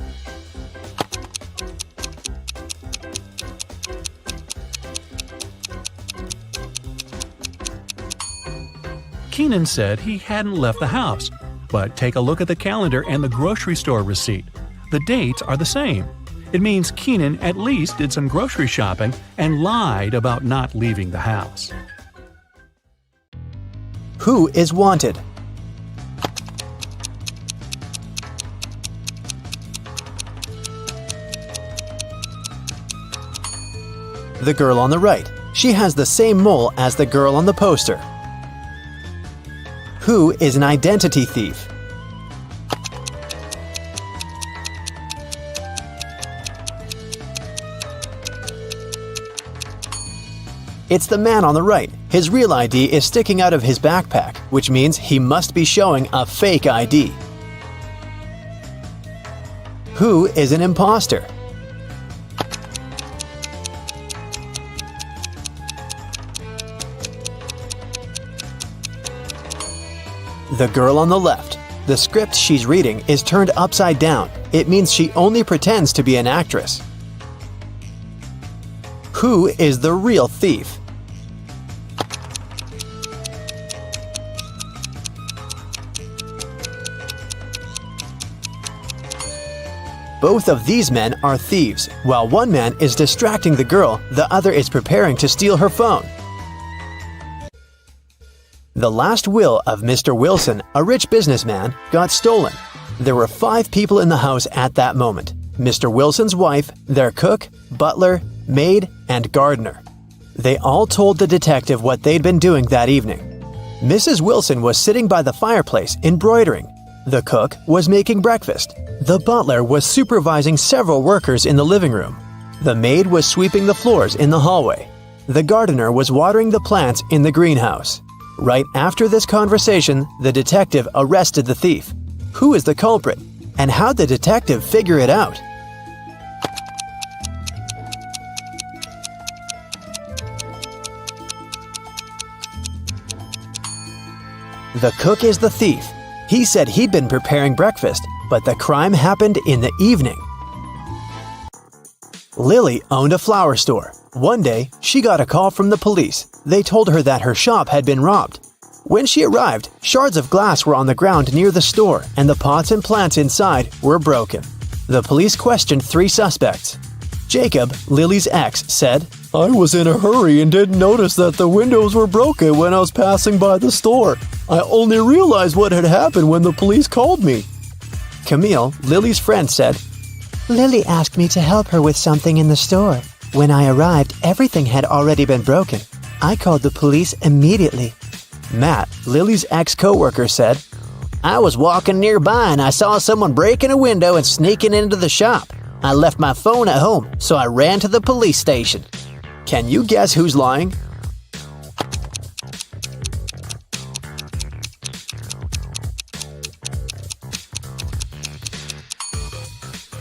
Keenan said he hadn't left the house, but take a look at the calendar and the grocery store receipt. The dates are the same. It means Keenan at least did some grocery shopping and lied about not leaving the house. Who is wanted? The girl on the right. She has the same mole as the girl on the poster. Who is an identity thief? It's the man on the right. His real ID is sticking out of his backpack, which means he must be showing a fake ID. Who is an imposter? The girl on the left. The script she's reading is turned upside down. It means she only pretends to be an actress. Who is the real thief? Both of these men are thieves. While one man is distracting the girl, the other is preparing to steal her phone. The last will of Mr. Wilson, a rich businessman, got stolen. There were 5 people in the house at that moment: Mr. Wilson's wife, their cook, butler, maid, and gardener. They all told the detective what they'd been doing that evening. Mrs. Wilson was sitting by the fireplace embroidering. The cook was making breakfast. The butler was supervising several workers in the living room. The maid was sweeping the floors in the hallway. The gardener was watering the plants in the greenhouse. Right after this conversation, the detective arrested the thief. Who is the culprit? And how'd the detective figure it out? The cook is the thief. He said he'd been preparing breakfast, but the crime happened in the evening. Lily owned a flower store. One day, she got a call from the police. They told her that her shop had been robbed. When she arrived, shards of glass were on the ground near the store, and the pots and plants inside were broken. The police questioned 3 suspects. Jacob, Lily's ex, said, "I was in a hurry and didn't notice that the windows were broken when I was passing by the store. I only realized what had happened when the police called me." Camille, Lily's friend, said, "Lily asked me to help her with something in the store. When I arrived, everything had already been broken. I called the police immediately." Matt, Lily's ex-coworker, said, "I was walking nearby and I saw someone breaking a window and sneaking into the shop. I left my phone at home, so I ran to the police station." Can you guess who's lying?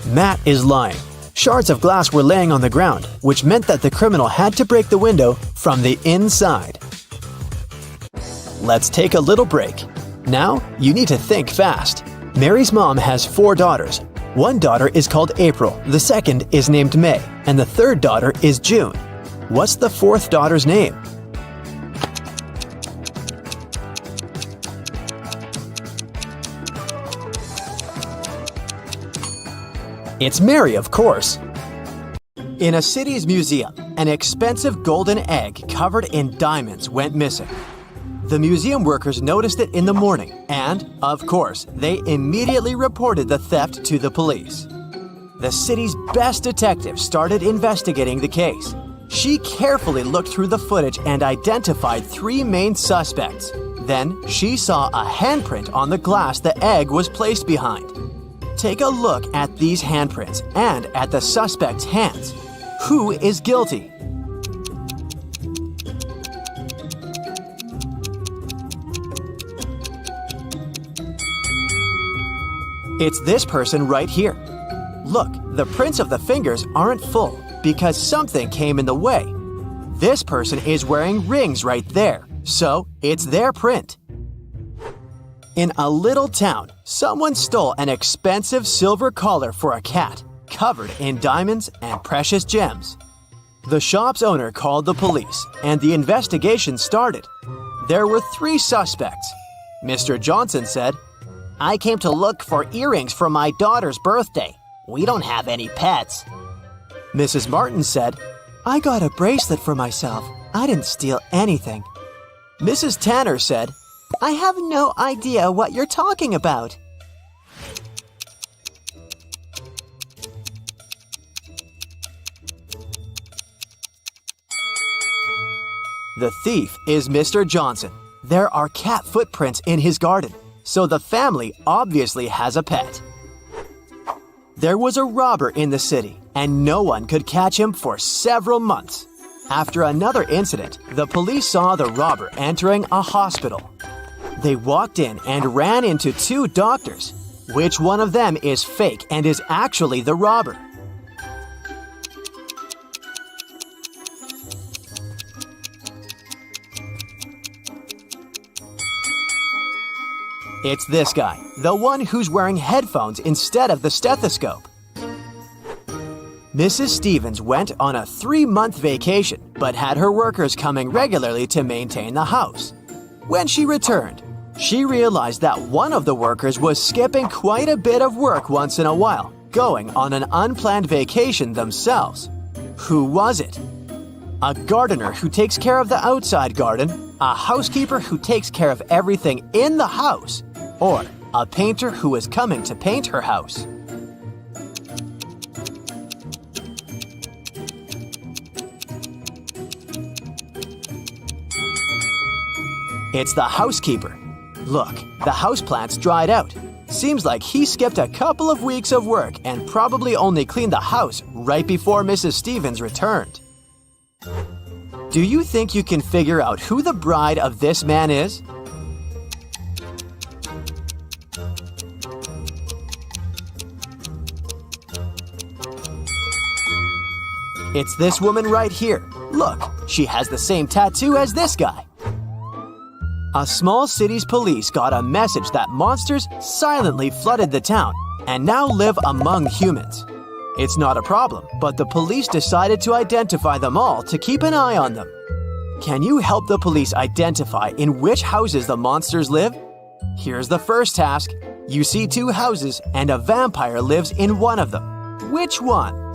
Matt is lying. Shards of glass were laying on the ground, which meant that the criminal had to break the window from the inside. Let's take a little break. Now, you need to think fast. Mary's mom has 4 daughters. One daughter is called April, the second is named May, and the third daughter is June. What's the 4th daughter's name? It's Mary, of course. In a city's museum, an expensive golden egg covered in diamonds went missing. The museum workers noticed it in the morning, and, of course, they immediately reported the theft to the police. The city's best detective started investigating the case. She carefully looked through the footage and identified 3 main suspects. Then, she saw a handprint on the glass the egg was placed behind. Take a look at these handprints and at the suspect's hands. Who is guilty? It's this person right here. Look, the prints of the fingers aren't full because something came in the way. This person is wearing rings right there, so it's their print. In a little town, someone stole an expensive silver collar for a cat, covered in diamonds and precious gems. The shop's owner called the police, and the investigation started. There were 3 suspects. Mr. Johnson said, "I came to look for earrings for my daughter's birthday. We don't have any pets." Mrs. Martin said, "I got a bracelet for myself. I didn't steal anything." Mrs. Tanner said, "I have no idea what you're talking about." The thief is Mr. Johnson. There are cat footprints in his garden, so the family obviously has a pet. There was a robber in the city, and no one could catch him for several months. After another incident, the police saw the robber entering a hospital. They walked in and ran into 2 doctors. Which one of them is fake and is actually the robber? It's this guy, the one who's wearing headphones instead of the stethoscope. Mrs. Stevens went on a 3-month vacation, but had her workers coming regularly to maintain the house. When she returned, she realized that one of the workers was skipping quite a bit of work once in a while, going on an unplanned vacation themselves. Who was it? A gardener who takes care of the outside garden, a housekeeper who takes care of everything in the house, or a painter who is coming to paint her house. It's the housekeeper. Look, the houseplants dried out. Seems like he skipped a couple of weeks of work and probably only cleaned the house right before Mrs. Stevens returned. Do you think you can figure out who the bride of this man is? It's this woman right here. Look, she has the same tattoo as this guy. A small city's police got a message that monsters silently flooded the town and now live among humans. It's not a problem, but the police decided to identify them all to keep an eye on them. Can you help the police identify in which houses the monsters live? Here's the first task. You see two houses and a vampire lives in one of them. Which one?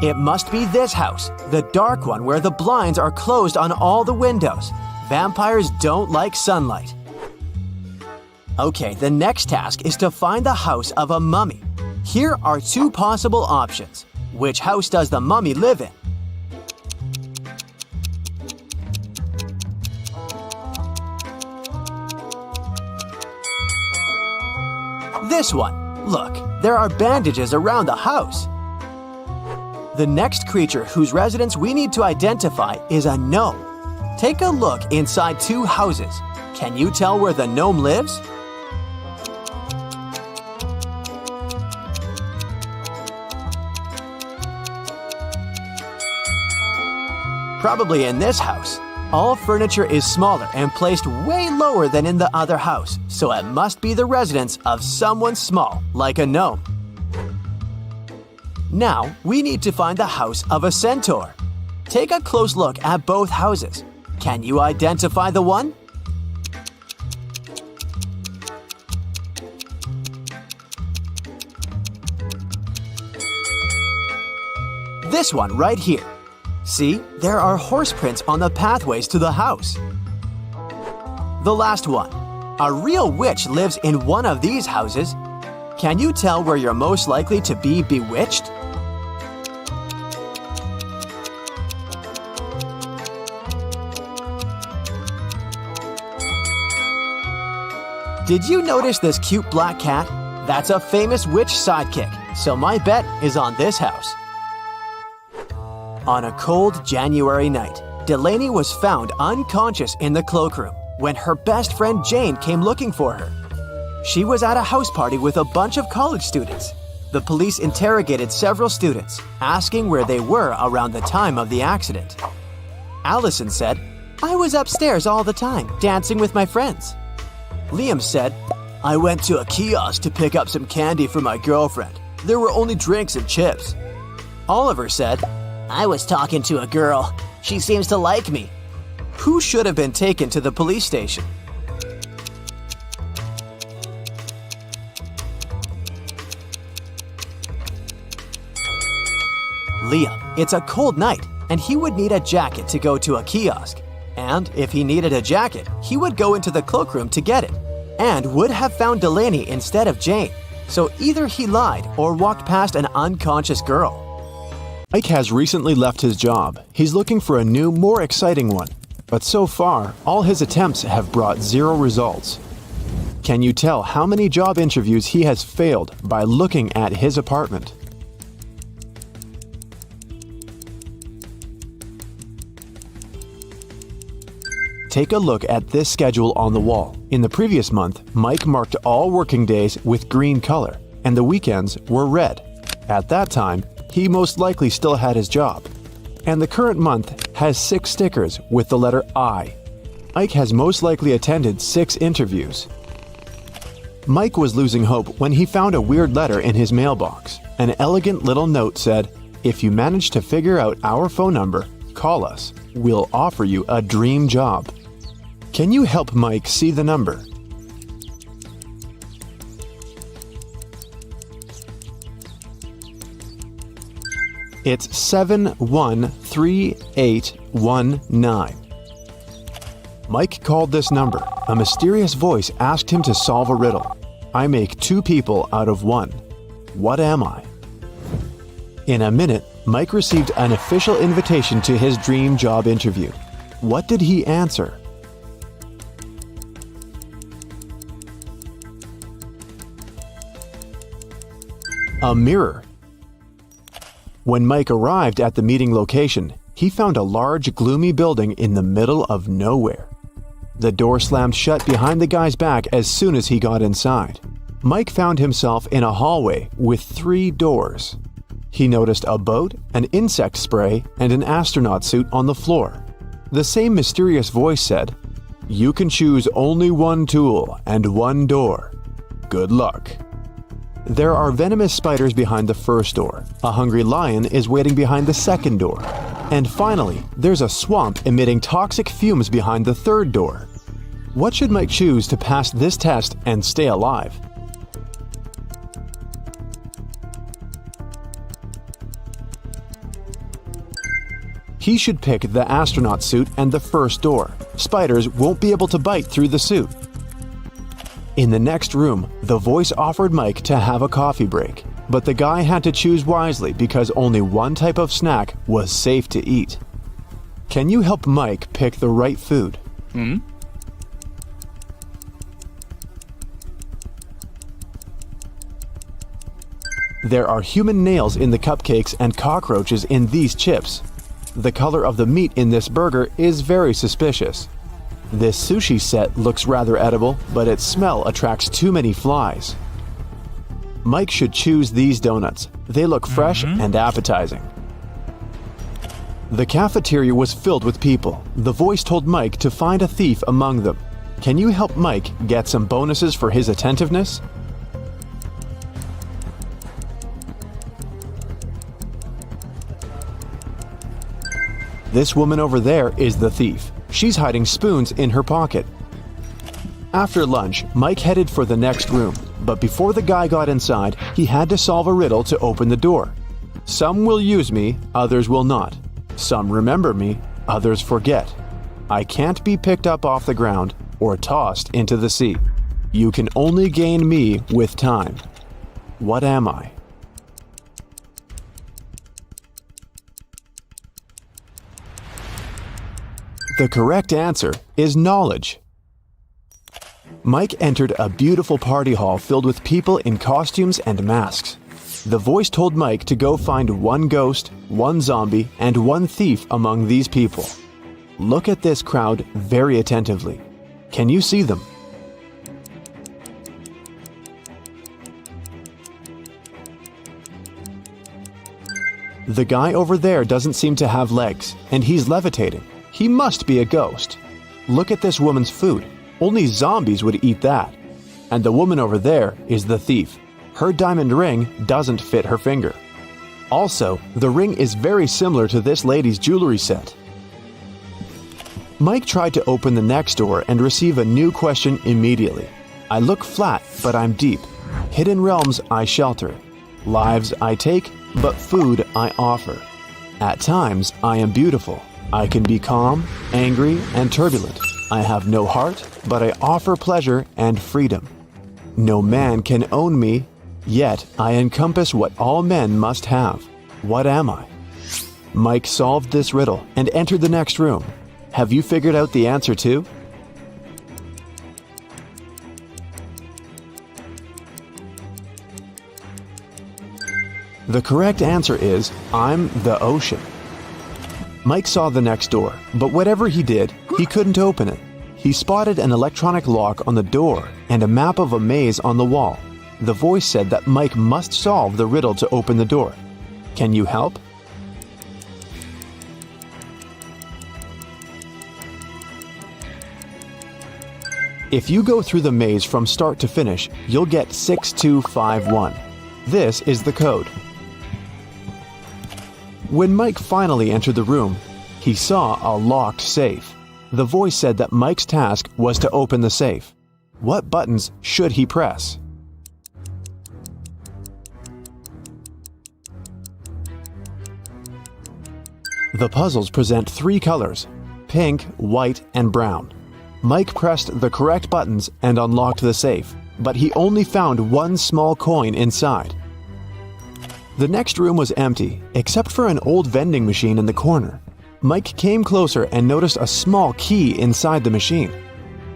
It must be this house, the dark one where the blinds are closed on all the windows. Vampires don't like sunlight. Okay, the next task is to find the house of a mummy. Here are two possible options. Which house does the mummy live in? This one. Look, there are bandages around the house. The next creature whose residence we need to identify is a gnome. Take a look inside two houses. Can you tell where the gnome lives? Probably in this house. All furniture is smaller and placed way lower than in the other house, so it must be the residence of someone small, like a gnome. Now, we need to find the house of a centaur. Take a close look at both houses. Can you identify the one? This one right here. See, there are horse prints on the pathways to the house. The last one. A real witch lives in one of these houses. Can you tell where you're most likely to be bewitched? Did you notice this cute black cat? That's a famous witch sidekick, so my bet is on this house. On a cold January night, Delaney was found unconscious in the cloakroom when her best friend Jane came looking for her. She was at a house party with a bunch of college students. The police interrogated several students, asking where they were around the time of the accident. Allison said, "I was upstairs all the time, dancing with my friends." Liam said, "I went to a kiosk to pick up some candy for my girlfriend. There were only drinks and chips." Oliver said, "I was talking to a girl. She seems to like me." Who should have been taken to the police station? Liam. It's a cold night, and he would need a jacket to go to a kiosk. And if he needed a jacket, he would go into the cloakroom to get it, and would have found Delaney instead of Jane. So either he lied or walked past an unconscious girl. Mike has recently left his job. He's looking for a new, more exciting one. But so far, all his attempts have brought 0 results. Can you tell how many job interviews he has failed by looking at his apartment? Take a look at this schedule on the wall. In the previous month, Mike marked all working days with green color, and the weekends were red. At that time, he most likely still had his job. And the current month has 6 stickers with the letter I. Ike has most likely attended 6 interviews. Mike was losing hope when he found a weird letter in his mailbox. An elegant little note said, "If you manage to figure out our phone number, call us." will offer you a dream job. Can you help Mike see the number? It's 713819. Mike called this number. A mysterious voice asked him to solve a riddle. I make 2 people out of 1. What am I? In a minute, Mike received an official invitation to his dream job interview. What did he answer? A mirror. When Mike arrived at the meeting location, he found a large, gloomy building in the middle of nowhere. The door slammed shut behind the guy's back as soon as he got inside. Mike found himself in a hallway with 3 doors. He noticed a boat, an insect spray, and an astronaut suit on the floor. The same mysterious voice said, "You can choose only 1 tool and 1 door. Good luck." There are venomous spiders behind the first door. A hungry lion is waiting behind the second door. And finally, there's a swamp emitting toxic fumes behind the third door. What should Mike choose to pass this test and stay alive? He should pick the astronaut suit and the first door. Spiders won't be able to bite through the suit. In the next room, the voice offered Mike to have a coffee break, but the guy had to choose wisely because only 1 type of snack was safe to eat. Can you help Mike pick the right food? There are human nails in the cupcakes and cockroaches in these chips. The color of the meat in this burger is very suspicious. This sushi set looks rather edible, but its smell attracts too many flies. Mike should choose these donuts. They look fresh and appetizing. The cafeteria was filled with people. The voice told Mike to find a thief among them. Can you help Mike get some bonuses for his attentiveness? This woman over there is the thief. She's hiding spoons in her pocket. After lunch, Mike headed for the next room, but before the guy got inside, he had to solve a riddle to open the door. Some will use me, others will not. Some remember me, others forget. I can't be picked up off the ground or tossed into the sea. You can only gain me with time. What am I? The correct answer is knowledge. Mike entered a beautiful party hall filled with people in costumes and masks. The voice told Mike to go find 1 ghost, 1 zombie, and 1 thief among these people. Look at this crowd very attentively. Can you see them? The guy over there doesn't seem to have legs, and he's levitating. He must be a ghost. Look at this woman's food. Only zombies would eat that. And the woman over there is the thief. Her diamond ring doesn't fit her finger. Also, the ring is very similar to this lady's jewelry set. Mike tried to open the next door and receive a new question immediately. I look flat, but I'm deep. Hidden realms I shelter. Lives I take, but food I offer. At times I am beautiful. I can be calm, angry, and turbulent. I have no heart, but I offer pleasure and freedom. No man can own me, yet I encompass what all men must have. What am I? Mike solved this riddle and entered the next room. Have you figured out the answer too? The correct answer is, I'm the ocean. Mike saw the next door, but whatever he did, he couldn't open it. He spotted an electronic lock on the door and a map of a maze on the wall. The voice said that Mike must solve the riddle to open the door. Can you help? If you go through the maze from start to finish, you'll get 6251. This is the code. When Mike finally entered the room, He saw a locked safe. The voice said that Mike's task was to open the safe. What buttons should he press? The puzzles present 3 colors: pink, white, and brown. Mike pressed the correct buttons and unlocked the safe, but he only found one small coin inside. The next room was empty, except for an old vending machine in the corner. Mike came closer and noticed a small key inside the machine.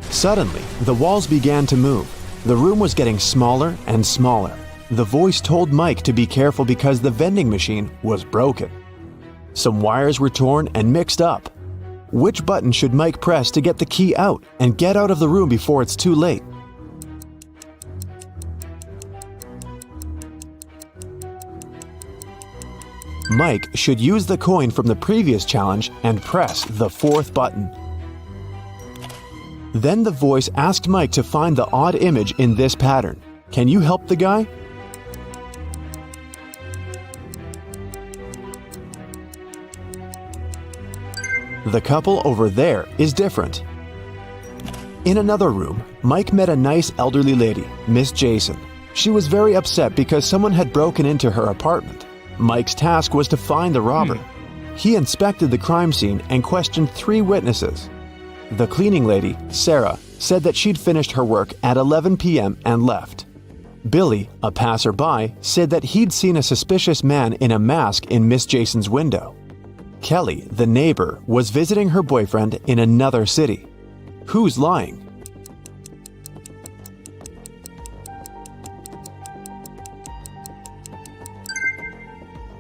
Suddenly, the walls began to move. The room was getting smaller and smaller. The voice told Mike to be careful because the vending machine was broken. Some wires were torn and mixed up. Which button should Mike press to get the key out and get out of the room before it's too late? Mike should use the coin from the previous challenge and press the 4th button. Then the voice asked Mike to find the odd image in this pattern. Can you help the guy? The couple over there is different. In another room, Mike met a nice elderly lady, Miss Jason. She was very upset because someone had broken into her apartment. Mike's task was to find the robber. He inspected the crime scene and questioned 3 witnesses. The cleaning lady, Sarah, said that she'd finished her work at 11 p.m. and left. Billy, a passerby, said that he'd seen a suspicious man in a mask in Miss Jason's window. Kelly, the neighbor, was visiting her boyfriend in another city. Who's lying?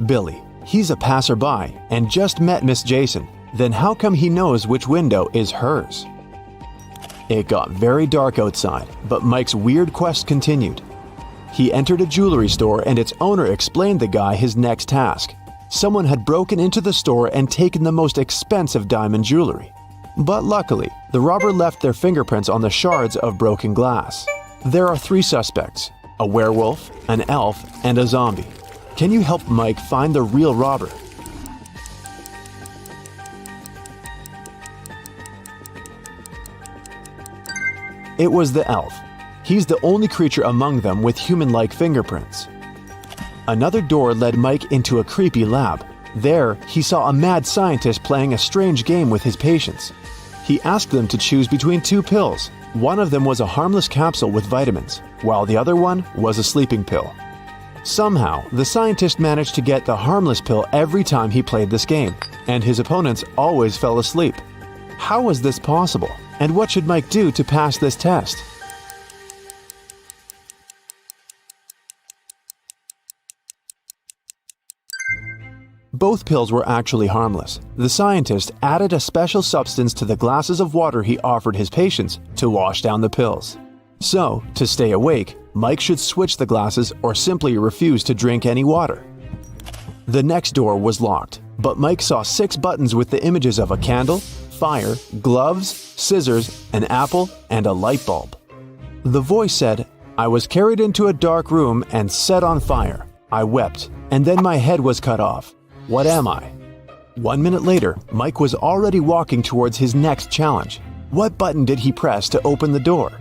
Billy. He's a passerby and just met Miss Jason. Then how come he knows which window is hers? It got very dark outside, but Mike's weird quest continued. He entered a jewelry store and its owner explained the guy his next task. Someone had broken into the store and taken the most expensive diamond jewelry. But luckily, the robber left their fingerprints on the shards of broken glass. There are 3 suspects: a werewolf, an elf, and a zombie. Can you help Mike find the real robber? It was the elf. He's the only creature among them with human-like fingerprints. Another door led Mike into a creepy lab. There, he saw a mad scientist playing a strange game with his patients. He asked them to choose between 2 pills. One of them was a harmless capsule with vitamins, while the other one was a sleeping pill. Somehow, the scientist managed to get the harmless pill every time he played this game, and his opponents always fell asleep. How was this possible? And what should Mike do to pass this test? Both pills were actually harmless. The scientist added a special substance to the glasses of water he offered his patients to wash down the pills. So, to stay awake, Mike should switch the glasses or simply refuse to drink any water. The next door was locked, but Mike saw 6 buttons with the images of a candle, fire, gloves, scissors, an apple, and a light bulb. The voice said, "I was carried into a dark room and set on fire. I wept, and then my head was cut off. What am I?" 1 minute later, Mike was already walking towards his next challenge. What button did he press to open the door?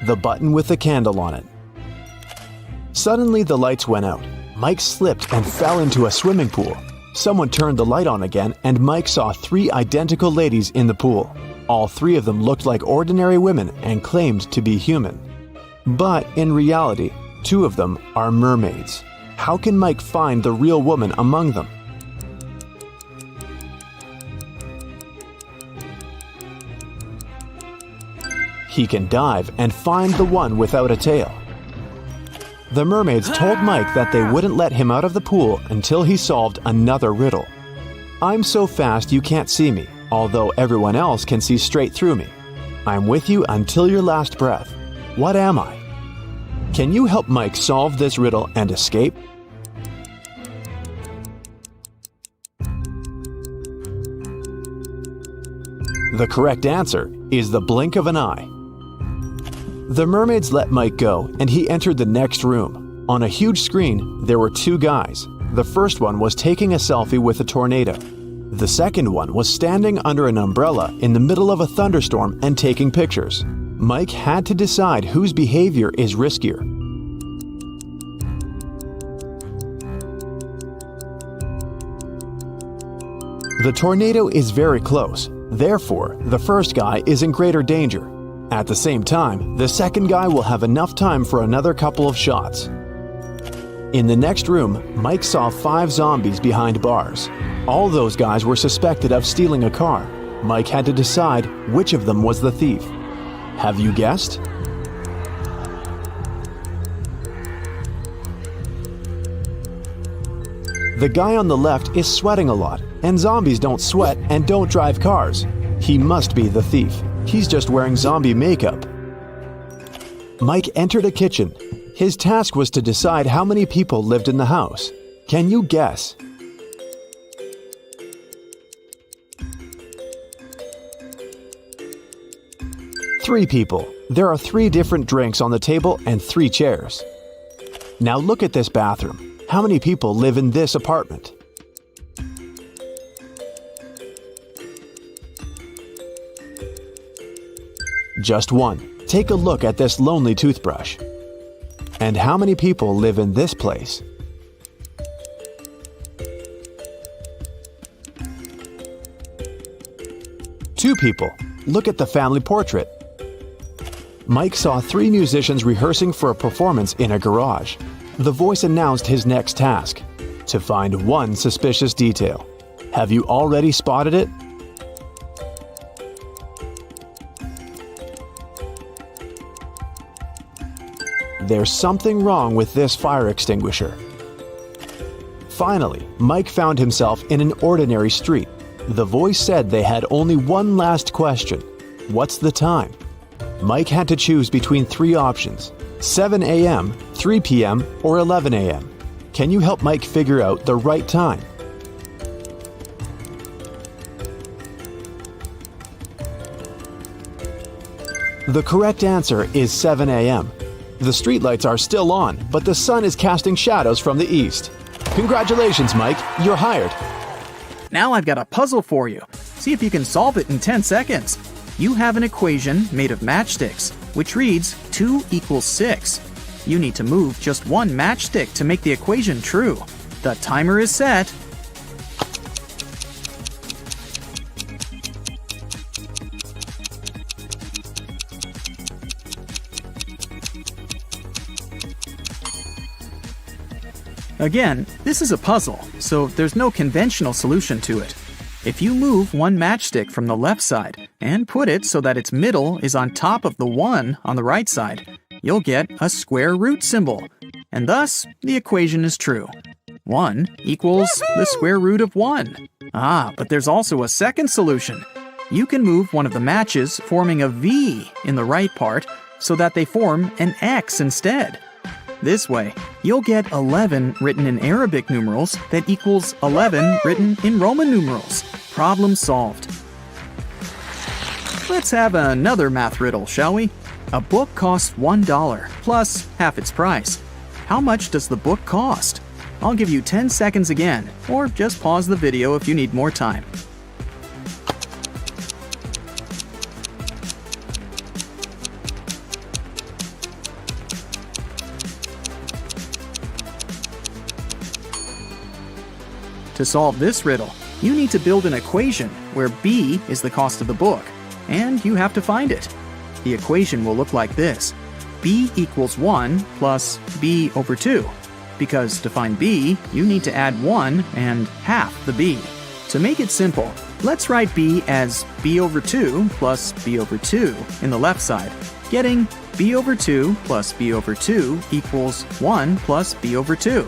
The button with the candle on it. Suddenly the lights went out. Mike slipped and fell into a swimming pool. Someone turned the light on again and Mike saw 3 identical ladies in the pool. All 3 of them looked like ordinary women and claimed to be human. But in reality, 2 of them are mermaids. How can Mike find the real woman among them? He can dive and find the one without a tail. The mermaids told Mike that they wouldn't let him out of the pool until he solved another riddle. I'm so fast you can't see me, although everyone else can see straight through me. I'm with you until your last breath. What am I? Can you help Mike solve this riddle and escape? The correct answer is the blink of an eye. The mermaids let Mike go, and he entered the next room. On a huge screen, there were two guys. The first one was taking a selfie with a tornado. The second one was standing under an umbrella in the middle of a thunderstorm and taking pictures. Mike had to decide whose behavior is riskier. The tornado is very close, therefore, the first guy is in greater danger. At the same time, the second guy will have enough time for another couple of shots. In the next room, Mike saw 5 zombies behind bars. All those guys were suspected of stealing a car. Mike had to decide which of them was the thief. Have you guessed? The guy on the left is sweating a lot, and zombies don't sweat and don't drive cars. He must be the thief. He's just wearing zombie makeup. Mike entered a kitchen. His task was to decide how many people lived in the house. Can you guess? Three people. There are 3 different drinks on the table and 3 chairs. Now look at this bathroom. How many people live in this apartment? Just 1. Take a look at this lonely toothbrush. And how many people live in this place? Two people. Look at the family portrait. Mike saw 3 musicians rehearsing for a performance in a garage. The voice announced his next task: to find 1 suspicious detail. Have you already spotted it? There's something wrong with this fire extinguisher. Finally, Mike found himself in an ordinary street. The voice said they had only one last question. What's the time? Mike had to choose between 3 options: 7 a.m., 3 p.m., or 11 a.m. Can you help Mike figure out the right time? The correct answer is 7 a.m. The streetlights are still on, but the sun is casting shadows from the east. Congratulations, Mike. You're hired. Now I've got a puzzle for you. See if you can solve it in 10 seconds. You have an equation made of matchsticks, which reads 2 = 6. You need to move just 1 matchstick to make the equation true. The timer is set. Again, this is a puzzle, so there's no conventional solution to it. If you move 1 matchstick from the left side and put it so that its middle is on top of the 1 on the right side, you'll get a square root symbol, and thus the equation is true. 1 equals the square root of 1. But there's also a second solution. You can move one of the matches forming a V in the right part so that they form an X instead. This way, you'll get 11 written in Arabic numerals that equals 11 written in Roman numerals. Problem solved. Let's have another math riddle, shall we? A book costs $1 plus half its price. How much does the book cost? I'll give you 10 seconds again, or just pause the video if you need more time. To solve this riddle, you need to build an equation where B is the cost of the book, and you have to find it. The equation will look like this: B = 1 plus B over 2. Because to find B, you need to add 1 and half the B. To make it simple, let's write B as B over 2 plus B over 2 in the left side, getting B over 2 plus B over 2 equals 1 plus B over 2.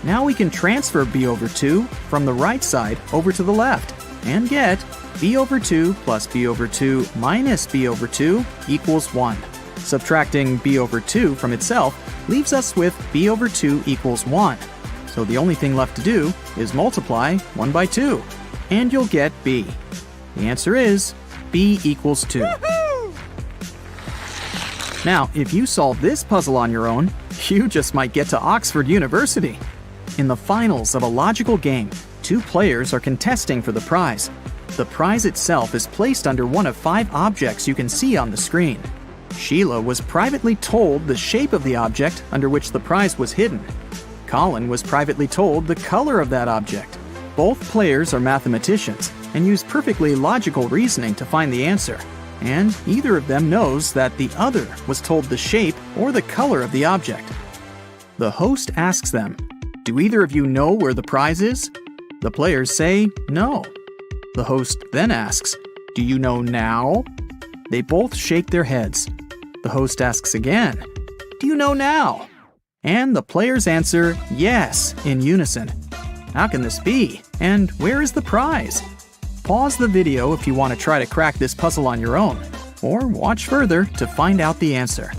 Now we can transfer B over 2 from the right side over to the left and get B over 2 plus B over 2 minus B over 2 equals 1. Subtracting B over 2 from itself leaves us with B over 2 equals 1. So the only thing left to do is multiply 1 by 2, and you'll get B. The answer is B equals 2. Now, if you solve this puzzle on your own, you just might get to Oxford University. In the finals of a logical game, 2 players are contesting for the prize. The prize itself is placed under one of 5 objects you can see on the screen. Sheila was privately told the shape of the object under which the prize was hidden. Colin was privately told the color of that object. Both players are mathematicians and use perfectly logical reasoning to find the answer, and either of them knows that the other was told the shape or the color of the object. The host asks them, "Do either of you know where the prize is?" The players say no. The host then asks, "Do you know now?" They both shake their heads. The host asks again, "Do you know now?" And the players answer yes in unison. How can this be? And where is the prize? Pause the video if you want to try to crack this puzzle on your own, or watch further to find out the answer.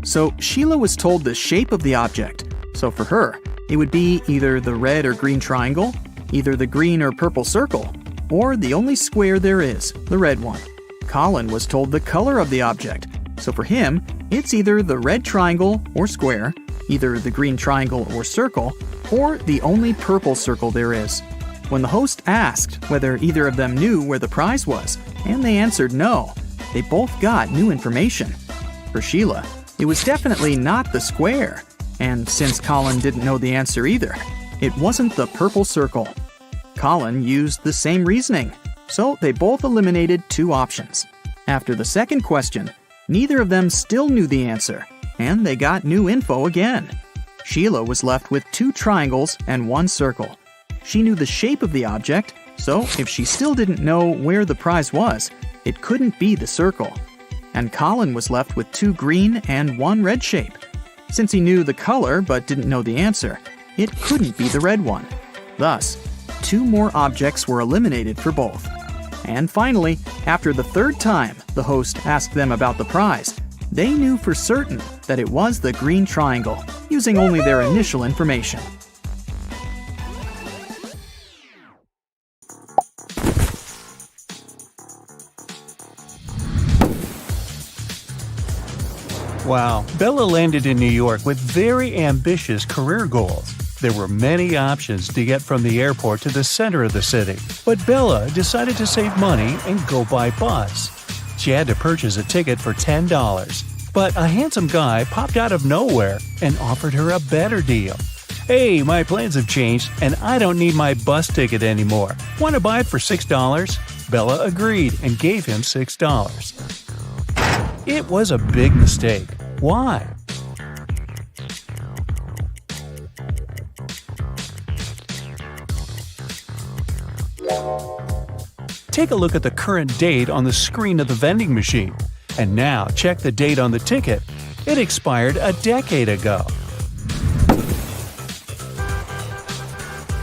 So Sheila was told the shape of the object. So for her, it would be either the red or green triangle, either the green or purple circle, or the only square there is, the red one. Colin was told the color of the object. So for him, it's either the red triangle or square, either the green triangle or circle, or the only purple circle there is. When the host asked whether either of them knew where the prize was, and they answered no, they both got new information. For Sheila, it was definitely not the square, and since Colin didn't know the answer either, it wasn't the purple circle. Colin used the same reasoning, so they both eliminated 2 options. After the second question, neither of them still knew the answer, and they got new info again. Sheila was left with 2 triangles and 1 circle. She knew the shape of the object, so if she still didn't know where the prize was, it couldn't be the circle. And Colin was left with 2 green and 1 red shape. Since he knew the color but didn't know the answer, it couldn't be the red one. Thus, 2 more objects were eliminated for both. And finally, after the 3rd time the host asked them about the prize, they knew for certain that it was the green triangle, using only their initial information. Wow, Bella landed in New York with very ambitious career goals. There were many options to get from the airport to the center of the city, but Bella decided to save money and go by bus. She had to purchase a ticket for $10, but a handsome guy popped out of nowhere and offered her a better deal. "Hey, my plans have changed and I don't need my bus ticket anymore. Want to buy it for $6? Bella agreed and gave him $6. It was a big mistake. Why? Take a look at the current date on the screen of the vending machine. And now check the date on the ticket. It expired a decade ago.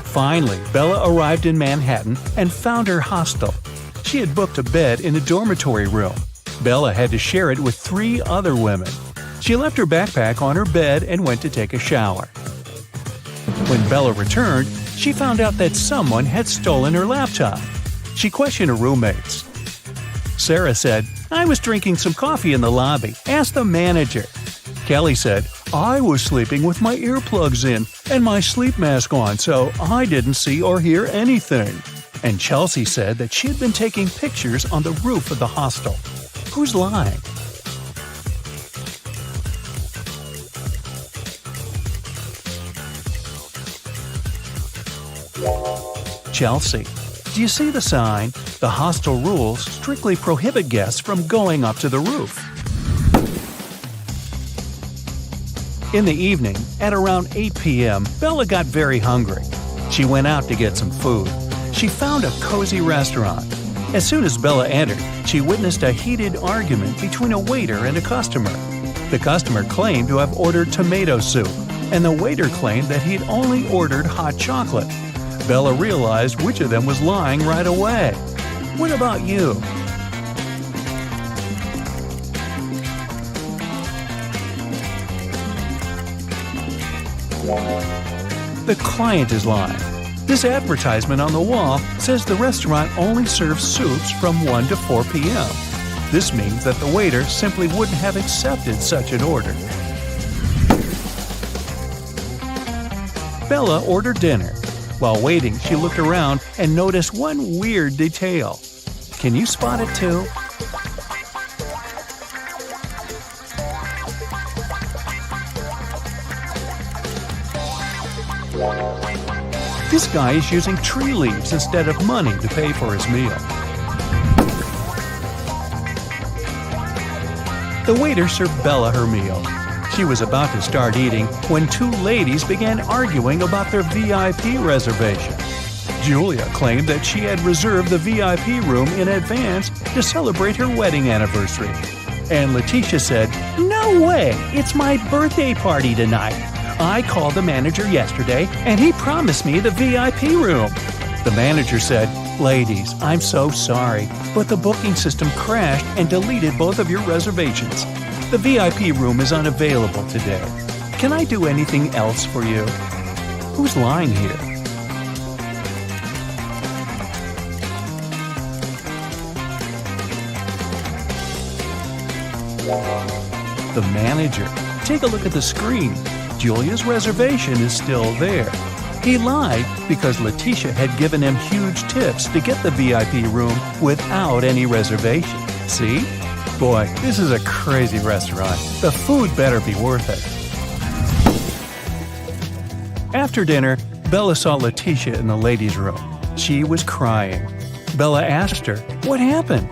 Finally, Bella arrived in Manhattan and found her hostel. She had booked a bed in a dormitory room. Bella had to share it with 3 other women. She left her backpack on her bed and went to take a shower. When Bella returned, she found out that someone had stolen her laptop. She questioned her roommates. Sarah said, "I was drinking some coffee in the lobby. Ask the manager." Kelly said, "I was sleeping with my earplugs in and my sleep mask on, so I didn't see or hear anything." And Chelsea said that she had been taking pictures on the roof of the hostel. Who's lying? Chelsea. Do you see the sign? The hostel rules strictly prohibit guests from going up to the roof. In the evening, at around 8 p.m., Bella got very hungry. She went out to get some food. She found a cozy restaurant. As soon as Bella entered, she witnessed a heated argument between a waiter and a customer. The customer claimed to have ordered tomato soup, and the waiter claimed that he'd only ordered hot chocolate. Bella realized which of them was lying right away. What about you? The client is lying. This advertisement on the wall says the restaurant only serves soups from 1 to 4 p.m. This means that the waiter simply wouldn't have accepted such an order. Bella ordered dinner. While waiting, she looked around and noticed one weird detail. Can you spot it too? This guy is using tree leaves instead of money to pay for his meal. The waiter served Bella her meal. She was about to start eating when two ladies began arguing about their VIP reservation. Julia claimed that she had reserved the VIP room in advance to celebrate her wedding anniversary. And Letitia said, "No way! It's my birthday party tonight. I called the manager yesterday and he promised me the VIP room." The manager said, "Ladies, I'm so sorry, but the booking system crashed and deleted both of your reservations. The VIP room is unavailable today. Can I do anything else for you?" Who's lying here? The manager. Take a look at the screen. Julia's reservation is still there. He lied because Letitia had given him huge tips to get the VIP room without any reservation. See? Boy, this is a crazy restaurant. The food better be worth it. After dinner, Bella saw Letitia in the ladies' room. She was crying. Bella asked her, "What happened?"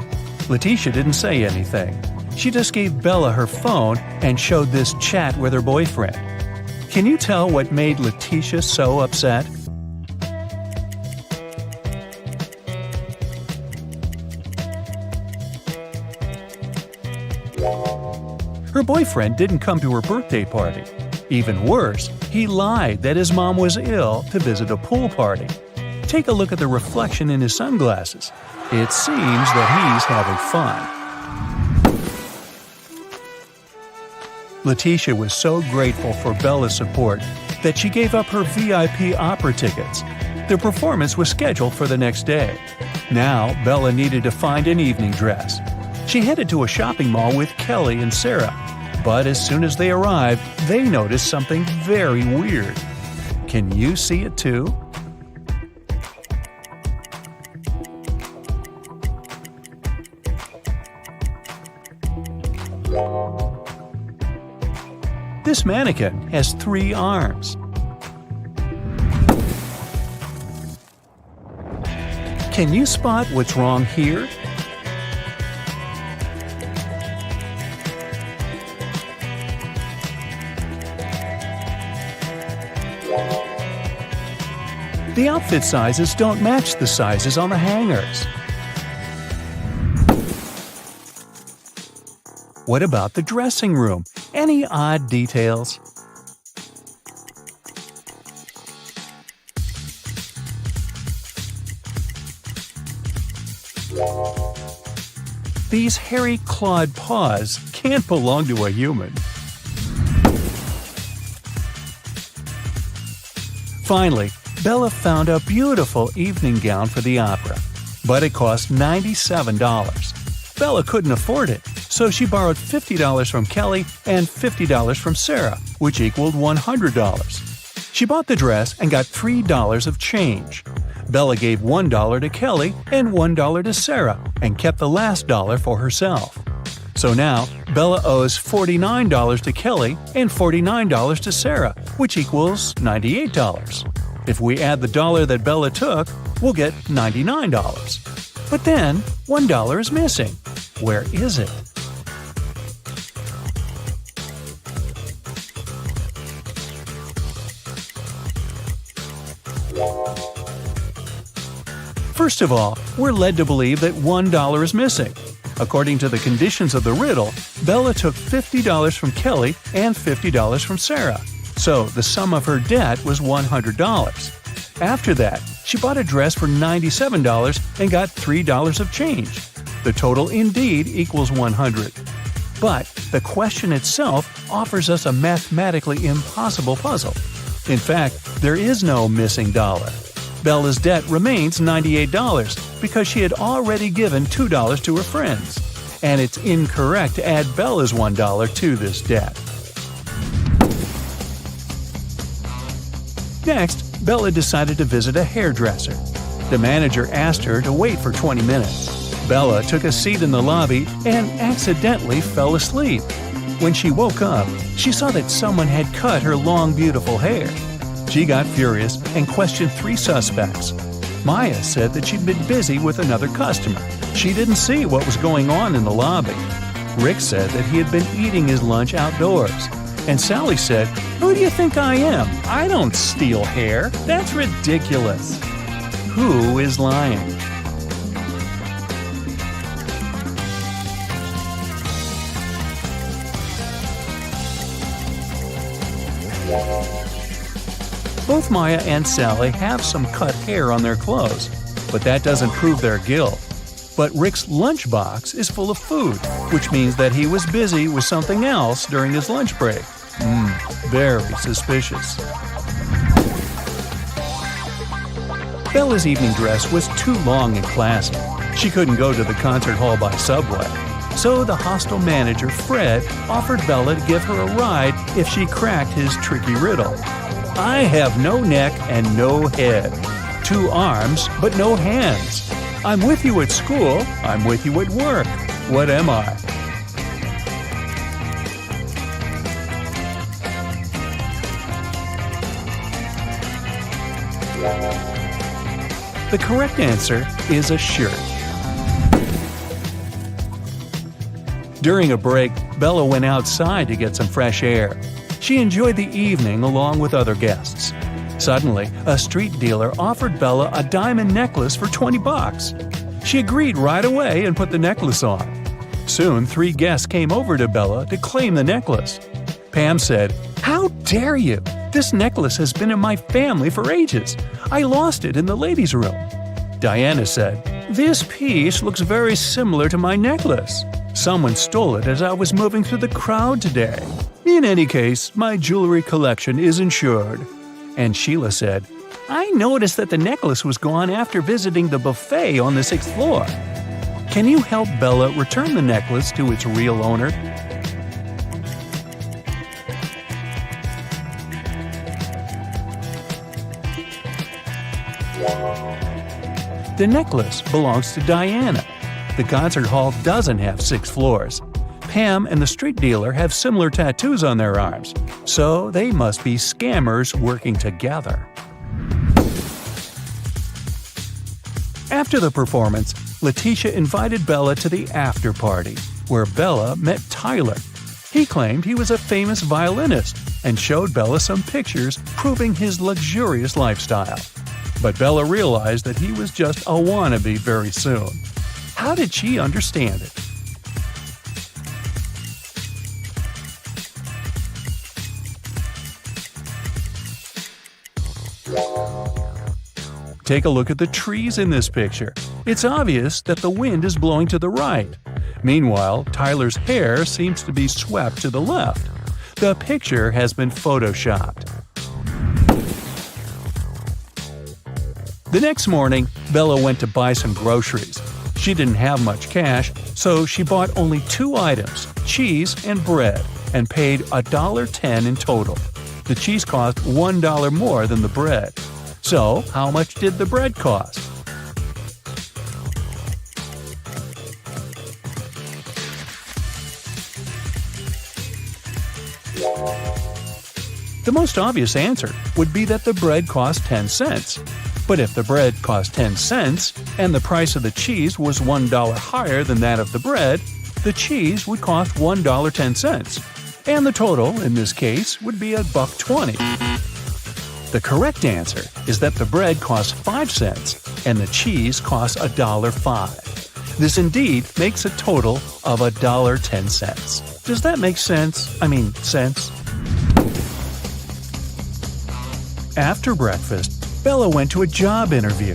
Letitia didn't say anything. She just gave Bella her phone and showed this chat with her boyfriend. Can you tell what made Letitia so upset? Her boyfriend didn't come to her birthday party. Even worse, he lied that his mom was ill to visit a pool party. Take a look at the reflection in his sunglasses. It seems that he's having fun. Letitia was so grateful for Bella's support that she gave up her VIP opera tickets. The performance was scheduled for the next day. Now, Bella needed to find an evening dress. She headed to a shopping mall with Kelly and Sarah, but as soon as they arrived, they noticed something very weird. Can you see it too? This mannequin has 3 arms. Can you spot what's wrong here? The outfit sizes don't match the sizes on the hangers. What about the dressing room? Any odd details? These hairy clawed paws can't belong to a human. Finally, Bella found a beautiful evening gown for the opera, but it cost $97. Bella couldn't afford it, so she borrowed $50 from Kelly and $50 from Sarah, which equaled $100. She bought the dress and got $3 of change. Bella gave $1 to Kelly and $1 to Sarah and kept the last dollar for herself. So now, Bella owes $49 to Kelly and $49 to Sarah, which equals $98. If we add the dollar that Bella took, we'll get $99. But then, $1 is missing. Where is it? First of all, we're led to believe that $1 is missing. According to the conditions of the riddle, Bella took $50 from Kelly and $50 from Sarah. So the sum of her debt was $100. After that, she bought a dress for $97 and got $3 of change. The total indeed equals $100. But the question itself offers us a mathematically impossible puzzle. In fact, there is no missing dollar. Bella's debt remains $98 because she had already given $2 to her friends. And it's incorrect to add Bella's $1 to this debt. Next, Bella decided to visit a hairdresser. The manager asked her to wait for 20 minutes. Bella took a seat in the lobby and accidentally fell asleep. When she woke up, she saw that someone had cut her long, beautiful hair. She got furious and questioned 3 suspects. Maya said that she'd been busy with another customer. She didn't see what was going on in the lobby. Rick said that he had been eating his lunch outdoors. And Sally said, "Who do you think I am? I don't steal hair. That's ridiculous." Who is lying? Both Maya and Sally have some cut hair on their clothes, but that doesn't prove their guilt. But Rick's lunchbox is full of food, which means that he was busy with something else during his lunch break. Very suspicious. Bella's evening dress was too long and classy. She couldn't go to the concert hall by subway. So the hostel manager, Fred, offered Bella to give her a ride if she cracked his tricky riddle. I have no neck and no head. 2 arms, but no hands. I'm with you at school, I'm with you at work. What am I? The correct answer is a shirt. During a break, Bella went outside to get some fresh air. She enjoyed the evening along with other guests. Suddenly, a street dealer offered Bella a diamond necklace for $20. She agreed right away and put the necklace on. Soon, 3 guests came over to Bella to claim the necklace. Pam said, "How dare you? This necklace has been in my family for ages. I lost it in the ladies' room." Diana said, "This piece looks very similar to my necklace. Someone stole it as I was moving through the crowd today. In any case, my jewelry collection is insured." And Sheila said, "I noticed that the necklace was gone after visiting the buffet on the 6th floor. Can you help Bella return the necklace to its real owner?" The necklace belongs to Diana. The concert hall doesn't have 6 floors. Pam and the street dealer have similar tattoos on their arms, so they must be scammers working together. After the performance, Letitia invited Bella to the after party, where Bella met Tyler. He claimed he was a famous violinist and showed Bella some pictures proving his luxurious lifestyle. But Bella realized that he was just a wannabe very soon. How did she understand it? Take a look at the trees in this picture. It's obvious that the wind is blowing to the right. Meanwhile, Tyler's hair seems to be swept to the left. The picture has been photoshopped. The next morning, Bella went to buy some groceries. She didn't have much cash, so she bought only 2 items, cheese and bread, and paid $1.10 in total. The cheese cost $1 more than the bread. So, how much did the bread cost? The most obvious answer would be that the bread cost 10 cents. But if the bread cost 10 cents and the price of the cheese was $1 higher than that of the bread, the cheese would cost $1.10. And the total, in this case, would be $1.20. The correct answer is that the bread costs 5 cents and the cheese costs $1.05. This indeed makes a total of $1.10. Does that make sense? Sense? After breakfast, Bella went to a job interview.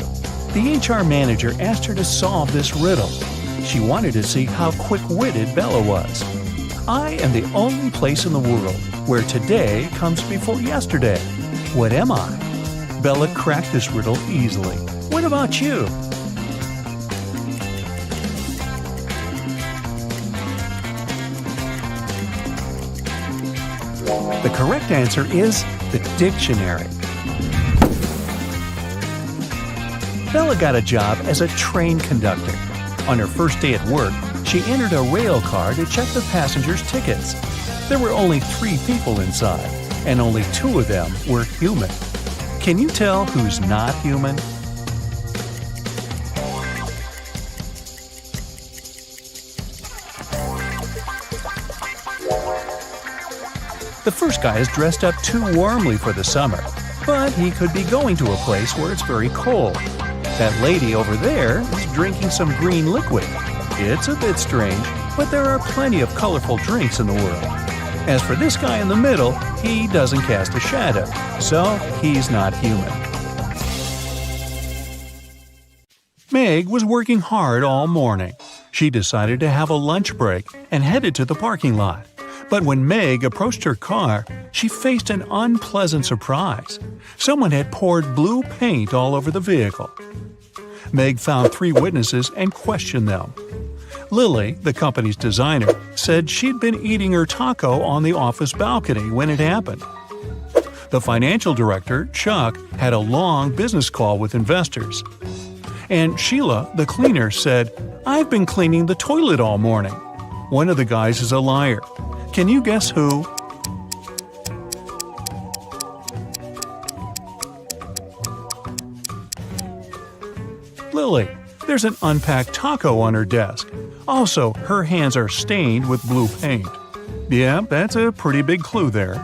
The HR manager asked her to solve this riddle. She wanted to see how quick-witted Bella was. I am the only place in the world where today comes before yesterday. What am I? Bella cracked this riddle easily. What about you? The correct answer is the dictionary. Bella got a job as a train conductor. On her first day at work, she entered a rail car to check the passengers' tickets. There were only 3 people inside, and only 2 of them were human. Can you tell who's not human? The first guy is dressed up too warmly for the summer, but he could be going to a place where it's very cold. That lady over there is drinking some green liquid. It's a bit strange, but there are plenty of colorful drinks in the world. As for this guy in the middle, he doesn't cast a shadow, so he's not human. Meg was working hard all morning. She decided to have a lunch break and headed to the parking lot. But when Meg approached her car, she faced an unpleasant surprise. Someone had poured blue paint all over the vehicle. Meg found 3 witnesses and questioned them. Lily, the company's designer, said she'd been eating her taco on the office balcony when it happened. The financial director, Chuck, had a long business call with investors. And Sheila, the cleaner, said, "I've been cleaning the toilet all morning." One of the guys is a liar. Can you guess who? Lily. There's an unpacked taco on her desk. Also, her hands are stained with blue paint. Yeah, that's a pretty big clue there.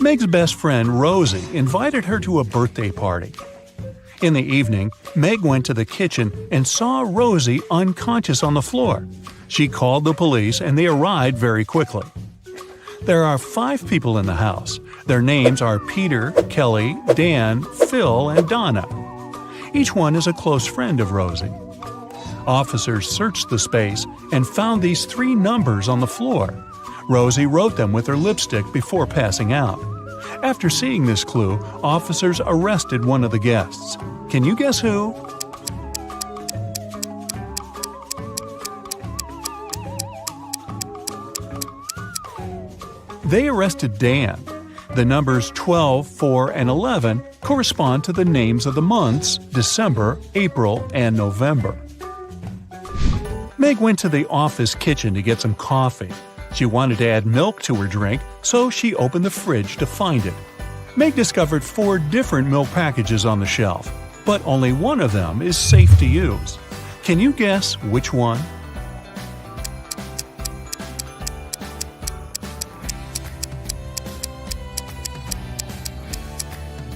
Meg's best friend, Rosie, invited her to a birthday party. In the evening, Meg went to the kitchen and saw Rosie unconscious on the floor. She called the police and they arrived very quickly. There are 5 people in the house. Their names are Peter, Kelly, Dan, Phil, and Donna. Each one is a close friend of Rosie. Officers searched the space and found these 3 numbers on the floor. Rosie wrote them with her lipstick before passing out. After seeing this clue, officers arrested one of the guests. Can you guess who? They arrested Dan. The numbers 12, 4, and 11 correspond to the names of the months December, April, and November. Meg went to the office kitchen to get some coffee. She wanted to add milk to her drink, so she opened the fridge to find it. Meg discovered 4 different milk packages on the shelf, but only one of them is safe to use. Can you guess which one?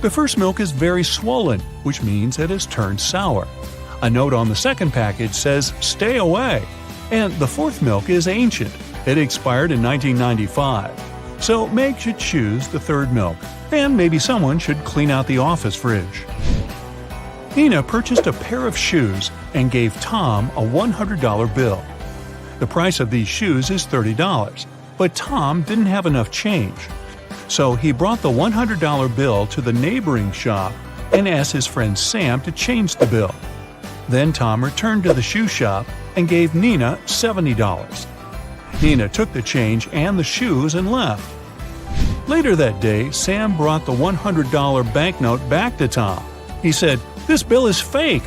The first milk is very swollen, which means it has turned sour. A note on the second package says, "Stay away." And the 4th milk is ancient. It expired in 1995. So Meg should choose the 3rd milk, and maybe someone should clean out the office fridge. Nina purchased a pair of shoes and gave Tom a $100 bill. The price of these shoes is $30, but Tom didn't have enough change. So he brought the $100 bill to the neighboring shop and asked his friend Sam to change the bill. Then Tom returned to the shoe shop and gave Nina $70. Nina took the change and the shoes and left. Later that day, Sam brought the $100 banknote back to Tom. He said, "This bill is fake.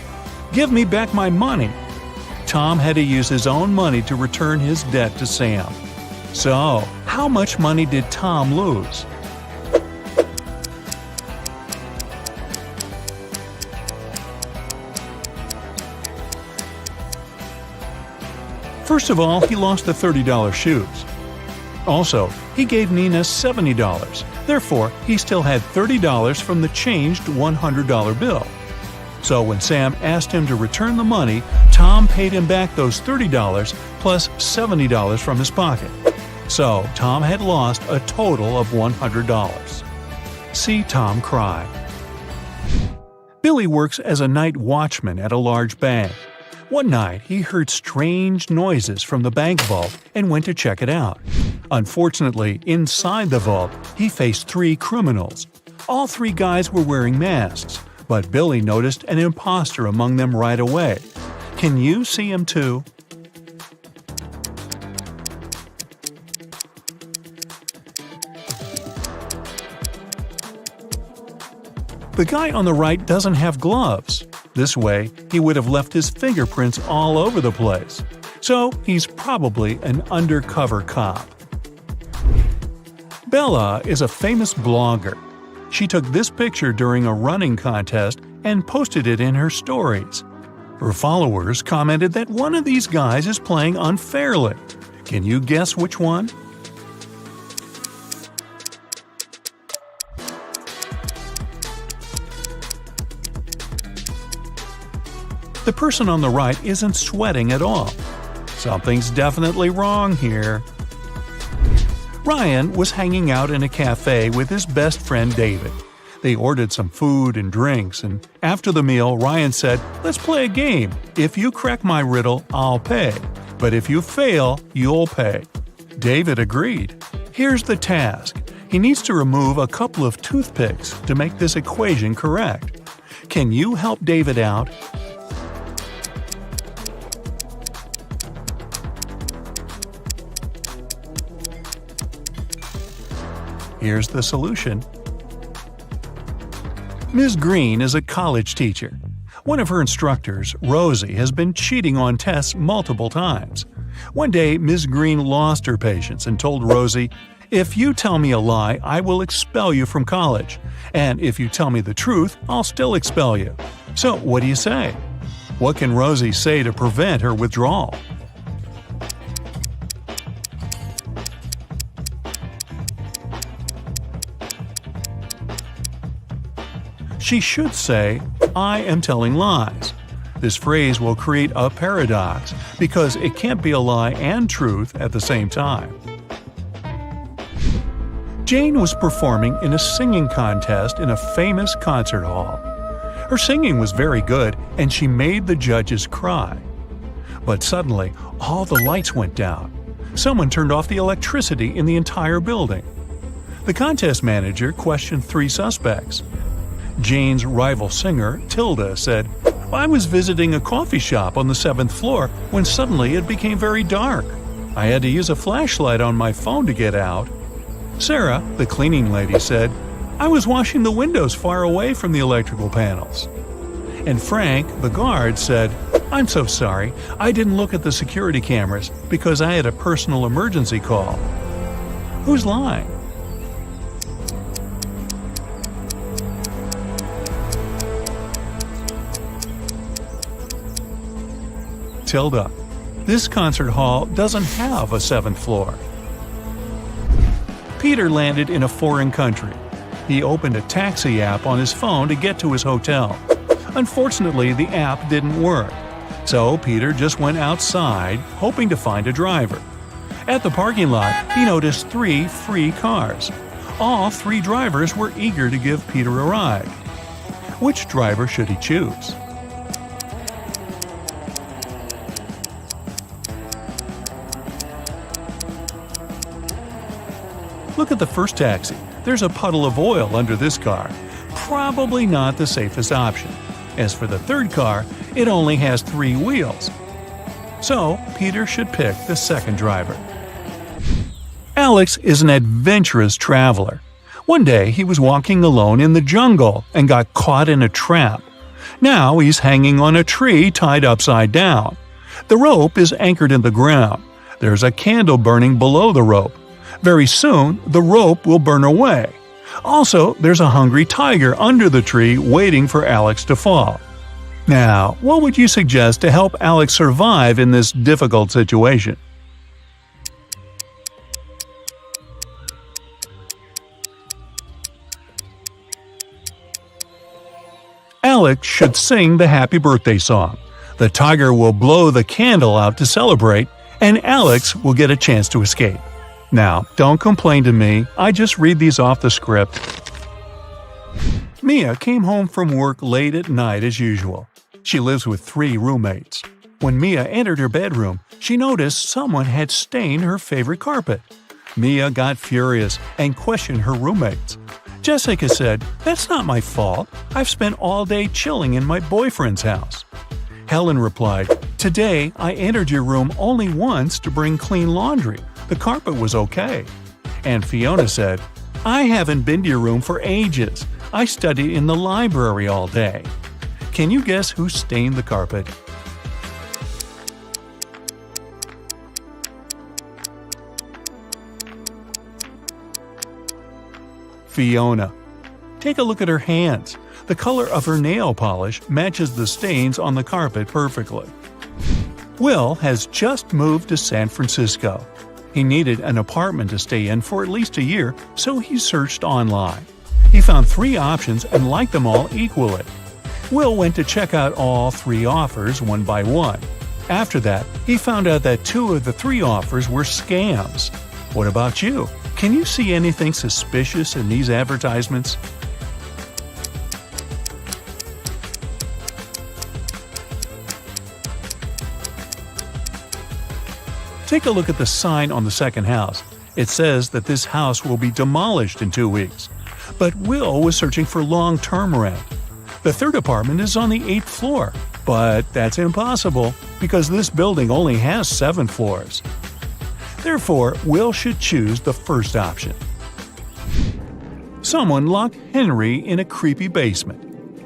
Give me back my money." Tom had to use his own money to return his debt to Sam. So, how much money did Tom lose? First of all, he lost the $30 shoes. Also, he gave Nina $70. Therefore, he still had $30 from the changed $100 bill. So when Sam asked him to return the money, Tom paid him back those $30 plus $70 from his pocket. So Tom had lost a total of $100. See Tom cry. Billy works as a night watchman at a large bank. One night, he heard strange noises from the bank vault and went to check it out. Unfortunately, inside the vault, he faced 3 criminals. All 3 guys were wearing masks, but Billy noticed an imposter among them right away. Can you see him too? The guy on the right doesn't have gloves. This way, he would have left his fingerprints all over the place. So he's probably an undercover cop. Bella is a famous blogger. She took this picture during a running contest and posted it in her stories. Her followers commented that one of these guys is playing unfairly. Can you guess which one? The person on the right isn't sweating at all. Something's definitely wrong here. Ryan was hanging out in a cafe with his best friend David. They ordered some food and drinks, and after the meal, Ryan said, "Let's play a game. If you crack my riddle, I'll pay. But if you fail, you'll pay." David agreed. Here's the task. He needs to remove a couple of toothpicks to make this equation correct. Can you help David out? Here's the solution. Ms. Green is a college teacher. One of her instructors, Rosie, has been cheating on tests multiple times. One day, Ms. Green lost her patience and told Rosie, "If you tell me a lie, I will expel you from college. And if you tell me the truth, I'll still expel you." So, what do you say? What can Rosie say to prevent her withdrawal? She should say, "I am telling lies." This phrase will create a paradox because it can't be a lie and truth at the same time. Jane was performing in a singing contest in a famous concert hall. Her singing was very good and she made the judges cry. But suddenly, all the lights went down. Someone turned off the electricity in the entire building. The contest manager questioned 3 suspects. Jane's rival singer, Tilda, said, "I was visiting a coffee shop on the 7th floor when suddenly it became very dark. I had to use a flashlight on my phone to get out." Sarah, the cleaning lady, said, "I was washing the windows far away from the electrical panels." And Frank, the guard, said, "I'm so sorry, I didn't look at the security cameras because I had a personal emergency call." Who's lying? Tilda. This concert hall doesn't have a 7th floor. Peter landed in a foreign country. He opened a taxi app on his phone to get to his hotel. Unfortunately, the app didn't work. So Peter just went outside, hoping to find a driver. At the parking lot, he noticed 3 free cars. All 3 drivers were eager to give Peter a ride. Which driver should he choose? Look at the first taxi. There's a puddle of oil under this car. Probably not the safest option. As for the third car, it only has 3 wheels. So, Peter should pick the second driver. Alex is an adventurous traveler. One day, he was walking alone in the jungle and got caught in a trap. Now he's hanging on a tree tied upside down. The rope is anchored in the ground. There's a candle burning below the rope. Very soon, the rope will burn away. Also, there's a hungry tiger under the tree waiting for Alex to fall. Now, what would you suggest to help Alex survive in this difficult situation? Alex should sing the happy birthday song. The tiger will blow the candle out to celebrate, and Alex will get a chance to escape. Now, don't complain to me, I just read these off the script. Mia came home from work late at night as usual. She lives with 3 roommates. When Mia entered her bedroom, she noticed someone had stained her favorite carpet. Mia got furious and questioned her roommates. Jessica said, "That's not my fault. I've spent all day chilling in my boyfriend's house." Helen replied, "Today I entered your room only once to bring clean laundry. The carpet was okay." And Fiona said, "I haven't been to your room for ages. I studied in the library all day." Can you guess who stained the carpet? Fiona. Take a look at her hands. The color of her nail polish matches the stains on the carpet perfectly. Will has just moved to San Francisco. He needed an apartment to stay in for at least a year, so he searched online. He found 3 options and liked them all equally. Will went to check out all 3 offers one by one. After that, he found out that 2 of the 3 offers were scams. What about you? Can you see anything suspicious in these advertisements? Take a look at the sign on the second house. It says that this house will be demolished in 2 weeks. But Will was searching for long-term rent. The third apartment is on the 8th floor, but that's impossible because this building only has 7 floors. Therefore, Will should choose the first option. Someone locked Henry in a creepy basement.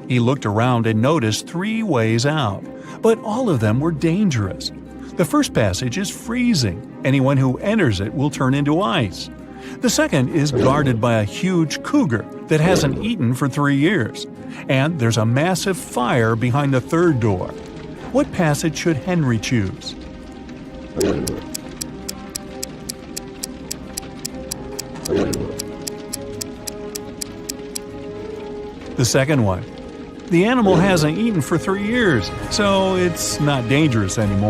He looked around and noticed 3 ways out, but all of them were dangerous. The first passage is freezing. Anyone who enters it will turn into ice. The second is guarded by a huge cougar that hasn't eaten for 3 years. And there's a massive fire behind the third door. What passage should Henry choose? The second one. The animal hasn't eaten for 3 years, so it's not dangerous anymore.